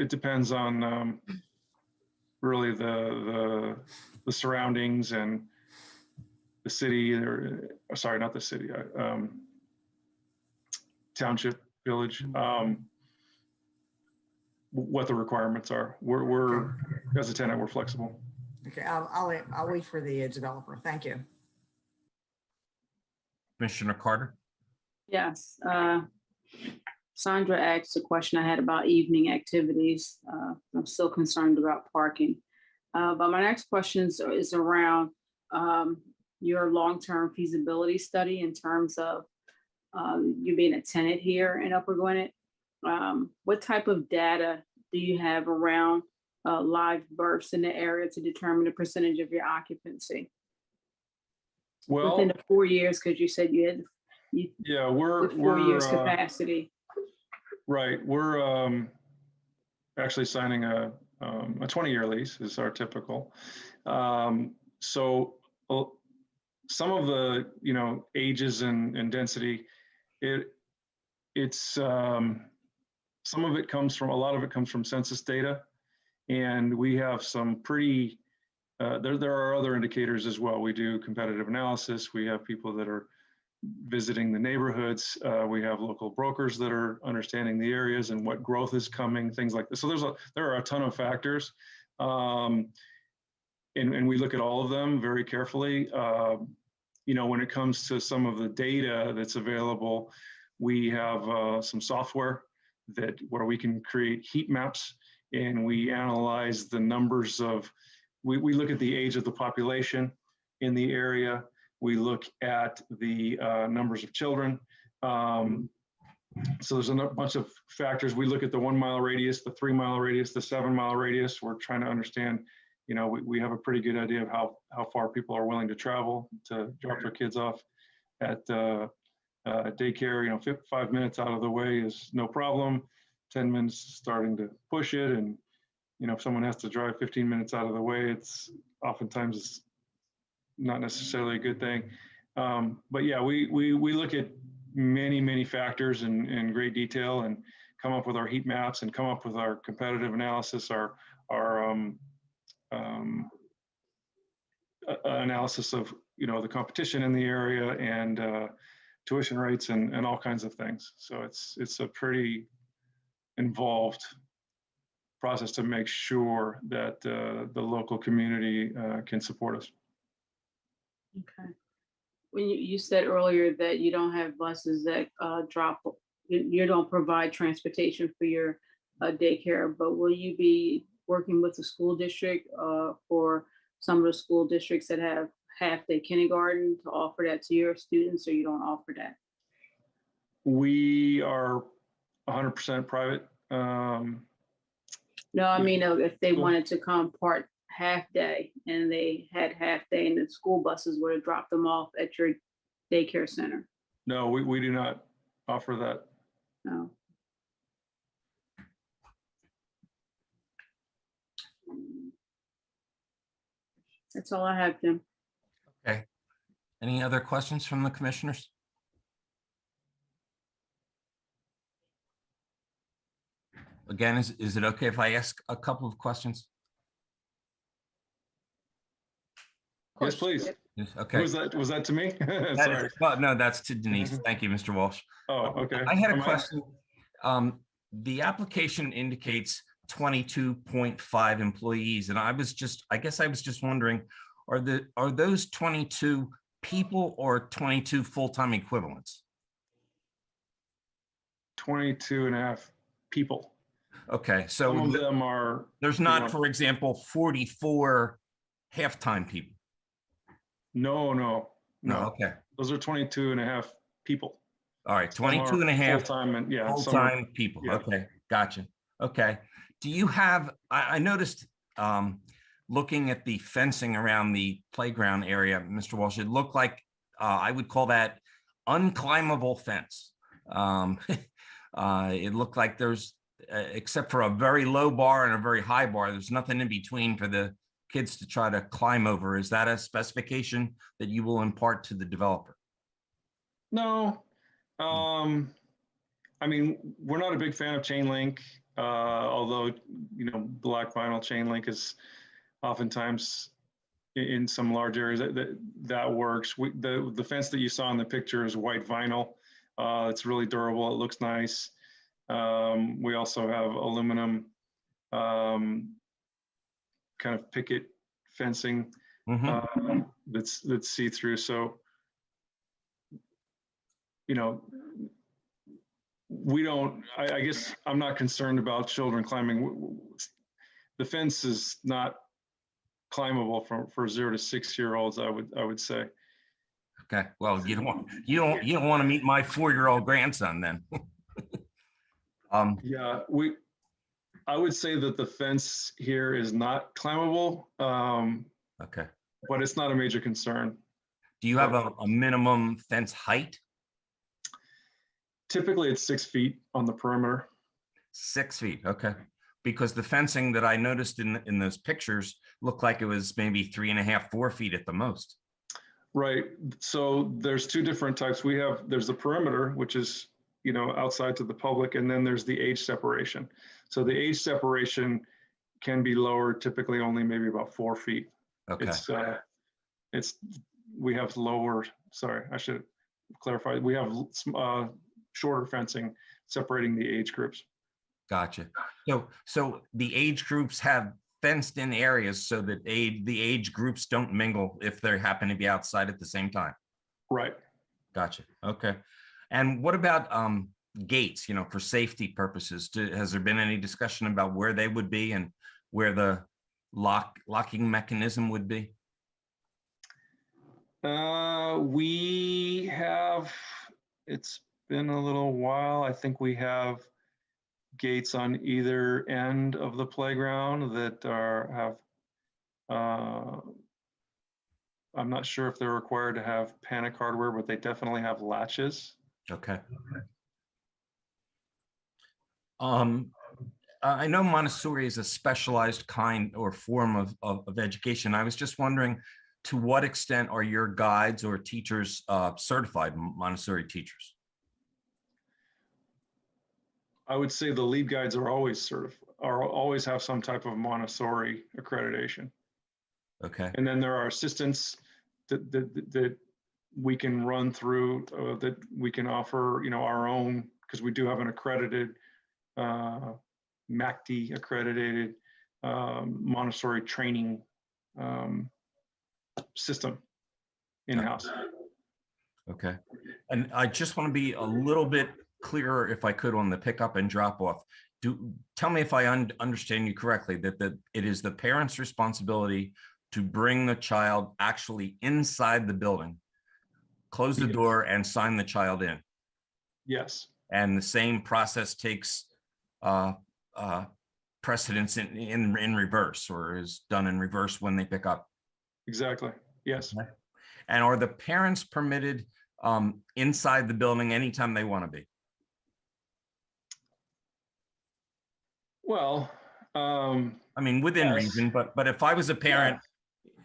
depends on really the surroundings and the city, or sorry, not the city, township, village, what the requirements are. We're as a tenant, we're flexible. Okay, I'll wait for the developer. Thank you. Commissioner Carter? Yes. Sandra asked a question I had about evening activities. I'm still concerned about parking. But my next question is around your long-term feasibility study in terms of you being a tenant here in Upper Gwynedd. What type of data do you have around live births in the area to determine the percentage of your occupancy? Well, within the 4 years, because you said you had we're 4 years capacity. Right, we're actually signing a 20-year lease is our typical. So some of the ages and density, it's some of it comes from, a lot of it comes from census data. And we have some pretty, there are other indicators as well. We do competitive analysis. We have people that are visiting the neighborhoods. We have local brokers that are understanding the areas and what growth is coming, things like this. So there are a ton of factors. And we look at all of them very carefully. You know, when it comes to some of the data that's available, we have some software where we can create heat maps, and we analyze the numbers of, we look at the age of the population in the area. We look at the numbers of children. So there's a bunch of factors. We look at the 1 mile radius, the 3 mile radius, the 7 mile radius. We're trying to understand, you know, we have a pretty good idea of how far people are willing to travel to drop their kids off at daycare. You know, 5 minutes out of the way is no problem. 10 minutes starting to push it. And, you know, if someone has to drive 15 minutes out of the way, it's oftentimes not necessarily a good thing. But yeah, we look at many factors in great detail and come up with our heat maps and come up with our competitive analysis, our analysis of, you know, the competition in the area and tuition rates and all kinds of things. So it's a pretty involved process to make sure that the local community can support us. Okay. When you said earlier that you don't have buses that you don't provide transportation for your daycare, but will you be working with the school district for some of the school districts that have half-day kindergarten to offer that to your students, or you don't offer that? We are 100% private. No, I mean, if they wanted to come part half day and they had half day and the school buses would have dropped them off at your daycare center. No, we do not offer that. No. That's all I have, Jim. Okay. Any other questions from the commissioners? Again, is it okay if I ask a couple of questions? Yes, please. Yes, okay. Was that to me? Sorry. No, that's to Denise. Thank you, Mr. Walsh. Oh, okay. I had a question. The application indicates 22.5 employees, and I guess I was just wondering, are those 22 people or 22 full-time equivalents? 22 and a half people. Okay, so some of them are. There's not, for example, 44 half-time people. No. Okay. Those are 22 and a half people. All right, 22 and a half full-time and yeah, full-time people. Yeah. Okay, gotcha. Okay. Do you have, I noticed looking at the fencing around the playground area, Mr. Walsh, it looked like I would call that unclimbable fence. It looked like there's, except for a very low bar and a very high bar, there's nothing in between for the kids to try to climb over. Is that a specification that you will impart to the developer? No. I mean, we're not a big fan of chain link, although, you know, black vinyl chain link is oftentimes in some large areas that works. The fence that you saw in the picture is white vinyl. It's really durable. It looks nice. We also have aluminum kind of picket fencing that's see-through. So, you know, we don't, I guess I'm not concerned about children climbing. The fence is not climbable for 0 to 6 year olds, I would say. Okay, well, you don't want to meet my 4-year-old grandson then. Yeah, I would say that the fence here is not climbable. Okay. But it's not a major concern. Do you have a minimum fence height? Typically it's 6 feet on the perimeter. 6 feet, okay. Because the fencing that I noticed in those pictures looked like it was maybe 3.5, 4 feet at the most. Right, so there's two different types. There's the perimeter, which is outside to the public, and then there's the age separation. So the age separation can be lowered, typically only maybe about 4 feet. Okay. We have lower, sorry, I should clarify, we have shorter fencing separating the age groups. Gotcha. So the age groups have fenced in areas so that the age groups don't mingle if they happen to be outside at the same time. Right. Gotcha. Okay. And what about gates, for safety purposes? Has there been any discussion about where they would be and where the locking mechanism would be? We have, it's been a little while. I think we have gates on either end of the playground that I'm not sure if they're required to have panic hardware, but they definitely have latches. Okay. I know Montessori is a specialized kind or form of education. I was just wondering, to what extent are your guides or teachers certified Montessori teachers? I would say the lead guides are always always have some type of Montessori accreditation. Okay. And then there are assistants that we can run through, that we can offer, our own, because we do have an accredited, MACD accredited Montessori training system in-house. Okay. And I just want to be a little bit clearer, if I could, on the pickup and drop off. Tell me if I understand you correctly, that it is the parent's responsibility to bring the child actually inside the building, close the door and sign the child in. Yes. And the same process takes precedence in reverse, or is done in reverse when they pick up. Exactly. Yes. Okay. And are the parents permitted inside the building anytime they want to be? Well, I mean, within yes. reason, but if I was a parent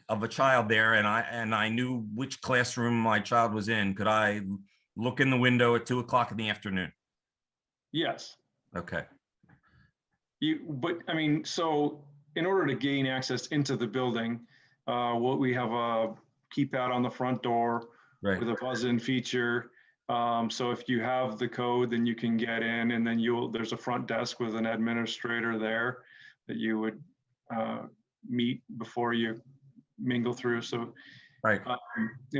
of a child there and I knew which classroom my child was in, could I look in the window at 2 o'clock in the afternoon? Yes. Okay. But I mean, so in order to gain access into the building, we have a keypad on the front door with a buzz-in feature. So if you have the code, then you can get in, and then there's a front desk with an administrator there that you would meet before you mingle through. So,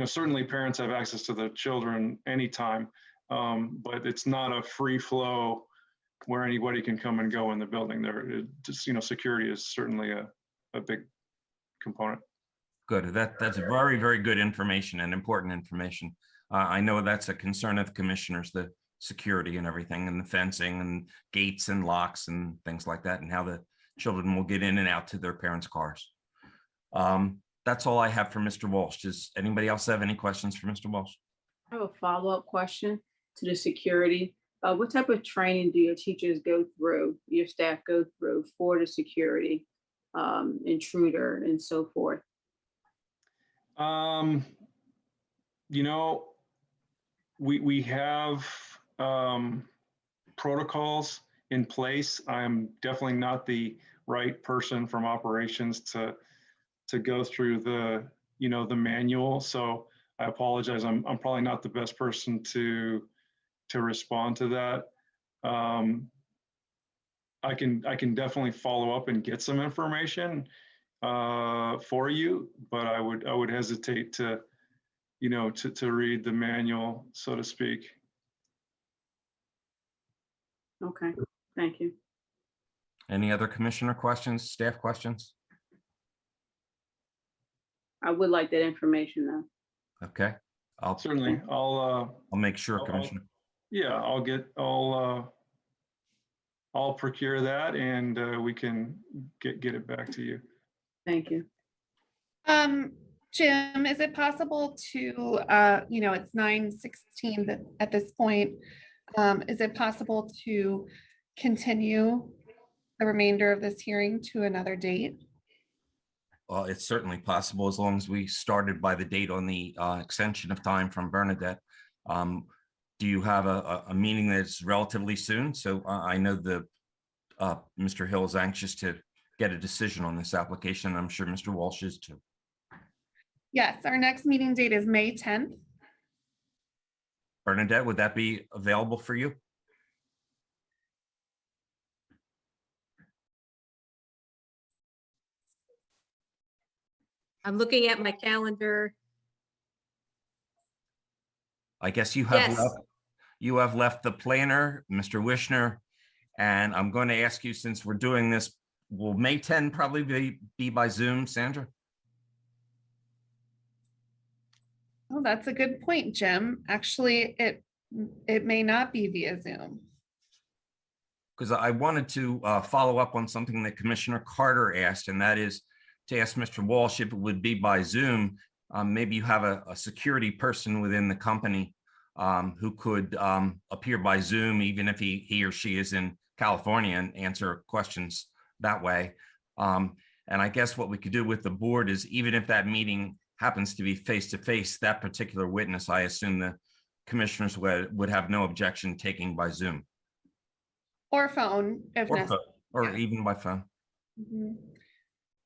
certainly parents have access to the children anytime, but it's not a free flow where anybody can come and go in the building. Security is certainly a big component. Good. That's very, very good information and important information. I know that's a concern of the commissioners, the security and everything, and the fencing and gates and locks and things like that, and how the children will get in and out to their parents' cars. That's all I have for Mr. Walsh. Does anybody else have any questions for Mr. Walsh? I have a follow-up question to the security. What type of training do your teachers go through, your staff go through for the security intruder and so forth? We have protocols in place. I'm definitely not the right person from operations to go through the manual. So I apologize. I'm probably not the best person to respond to that. I can definitely follow up and get some information for you, but I would hesitate to read the manual, so to speak. Okay, thank you. Any other commissioner questions, staff questions? I would like that information though. Okay. Certainly. I'll make sure, Commissioner. Yeah, I'll procure that, and we can get it back to you. Thank you. Jim, is it possible to, it's 9:16 at this point. Is it possible to continue the remainder of this hearing to another date? Well, it's certainly possible, as long as we started by the date on the extension of time from Bernadette. do you have a meeting that's relatively soon? So I know Mr. Hill is anxious to get a decision on this application. I'm sure Mr. Walsh is too. Yes, our next meeting date is May 10th. Bernadette, would that be available for you? I'm looking at my calendar. I guess you have Yes. left the planner, Mr. Wishner, and I'm going to ask you, since we're doing this, will May 10 probably be by Zoom, Sandra? Oh, that's a good point, Jim. Actually, it may not be via Zoom. Because I wanted to follow up on something that Commissioner Carter asked, and that is to ask Mr. Walsh if it would be by Zoom. Maybe you have a security person within the company who could appear by Zoom, even if he or she is in California, and answer questions that way. And I guess what we could do with the board is, even if that meeting happens to be face-to-face, that particular witness, I assume the commissioners would have no objection taking by Zoom. Or phone, if necessary. Or even by phone. Mhm.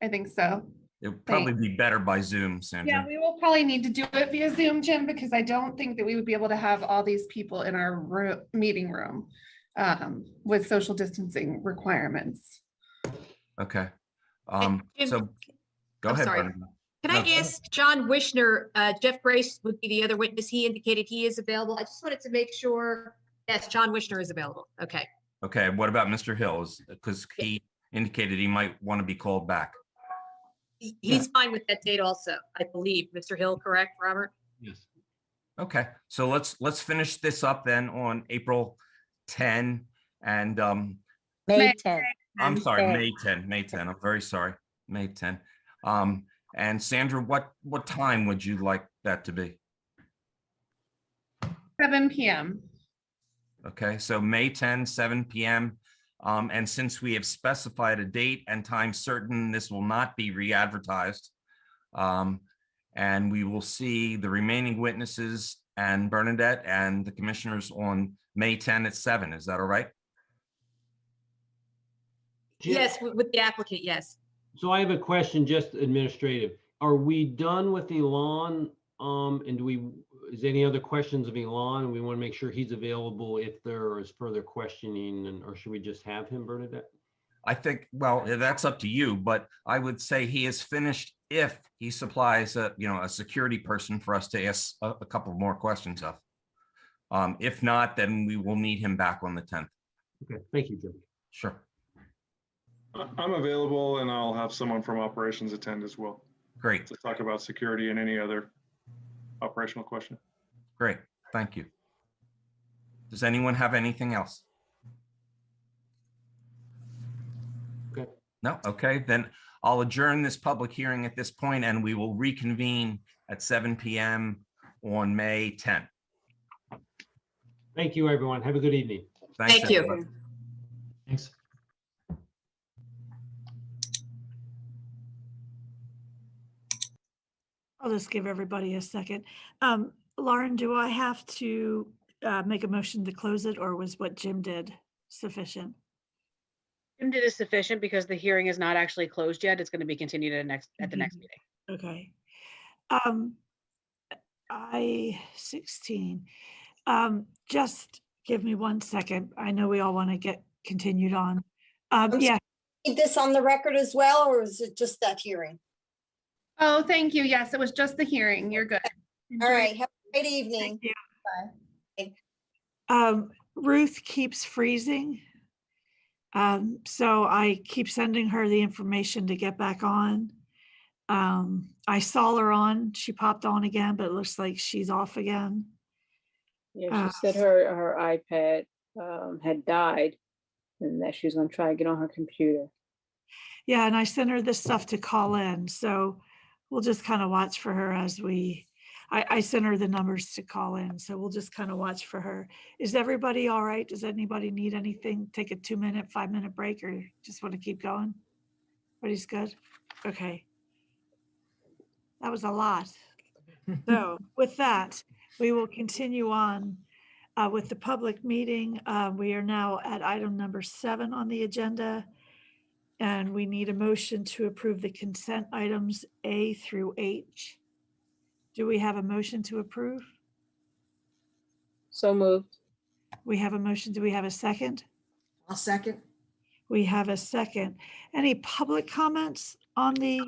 I think so. It would probably be better by Zoom, Sandra. Yeah, we will probably need to do it via Zoom, Jim, because I don't think that we would be able to have all these people in our meeting room with social distancing requirements. Okay. Jim, So go I'm ahead. sorry. Bernadette. Can I ask John Wishner, Jeff Grace would be the other witness. He indicated he is available. I just wanted to make sure. Yes, John Wishner is available. Okay. Okay, what about Mr. Hills? Because he indicated he might want to be called back. He's fine with that date also, I believe. Mr. Hill, correct, Robert? Yes. Okay, so let's finish this up then on April 10 and May 10th. I'm sorry, May 10. I'm very sorry, May 10. And Sandra, what time would you like that to be? 7 p.m. Okay, so May 10, 7 p.m. And since we have specified a date and time certain, this will not be re-advertised. And we will see the remaining witnesses and Bernadette and the commissioners on May 10 at 7. Is that all right? Yes, with the applicant, yes. So I have a question, just administrative. Are we done with Elon? And is any other questions of Elon? We want to make sure he's available if there is further questioning, or should we just have him, Bernadette? I think, well, that's up to you, but I would say he is finished if he supplies a security person for us to ask a couple more questions of. If not, then we will need him back on the 10th. Okay, thank you, Jim. Sure. I'm available, and I'll have someone from operations attend as well. Great. To talk about security and any other operational question. Great, thank you. Does anyone have anything else? Okay. No, okay, then I'll adjourn this public hearing at this point, and we will reconvene at 7 p.m. on May 10th. Thank you, everyone. Have a good evening. Thanks, Thank you. everybody. Thanks. I'll just give everybody a second. Lauren, do I have to make a motion to close it, or was what Jim did sufficient? Jim did is sufficient because the hearing is not actually closed yet. It's going to be continued at the next meeting. Okay. I-16. Just give me 1 second. I know we all want to get continued on. Yeah. Need this on the record as well, or is it just that hearing? Oh, thank you. Yes, it was just the hearing. You're good. All right. Have a great evening. Thank you. Ruth keeps freezing. So I keep sending her the information to get back on. I saw her on, she popped on again, but it looks like she's off again. Yeah, she said her iPad had died and that she was going to try to get on her computer. Yeah, and I sent her this stuff to call in, so we'll just kind of watch for her as I sent her the numbers to call in, so we'll just kind of watch for her. Is everybody all right? Does anybody need anything? Take a 2-minute, 5-minute break, or just want to keep going? Everybody's good? Okay. That was a lot. So with that, we will continue on With the public meeting, we are now at item number 7 on the agenda. And we need a motion to approve the consent items A through H. Do we have a motion to approve? So moved. We have a motion. Do we have a second? I'll second. We have a second. Any public comments on the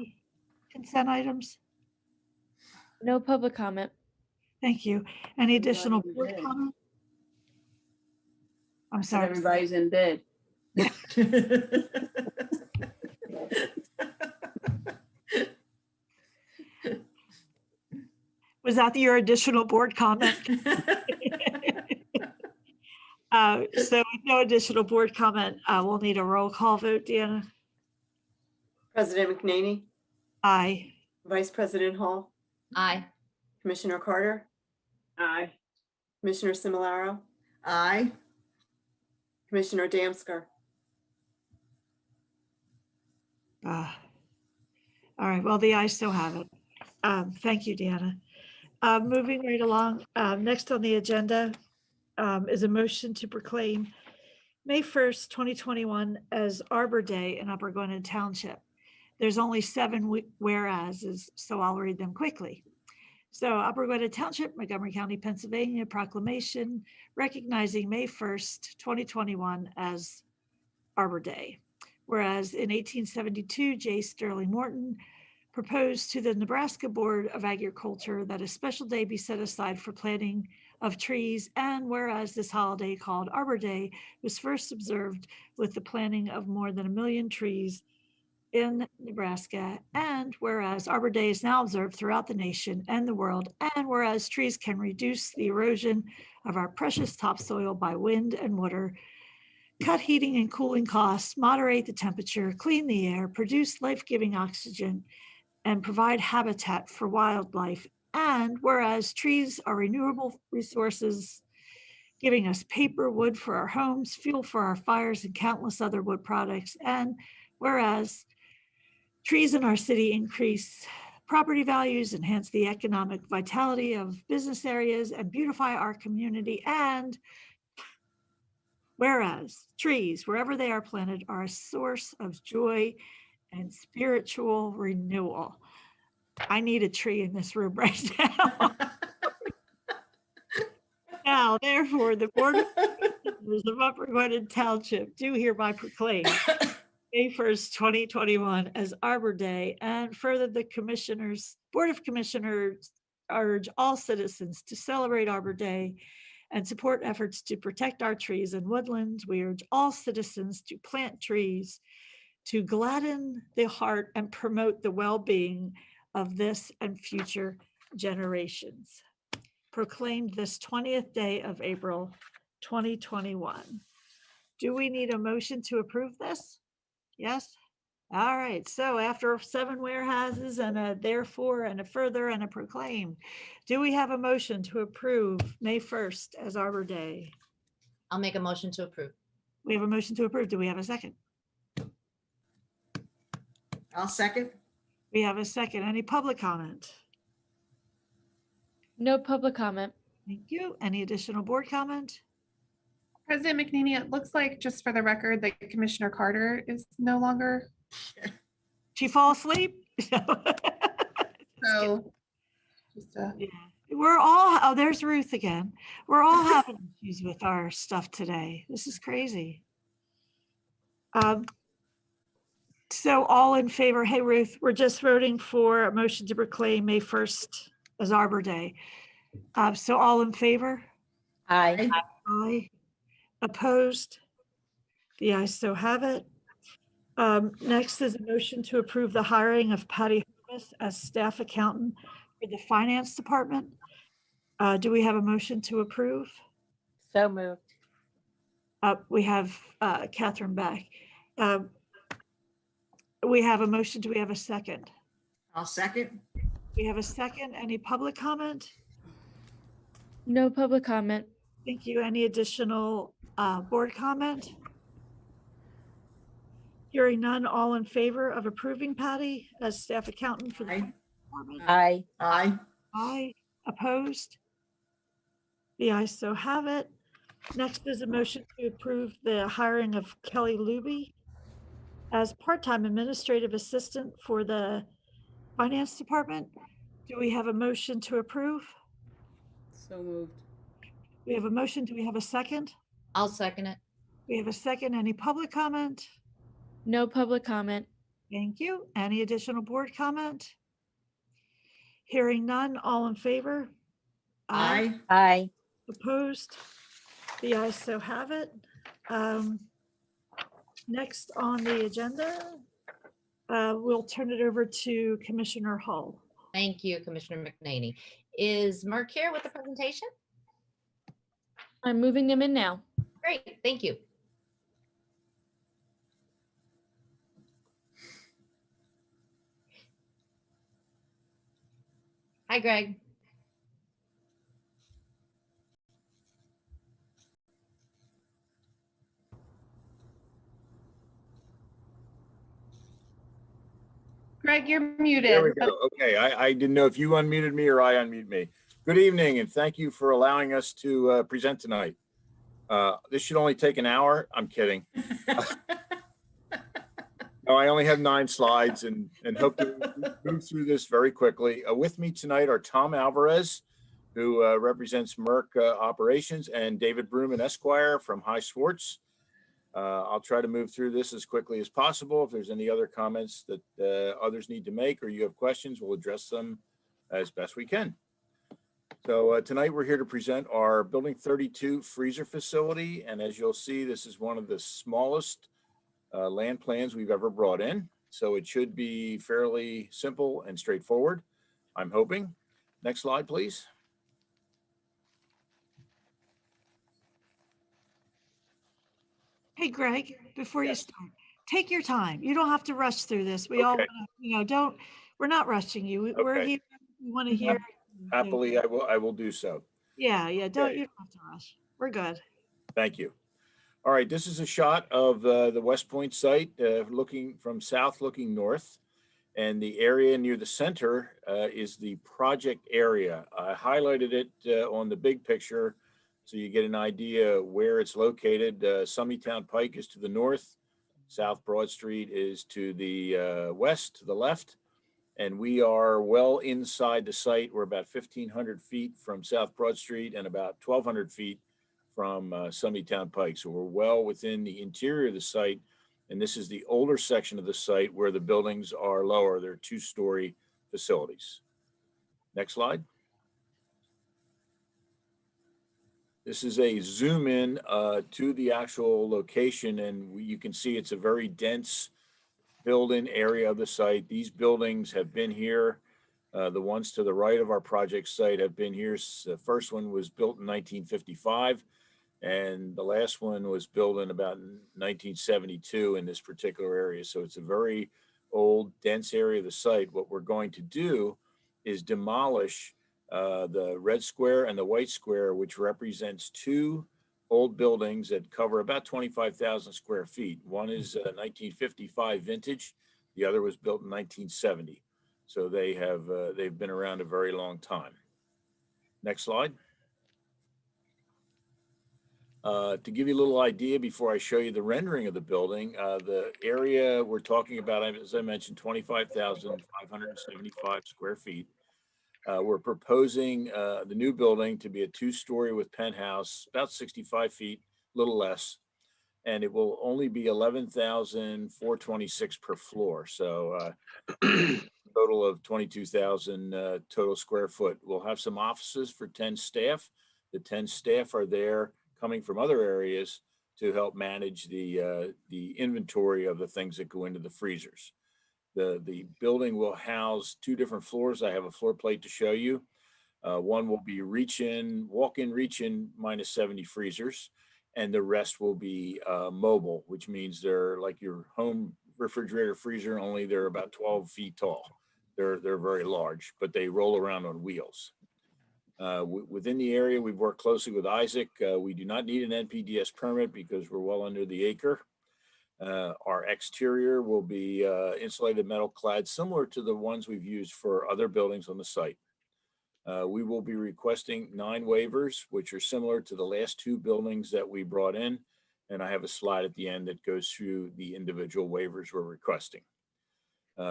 consent items? No public comment. Thank you. Any additional Everybody's board in bed. comment? I'm And sorry. everybody's in bed. Was that your additional board comment? So with no additional board comment, we'll need a roll call vote, Deanna. President McNaney, Aye. Vice President Hall, Aye. Commissioner Carter, Aye. Commissioner Similaro, Aye. Commissioner Damsker. All right, well, the ayes still have it. Thank you, Deanna. Moving right along, next on the agenda is a motion to proclaim May 1st, 2021 as Arbor Day in Upper Gwynedd Township. There's only 7 whereases, so I'll read them quickly. So Upper Gwynedd Township, Montgomery County, Pennsylvania, proclamation recognizing May 1st, 2021 as Arbor Day. Whereas in 1872, J. Sterling Morton proposed to the Nebraska Board of Agriculture that a special day be set aside for planting of trees, and whereas this holiday called Arbor Day was first observed with the planting of more than 1 million trees in Nebraska, and whereas Arbor Day is now observed throughout the nation and the world, and whereas trees can reduce the erosion of our precious topsoil by wind and water, cut heating and cooling costs, moderate the temperature, clean the air, produce life-giving oxygen, and provide habitat for wildlife. And whereas trees are renewable resources, giving us paper, wood for our homes, fuel for our fires, and countless other wood products. And whereas trees in our city increase property values, enhance the economic vitality of business areas, and beautify our community. And whereas trees, wherever they are planted, are a source of joy and spiritual renewal. I need a tree in this room right now. Now, therefore, the Board of Commissioners of Upper Gwynedd Township do hereby proclaim May 1st, 2021 as Arbor Day, and further the Board of Commissioners urge all citizens to celebrate Arbor Day and support efforts to protect our trees and woodlands. We urge all citizens to plant trees to gladden the heart and promote the well-being of this and future generations. Proclaimed this 20th day of April, 2021. Do we need a motion to approve this? Yes? All right, so after 7 warehouses and a therefore and a further and a proclaimed, do we have a motion to approve May 1st as Arbor Day? I'll make a motion to approve. We have a motion to approve. Do we have a second? I'll second. We have a second. Any public comment? No public comment. Thank you. Any additional board comment? President McNaney, it looks like, just for the record, that Commissioner Carter is no longer. She fall asleep? So, just Yeah. We're all, oh, there's Ruth again. We're all having issues with our stuff today. This is crazy. So all in favor, hey Ruth, we're just voting for a motion to proclaim May 1st as Arbor Day. So all in favor? Aye. Aye. Opposed? The ayes so have it. Next is a motion to approve the hiring of Patty Hermes as staff accountant for the finance department. Do we have a motion to approve? So moved. We have Catherine back. We have a motion. Do we have a second? I'll second. We have a second. Any public comment? No public comment. Thank you. Any additional board comment? Hearing none, all in favor of approving Patty as staff accountant for the finance department? Aye. Aye. Aye. Opposed? The ayes so have it. Next is a motion to approve the hiring of Kelly Luby as part-time administrative assistant for the finance department. Do we have a motion to approve? So moved. We have a motion. Do we have a second? I'll second it. We have a second. Any public comment? No public comment. Thank you. Any additional board comment? Hearing none, all in favor? Aye. Aye. Opposed? The ayes so have it. Next on the agenda, we'll turn it over to Commissioner Hull. Thank you, Commissioner McNaney. Is Mark here with the presentation? I'm moving them in now. Great, thank you. Hi, Greg. Greg, you're There muted. we go. Okay, I didn't know if you unmuted me or I unmuted me. Good evening, and thank you for allowing us to present tonight. This should only take an hour. I'm kidding. No, I only have 9 slides and hope to move through this very quickly. With me tonight are Tom Alvarez, who represents Merck Operations, and David Bruman Esquire from High Swartz. I'll try to move through this as quickly as possible. If there's any other comments that others need to make or you have questions, we'll address them as best we can. So tonight we're here to present our Building 32 freezer facility. And as you'll see, this is one of the smallest land plans we've ever brought in. So it should be fairly simple and straightforward, I'm hoping. Next slide, please. Hey, Greg, before you start, take your time. You don't have to rush through this. We all, we're not rushing you. We're here. We want to hear. Happily, I will do so. Yeah, you don't have to rush. We're good. Thank you. All right, this is a shot of the West Point site looking from south, looking north. And the area near the center is the project area. I highlighted it on the big picture so you get an idea where it's located. Summytown Pike is to the north. South Broad Street is to the west, to the left. And we are well inside the site. We're about 1,500 feet from South Broad Street and about 1,200 feet from Summytown Pike. So we're well within the interior of the site. And this is the older section of the site where the buildings are lower. They're 2-story facilities. Next slide. This is a zoom in to the actual location, and you can see it's a very dense built-in area of the site. These buildings have been here. The ones to the right of our project site have been here. The first one was built in 1955, and the last one was built in about 1972 in this particular area. So it's a very old, dense area of the site. What we're going to do is demolish the red square and the white square, which represents 2 old buildings that cover about 25,000 square feet. One is 1955 vintage. The other was built in 1970. So they've been around a very long time. Next slide. To give you a little idea before I show you the rendering of the building, the area we're talking about, as I mentioned, 25,575 square feet. We're proposing the new building to be a 2-story with penthouse, about 65 feet, a little less, and it will only be 11,426 per floor. So total of 22,000 total square foot. We'll have some offices for 10 staff. The 10 staff are there coming from other areas to help manage the inventory of the things that go into the freezers. The building will house 2 different floors. I have a floor plate to show you. One will be walk-in, reach-in -70 freezers, and the rest will be mobile, which means they're like your home refrigerator freezer, only they're about 12 feet tall. They're very large, but they roll around on wheels. Within the area, we've worked closely with Isaac. We do not need an NPDES permit because we're well under the acre. Our exterior will be insulated metal clad, similar to the ones we've used for other buildings on the site. We will be requesting 9 waivers, which are similar to the last 2 buildings that we brought in. And I have a slide at the end that goes through the individual waivers we're requesting.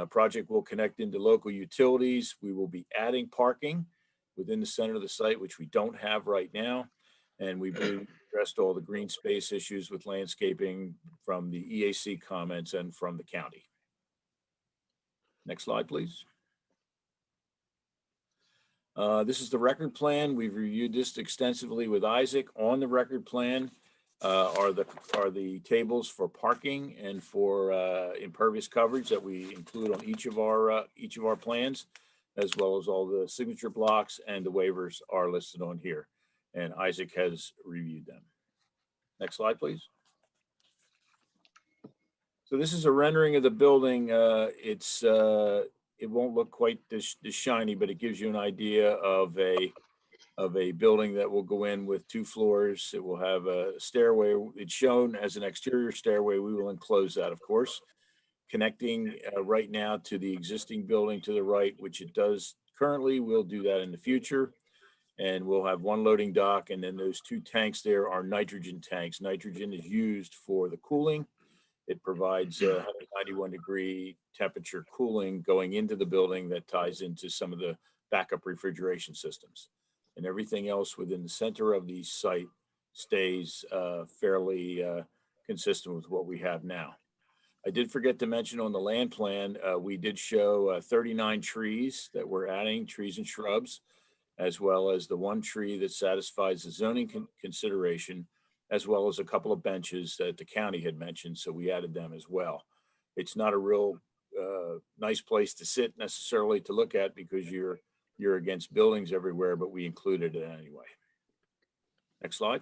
Project will connect into local utilities. We will be adding parking within the center of the site, which we don't have right now. And we believe we addressed all the green space issues with landscaping from the EAC comments and from the county. Next slide, please. This is the record plan. We've reviewed this extensively with Isaac. On the record plan are the tables for parking and for impervious coverage that we include on each of our plans, as well as all the signature blocks, and the waivers are listed on here. And Isaac has reviewed them. Next slide, please. So this is a rendering of the building. It won't look quite this shiny, but it gives you an idea of a building that will go in with 2 floors. It will have a stairway. It's shown as an exterior stairway. We will enclose that, of course, connecting right now to the existing building to the right, which it does currently. We'll do that in the future. And we'll have 1 loading dock, and then those 2 tanks there are nitrogen tanks. Nitrogen is used for the cooling. It provides 191-degree temperature cooling going into the building that ties into some of the backup refrigeration systems. And everything else within the center of the site stays fairly consistent with what we have now. I did forget to mention on the land plan, we did show 39 trees that we're adding, trees and shrubs, as well as the 1 tree that satisfies the zoning consideration, as well as a couple of benches that the county had mentioned, so we added them as well. It's not a real nice place to sit necessarily to look at because you're against buildings everywhere, but we included it anyway. Next slide.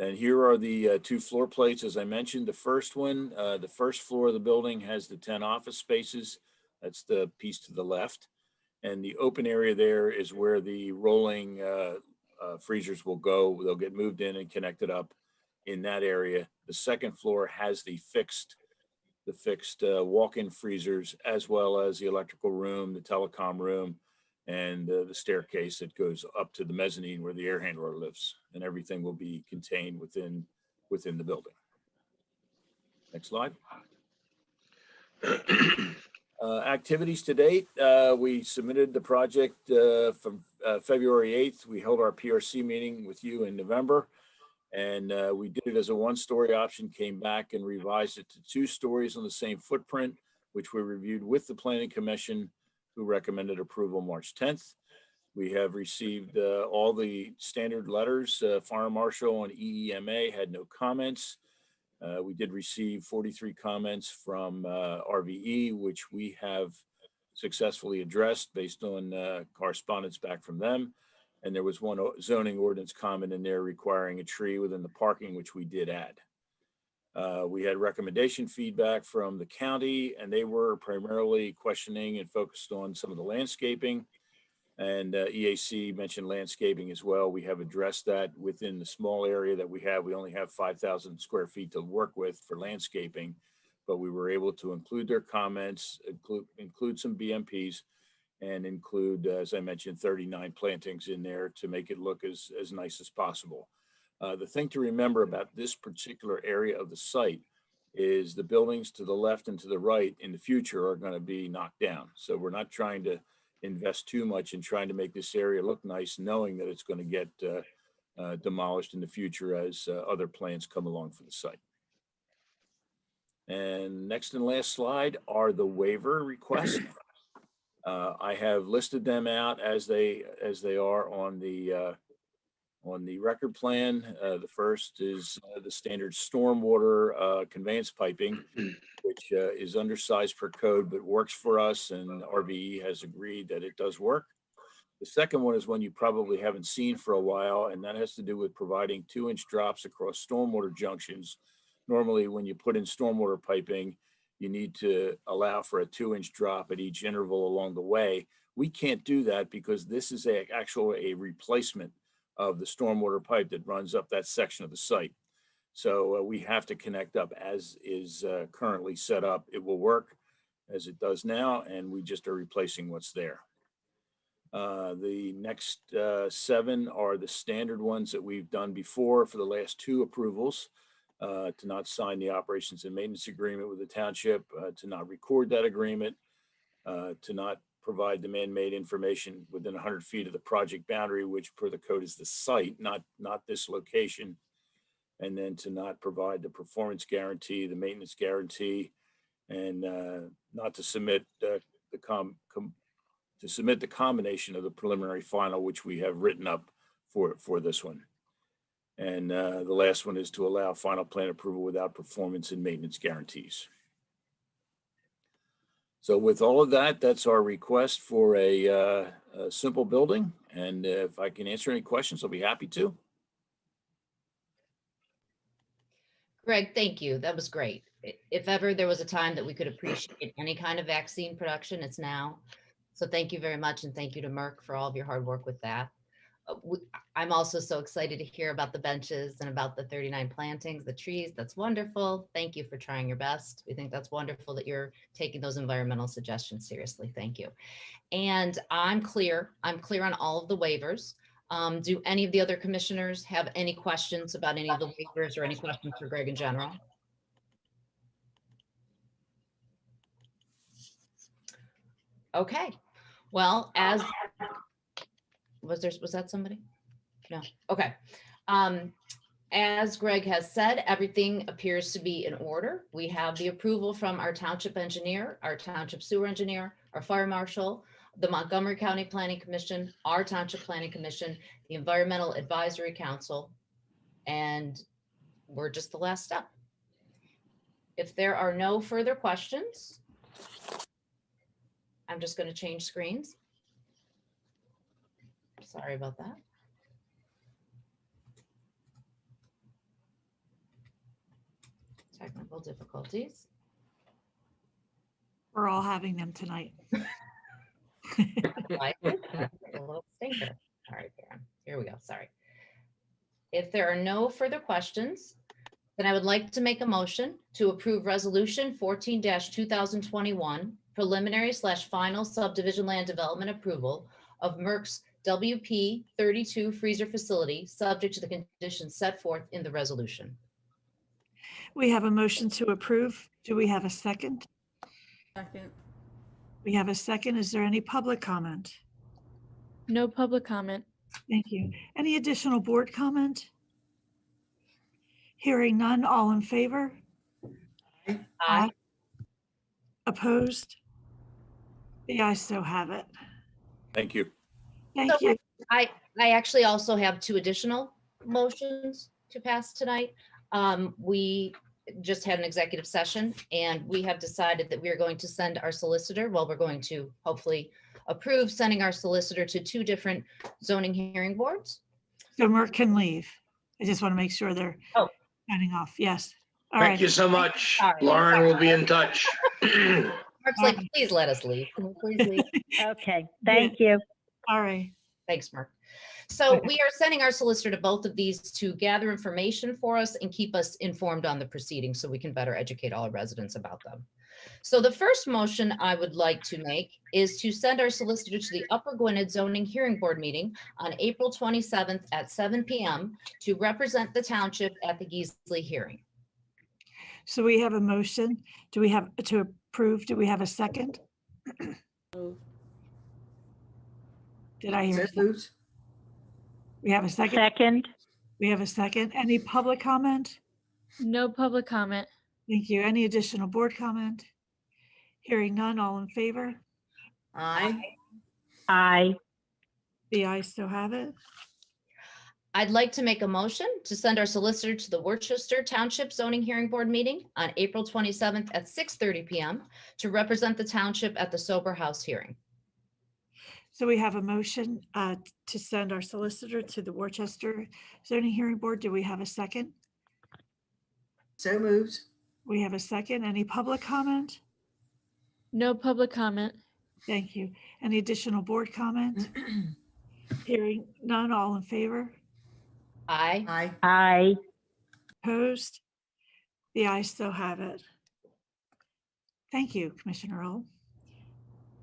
And here are the 2 floor plates. As I mentioned, the first one, the first floor of the building has the 10 office spaces. That's the piece to the left. And the open area there is where the rolling freezers will go. They'll get moved in and connected up in that area. The second floor has the fixed walk-in freezers, as well as the electrical room, the telecom room, and the staircase that goes up to the mezzanine where the air handler lives. And everything will be contained within the building. Next slide. Activities to date, we submitted the project from February 8th. We held our PRC meeting with you in November, and we did it as a 1-story option, came back and revised it to 2 stories on the same footprint, which we reviewed with the Planning Commission, who recommended approval March 10th. We have received all the standard letters. Fire Marshal and EEMA had no comments. We did receive 43 comments from RVE, which we have successfully addressed based on correspondence back from them. And there was 1 zoning ordinance comment in there requiring a tree within the parking, which we did add. We had recommendation feedback from the county, and they were primarily questioning and focused on some of the landscaping. And EAC mentioned landscaping as well. We have addressed that within the small area that we have. We only have 5,000 square feet to work with for landscaping, but we were able to include their comments, include some BMPs, and include, as I mentioned, 39 plantings in there to make it look as nice as possible. The thing to remember about this particular area of the site is the buildings to the left and to the right in the future are going to be knocked down. So we're not trying to invest too much in trying to make this area look nice, knowing that it's going to get demolished in the future as other plans come along for the site. And next and last slide are the waiver requests. I have listed them out as they are on the record plan. The first is the standard stormwater conveyance piping, which is undersized per code, but works for us, and RVE has agreed that it does work. The second one is one you probably haven't seen for a while, and that has to do with providing 2-inch drops across stormwater junctions. Normally, when you put in stormwater piping, you need to allow for a 2-inch drop at each interval along the way. We can't do that because this is actually a replacement of the stormwater pipe that runs up that section of the site. So we have to connect up as is currently set up. It will work as it does now, and we just are replacing what's there. The next 7 are the standard ones that we've done before for the last 2 approvals. To not sign the operations and maintenance agreement with the township, to not record that agreement, to not provide the man-made information within 100 feet of the project boundary, which per the code is the site, not this location. And then to not provide the performance guarantee, the maintenance guarantee, and not to submit to submit the combination of the preliminary final, which we have written up for this one. And the last one is to allow final plan approval without performance and maintenance guarantees. So with all of that, that's our request for a simple building. And if I can answer any questions, I'll be happy to. Greg, thank you. That was great. If ever there was a time that we could appreciate any kind of vaccine production, it's now. So thank you very much. And thank you to Merck for all of your hard work with that. I'm also so excited to hear about the benches and about the 39 plantings, the trees. That's wonderful. Thank you for trying your best. We think that's wonderful that you're taking those environmental suggestions seriously. Thank you. And I'm clear on all of the waivers. Do any of the other commissioners have any questions about any of the waivers or any questions for Greg in general? Okay. Well, as was that somebody? No. Okay. As Greg has said, everything appears to be in order. We have the approval from our township engineer, our township sewer engineer, our fire marshal, the Montgomery County Planning Commission, our Township Planning Commission, the Environmental Advisory Council, and we're just the last step. If there are no further questions, I'm just going to change screens. Sorry about that. Technical difficulties. We're all having them tonight. A little stinker. All right, Karen. Here we go. Sorry. If there are no further questions, then I would like to make a motion to approve Resolution 14-2021 preliminary/final subdivision land development approval of Merck's WP 32 freezer facility, subject to the conditions set forth in the resolution. We have a motion to approve. Do we have a second? Second. We have a second. Is there any public comment? No public comment. Thank you. Any additional board comment? Hearing none, all in favor? Aye. Opposed? The ayes so have it. Thank you. Thank So you. I actually also have 2 additional motions to pass tonight. We just had an executive session and we have decided that we are going to send our solicitor, well, we're going to hopefully approve sending our solicitor to 2 different zoning hearing boards. So Merck can leave. I just want to make sure they're signing off. Yes. All right. Thank you so much. Sorry. Lauren will be in touch. Mark's like, please let us leave. Can we please leave? Okay, thank you. All right. Thanks, Mark. So we are sending our solicitor to both of these to gather information for us and keep us informed on the proceedings so we can better educate all our residents about them. So the first motion I would like to make is to send our solicitor to the Upper Gwynedd Zoning Hearing Board meeting on April 27th at 7 p.m. to represent the township at the Geesley hearing. So we have a motion. Do we have to approve? Do we have a second? Did I hear? Moved. We have a second. Second. We have a second. Any public comment? No public comment. Thank you. Any additional board comment? Hearing none, all in favor? Aye. Aye. The ayes so have it. I'd like to make a motion to send our solicitor to the Worcester Township Zoning Hearing Board meeting on April 27th at 6:30 p.m. to represent the township at the Sober House hearing. So we have a motion to send our solicitor to the Worcester Zoning Hearing Board. Do we have a second? So moved. We have a second. Any public comment? No public comment. Thank you. Any additional board comment? Hearing none, all in favor? Aye. Aye. Aye. Opposed? The ayes still have it. Thank you, Commissioner Earl.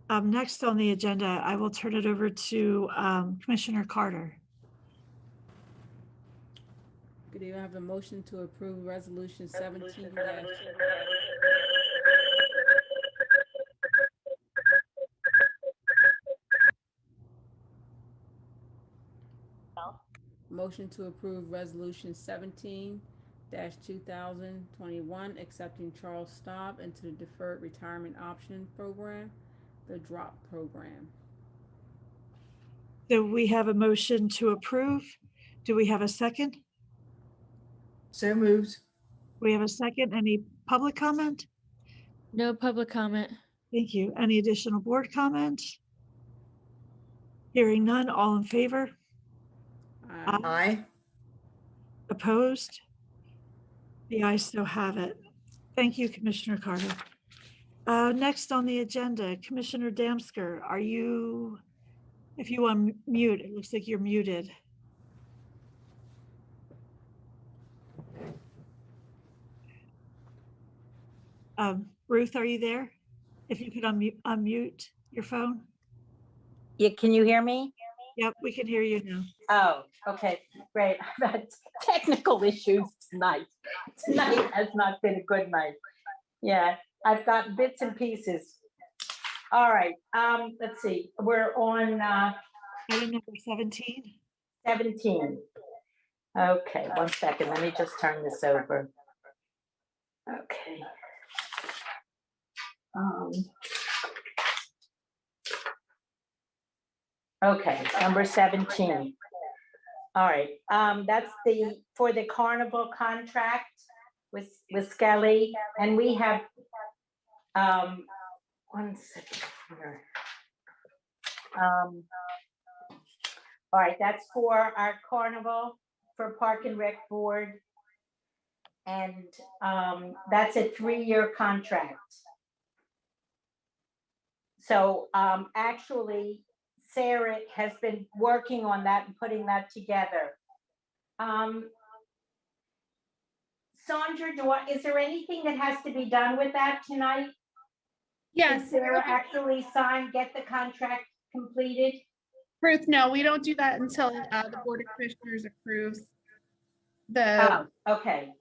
Next on the agenda, I will turn it over to Commissioner Carter. Good evening. I have a motion to approve resolution 17 motion to approve resolution 17-2021, accepting Charles Staub into the Deferred Retirement Option Program, the DROP program. So we have a motion to approve. Do we have a second? So moved. We have a second. Any public comment? No public comment. Thank you. Any additional board comment? Hearing none, all in favor? Aye. Opposed? The ayes so have it. Thank you, Commissioner Carter. Next on the agenda, Commissioner Damsker, are you, if you unmute, it looks like you're muted. Ruth, are you there? If you could unmute your phone. Yeah, can you hear me? Yep, we can hear you now. Oh, okay, great. I've had technical issues tonight. Tonight has not been a good night. Yeah, I've got bits and pieces. All right, let's see. We're on item number 17. 17. Okay, one second. Let me just turn this over. Okay. Okay, number 17. All right, that's for the carnival contract with Skelly, and we have, one second here. All right, that's for our carnival for Park and Rec Board. And that's a 3-year contract. So actually, Sarah has been working on that and putting that together. Sandra, is there anything that has to be done with that tonight? Yes. Did Sarah actually sign, get the contract completed? Ruth, no, we don't do that until the Board of Commissioners approves the. Oh, okay.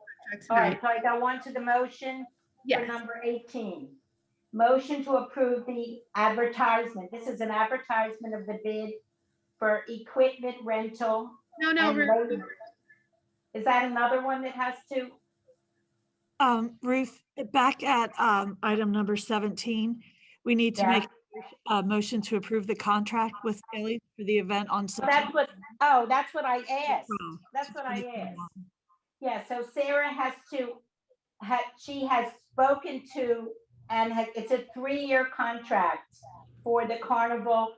All right, so I got one to the motion for number 18. Motion to approve the advertisement. This is an advertisement of the bid for equipment rental. No, and Ruth. labor. Is that another one that has to? Ruth, back at item number 17, we need to make a motion to approve the contract with Kelly for the event on September. That's what I asked. That's what I asked. Yeah, so Sarah has to, she has spoken to, and it's a 3-year contract for the carnival.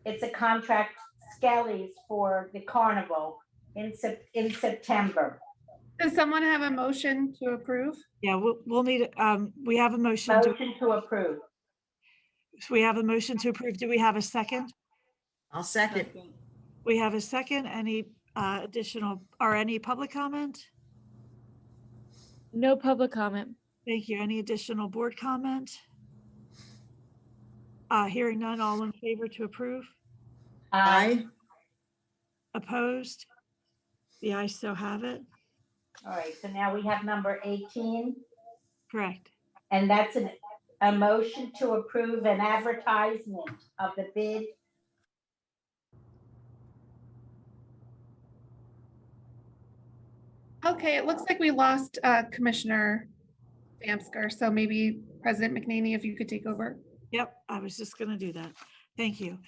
It's a contract, Skelly's, for the carnival in September. Does someone have a motion to approve? Yeah, we'll need, we have a motion. Motion to approve. So we have a motion to approve. Do we have a second? I'll second. We have a second. Any additional or any public comment? No public comment. Thank you. Any additional board comment? Hearing none, all in favor to approve? Aye. Opposed? The ayes so have it. All right, so now we have number 18. Correct. And that's a motion to approve an advertisement of the bid. Okay, it looks like we lost Commissioner Damsker, so maybe President McNaney, if you could take over. Yep, I was just going to do that. Thank you.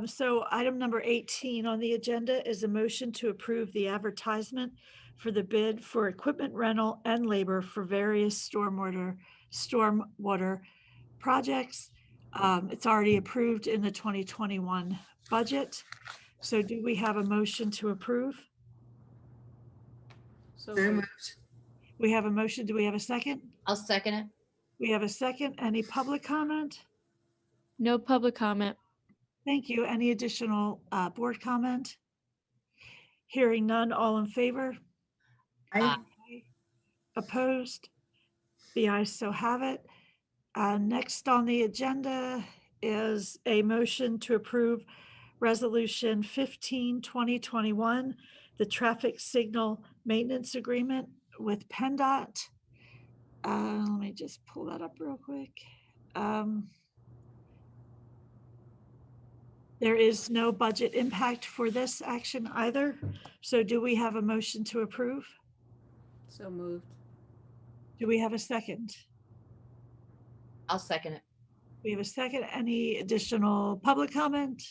So item number 18 on the agenda is a motion to approve the advertisement for the bid for equipment rental and labor for various stormwater projects. It's already approved in the 2021 budget. So do we have a motion to approve? So moved. We have a motion. Do we have a second? I'll second it. We have a second. Any public comment? No public comment. Thank you. Any additional board comment? Hearing none, all in favor? Aye. Opposed? The ayes so have it. Next on the agenda is a motion to approve Resolution 15-2021, the traffic signal maintenance agreement with PennDOT. Let me just pull that up real quick. There is no budget impact for this action either. So do we have a motion to approve? So moved. Do we have a second? I'll second it. We have a second. Any additional public comment?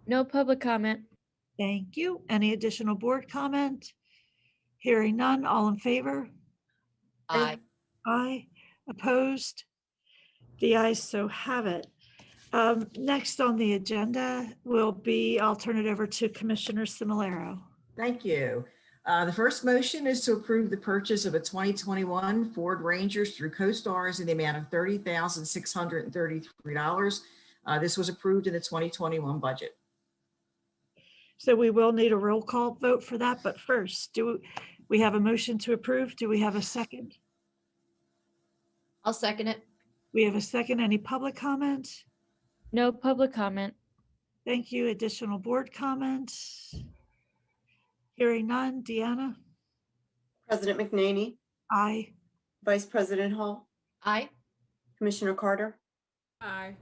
No public comment. Thank you. Any additional board comment? Hearing none, all in favor? Aye. Aye. Opposed? The ayes so have it. Next on the agenda will be, I'll turn it over to Commissioner Similaro. Thank you. The first motion is to approve the purchase of a 2021 Ford Rangers through CoStars in the amount of $30,633. This was approved in the 2021 budget. So we will need a roll call vote for that, but first, do we have a motion to approve? Do we have a second? I'll second it. We have a second. Any public comment? No public comment. Thank you. Additional board comments? Hearing none. Deanna? President McNaney, Aye. Vice President Hall, Aye. Commissioner Carter, Aye.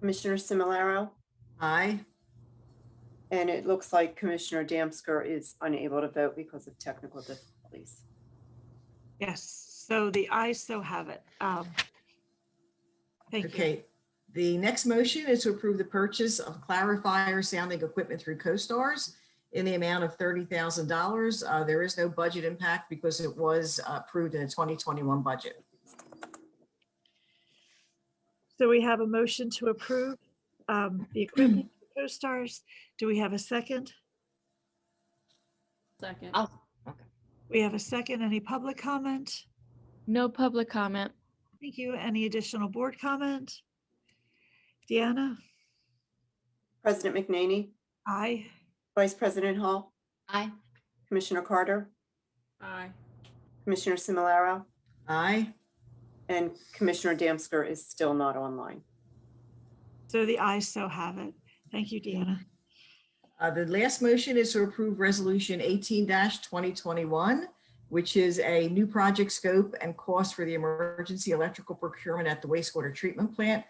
Commissioner Similaro, Aye. and it looks like Commissioner Damsker is unable to vote because of technical difficulties. Yes. So the ayes so have it. Thank you. Okay. The next motion is to approve the purchase of clarifier sounding equipment through CoStars in the amount of $30,000. There is no budget impact because it was approved in the 2021 budget. So we have a motion to approve the equipment for CoStars. Do we have a second? Second. Okay. We have a second. Any public comment? No public comment. Thank you. Any additional board comment? Deanna? President McNaney, Aye. Vice President Hall, Aye. Commissioner Carter, Aye. Commissioner Similaro, Aye. and Commissioner Damsker is still not online. So the ayes so have it. Thank you, Deanna. The last motion is to approve Resolution 18-2021, which is a new project scope and cost for the emergency electrical procurement at the wastewater treatment plant.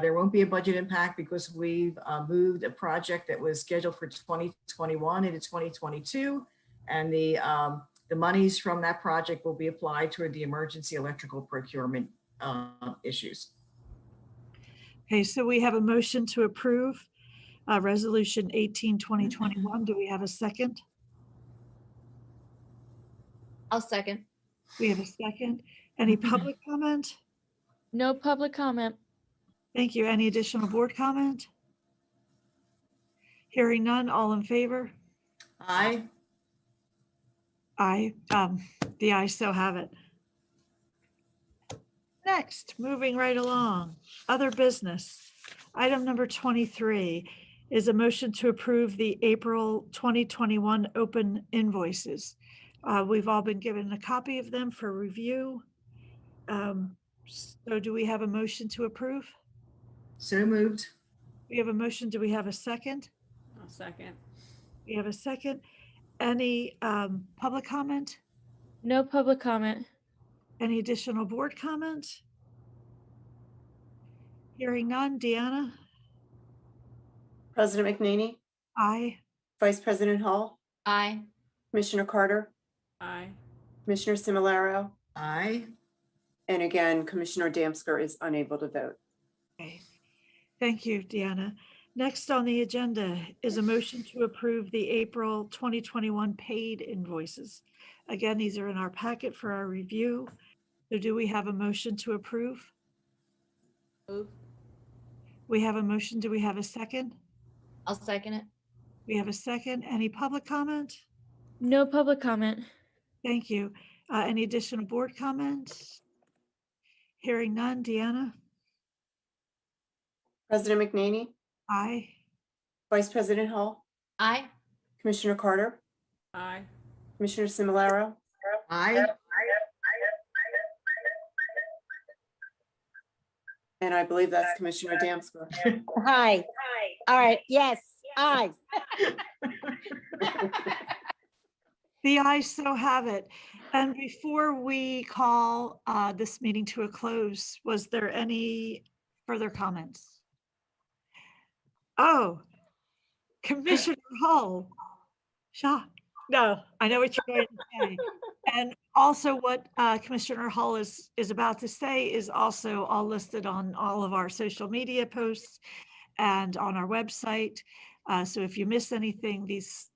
There won't be a budget impact because we've moved a project that was scheduled for 2021 into 2022, and the monies from that project will be applied toward the emergency electrical procurement issues. Okay, so we have a motion to approve Resolution 18-2021. Do we have a second? I'll second. We have a second. Any public comment? No public comment. Thank you. Any additional board comment? Hearing none, all in favor? Aye. Aye. The ayes so have it. Next, moving right along, other business. Item number 23 is a motion to approve the April 2021 open invoices. We've all been given a copy of them for review. So do we have a motion to approve? So moved. We have a motion. Do we have a second? I'll second. We have a second. Any public comment? No public comment. Any additional board comment? Hearing none. Deanna? President McNaney, Aye. Vice President Hall, Aye. Commissioner Carter, Aye. Commissioner Similaro, Aye. and again, Commissioner Damsker is unable to vote. Okay. Thank you, Deanna. Next on the agenda is a motion to approve the April 2021 paid invoices. Again, these are in our packet for our review. So do we have a motion to approve? Move. We have a motion. Do we have a second? I'll second it. We have a second. Any public comment? No public comment. Thank you. Any additional board comments? Hearing none. Deanna? President McNaney, Aye. Vice President Hall, Aye. Commissioner Carter, Aye. Commissioner Similaro, Aye. And I believe that's Commissioner Damsker. Hi. All right, yes, aye. The ayes so have it. And before we call this meeting to a close, was there any further comments? Oh, Commissioner Hull. No, I know what you're going to say. And also what Commissioner Hull is about to say is also all listed on all of our social media posts and on our website. So if you miss anything,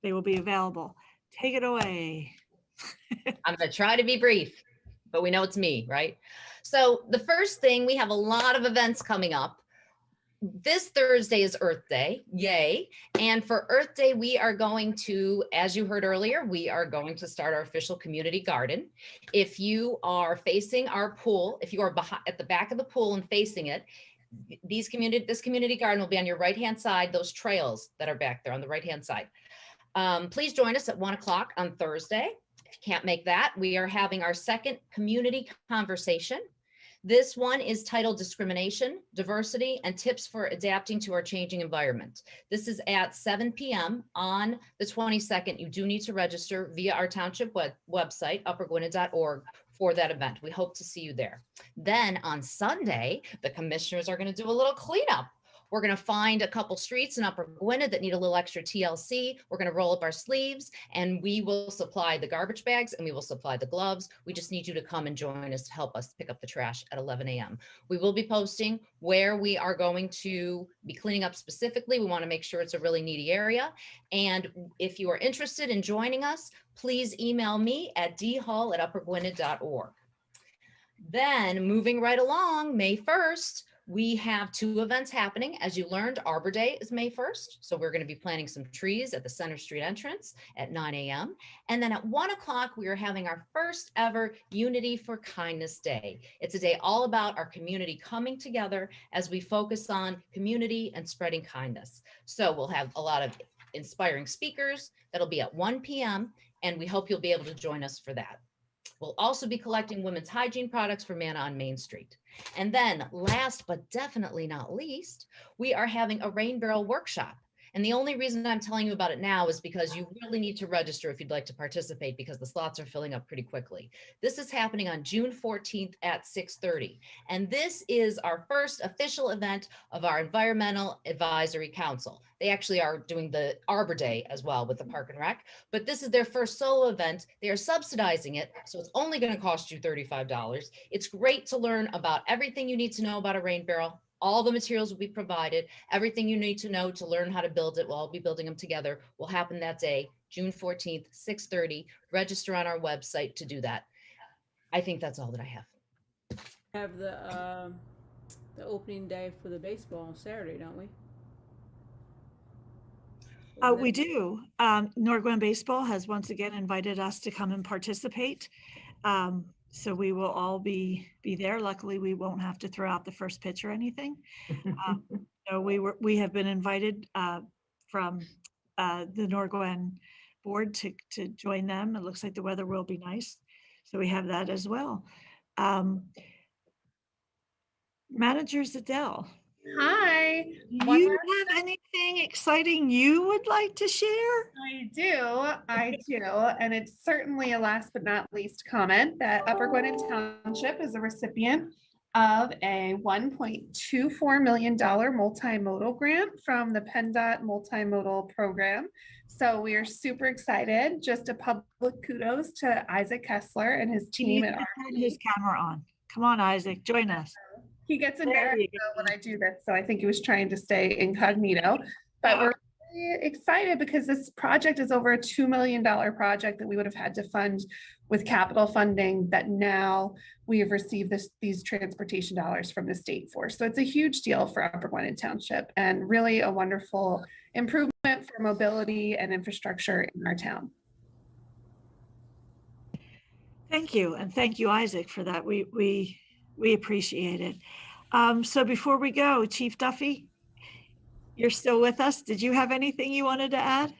they will be available. Take it away. I'm going to try to be brief, but we know it's me, right? So the first thing, we have a lot of events coming up. This Thursday is Earth Day, yay. And for Earth Day, we are going to, as you heard earlier, we are going to start our official community garden. If you are facing our pool, if you are at the back of the pool and facing it, this community garden will be on your right-hand side, those trails that are back there on the right-hand side. Please join us at 1 o'clock on Thursday. If you can't make that, we are having our second community conversation. This one is titled Discrimination, Diversity, and Tips for Adapting to Our Changing Environment. This is at 7 p.m. on the 22nd. You do need to register via our township website, uppergwynedd.org, for that event. We hope to see you there. Then on Sunday, the commissioners are going to do a little cleanup. We're going to find a couple streets in Upper Gwynedd that need a little extra TLC. We're going to roll up our sleeves and we will supply the garbage bags and we will supply the gloves. We just need you to come and join us to help us pick up the trash at 11 a.m. We will be posting where we are going to be cleaning up specifically. We want to make sure it's a really needy area. And if you are interested in joining us, please email me at dhull@uppergwynedd.org. Then moving right along, May 1st, we have two events happening. As you learned, Arbor Day is May 1st. So we're going to be planting some trees at the Center Street entrance at 9 a.m. And then at 1 o'clock, we are having our first ever Unity for Kindness Day. It's a day all about our community coming together as we focus on community and spreading kindness. So we'll have a lot of inspiring speakers. That'll be at 1 p.m. and we hope you'll be able to join us for that. We'll also be collecting women's hygiene products for Manna on Main Street. And then last but definitely not least, we are having a rain barrel workshop. And the only reason I'm telling you about it now is because you really need to register if you'd like to participate because the slots are filling up pretty quickly. This is happening on June 14th at 6:30. And this is our first official event of our Environmental Advisory Council. They actually are doing the Arbor Day as well with the Park and Rec, but this is their first solo event. They are subsidizing it, so it's only going to cost you $35. It's great to learn about everything you need to know about a rain barrel. All the materials will be provided. Everything you need to know to learn how to build it, we'll all be building them together, will happen that day, June 14th, 6:30. Register on our website to do that. I think that's all that I have. Have the opening day for the baseball on Saturday, don't we? We do. Norgwen Baseball has once again invited us to come and participate. So we will all be there. Luckily, we won't have to throw out the first pitch or anything. So we have been invited from the Norgwen board to join them. It looks like the weather will be nice. So we have that as well. Manager Zadell. Hi. Do you have anything exciting you would like to share? I do. And it's certainly a last but not least comment that Upper Gwynedd Township is a recipient of a $1.24 million multimodal grant from the PennDOT multimodal program. So we are super excited. Just a public kudos to Isaac Kessler and his team at Turn his camera on. Come on, Isaac, join us. He gets embarrassed when I do this, so I think he was trying to stay incognito. But we're really excited because this project is over a $2 million project that we would have had to fund with capital funding that now we have received these transportation dollars from the state for. So it's a huge deal for Upper Gwynedd Township and really a wonderful improvement for mobility and infrastructure in our town. Thank you, and thank you, Isaac, for that. We appreciate it. So before we go, Chief Duffy, you're still with us. Did you have anything you wanted to add?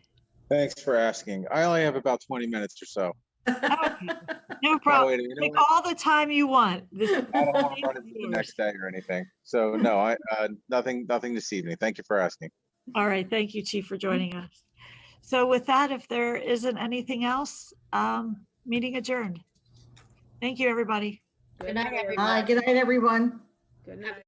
Thanks for asking. I only have about 20 minutes or so. No problem. Take all the time you want. I don't want to run into the next day or anything. So no, nothing this evening. Thank you for asking. All right, thank you, Chief, for joining us. So with that, if there isn't anything else, meeting adjourned. Thank you, everybody. Good night, everybody. Good night, everyone. Good night.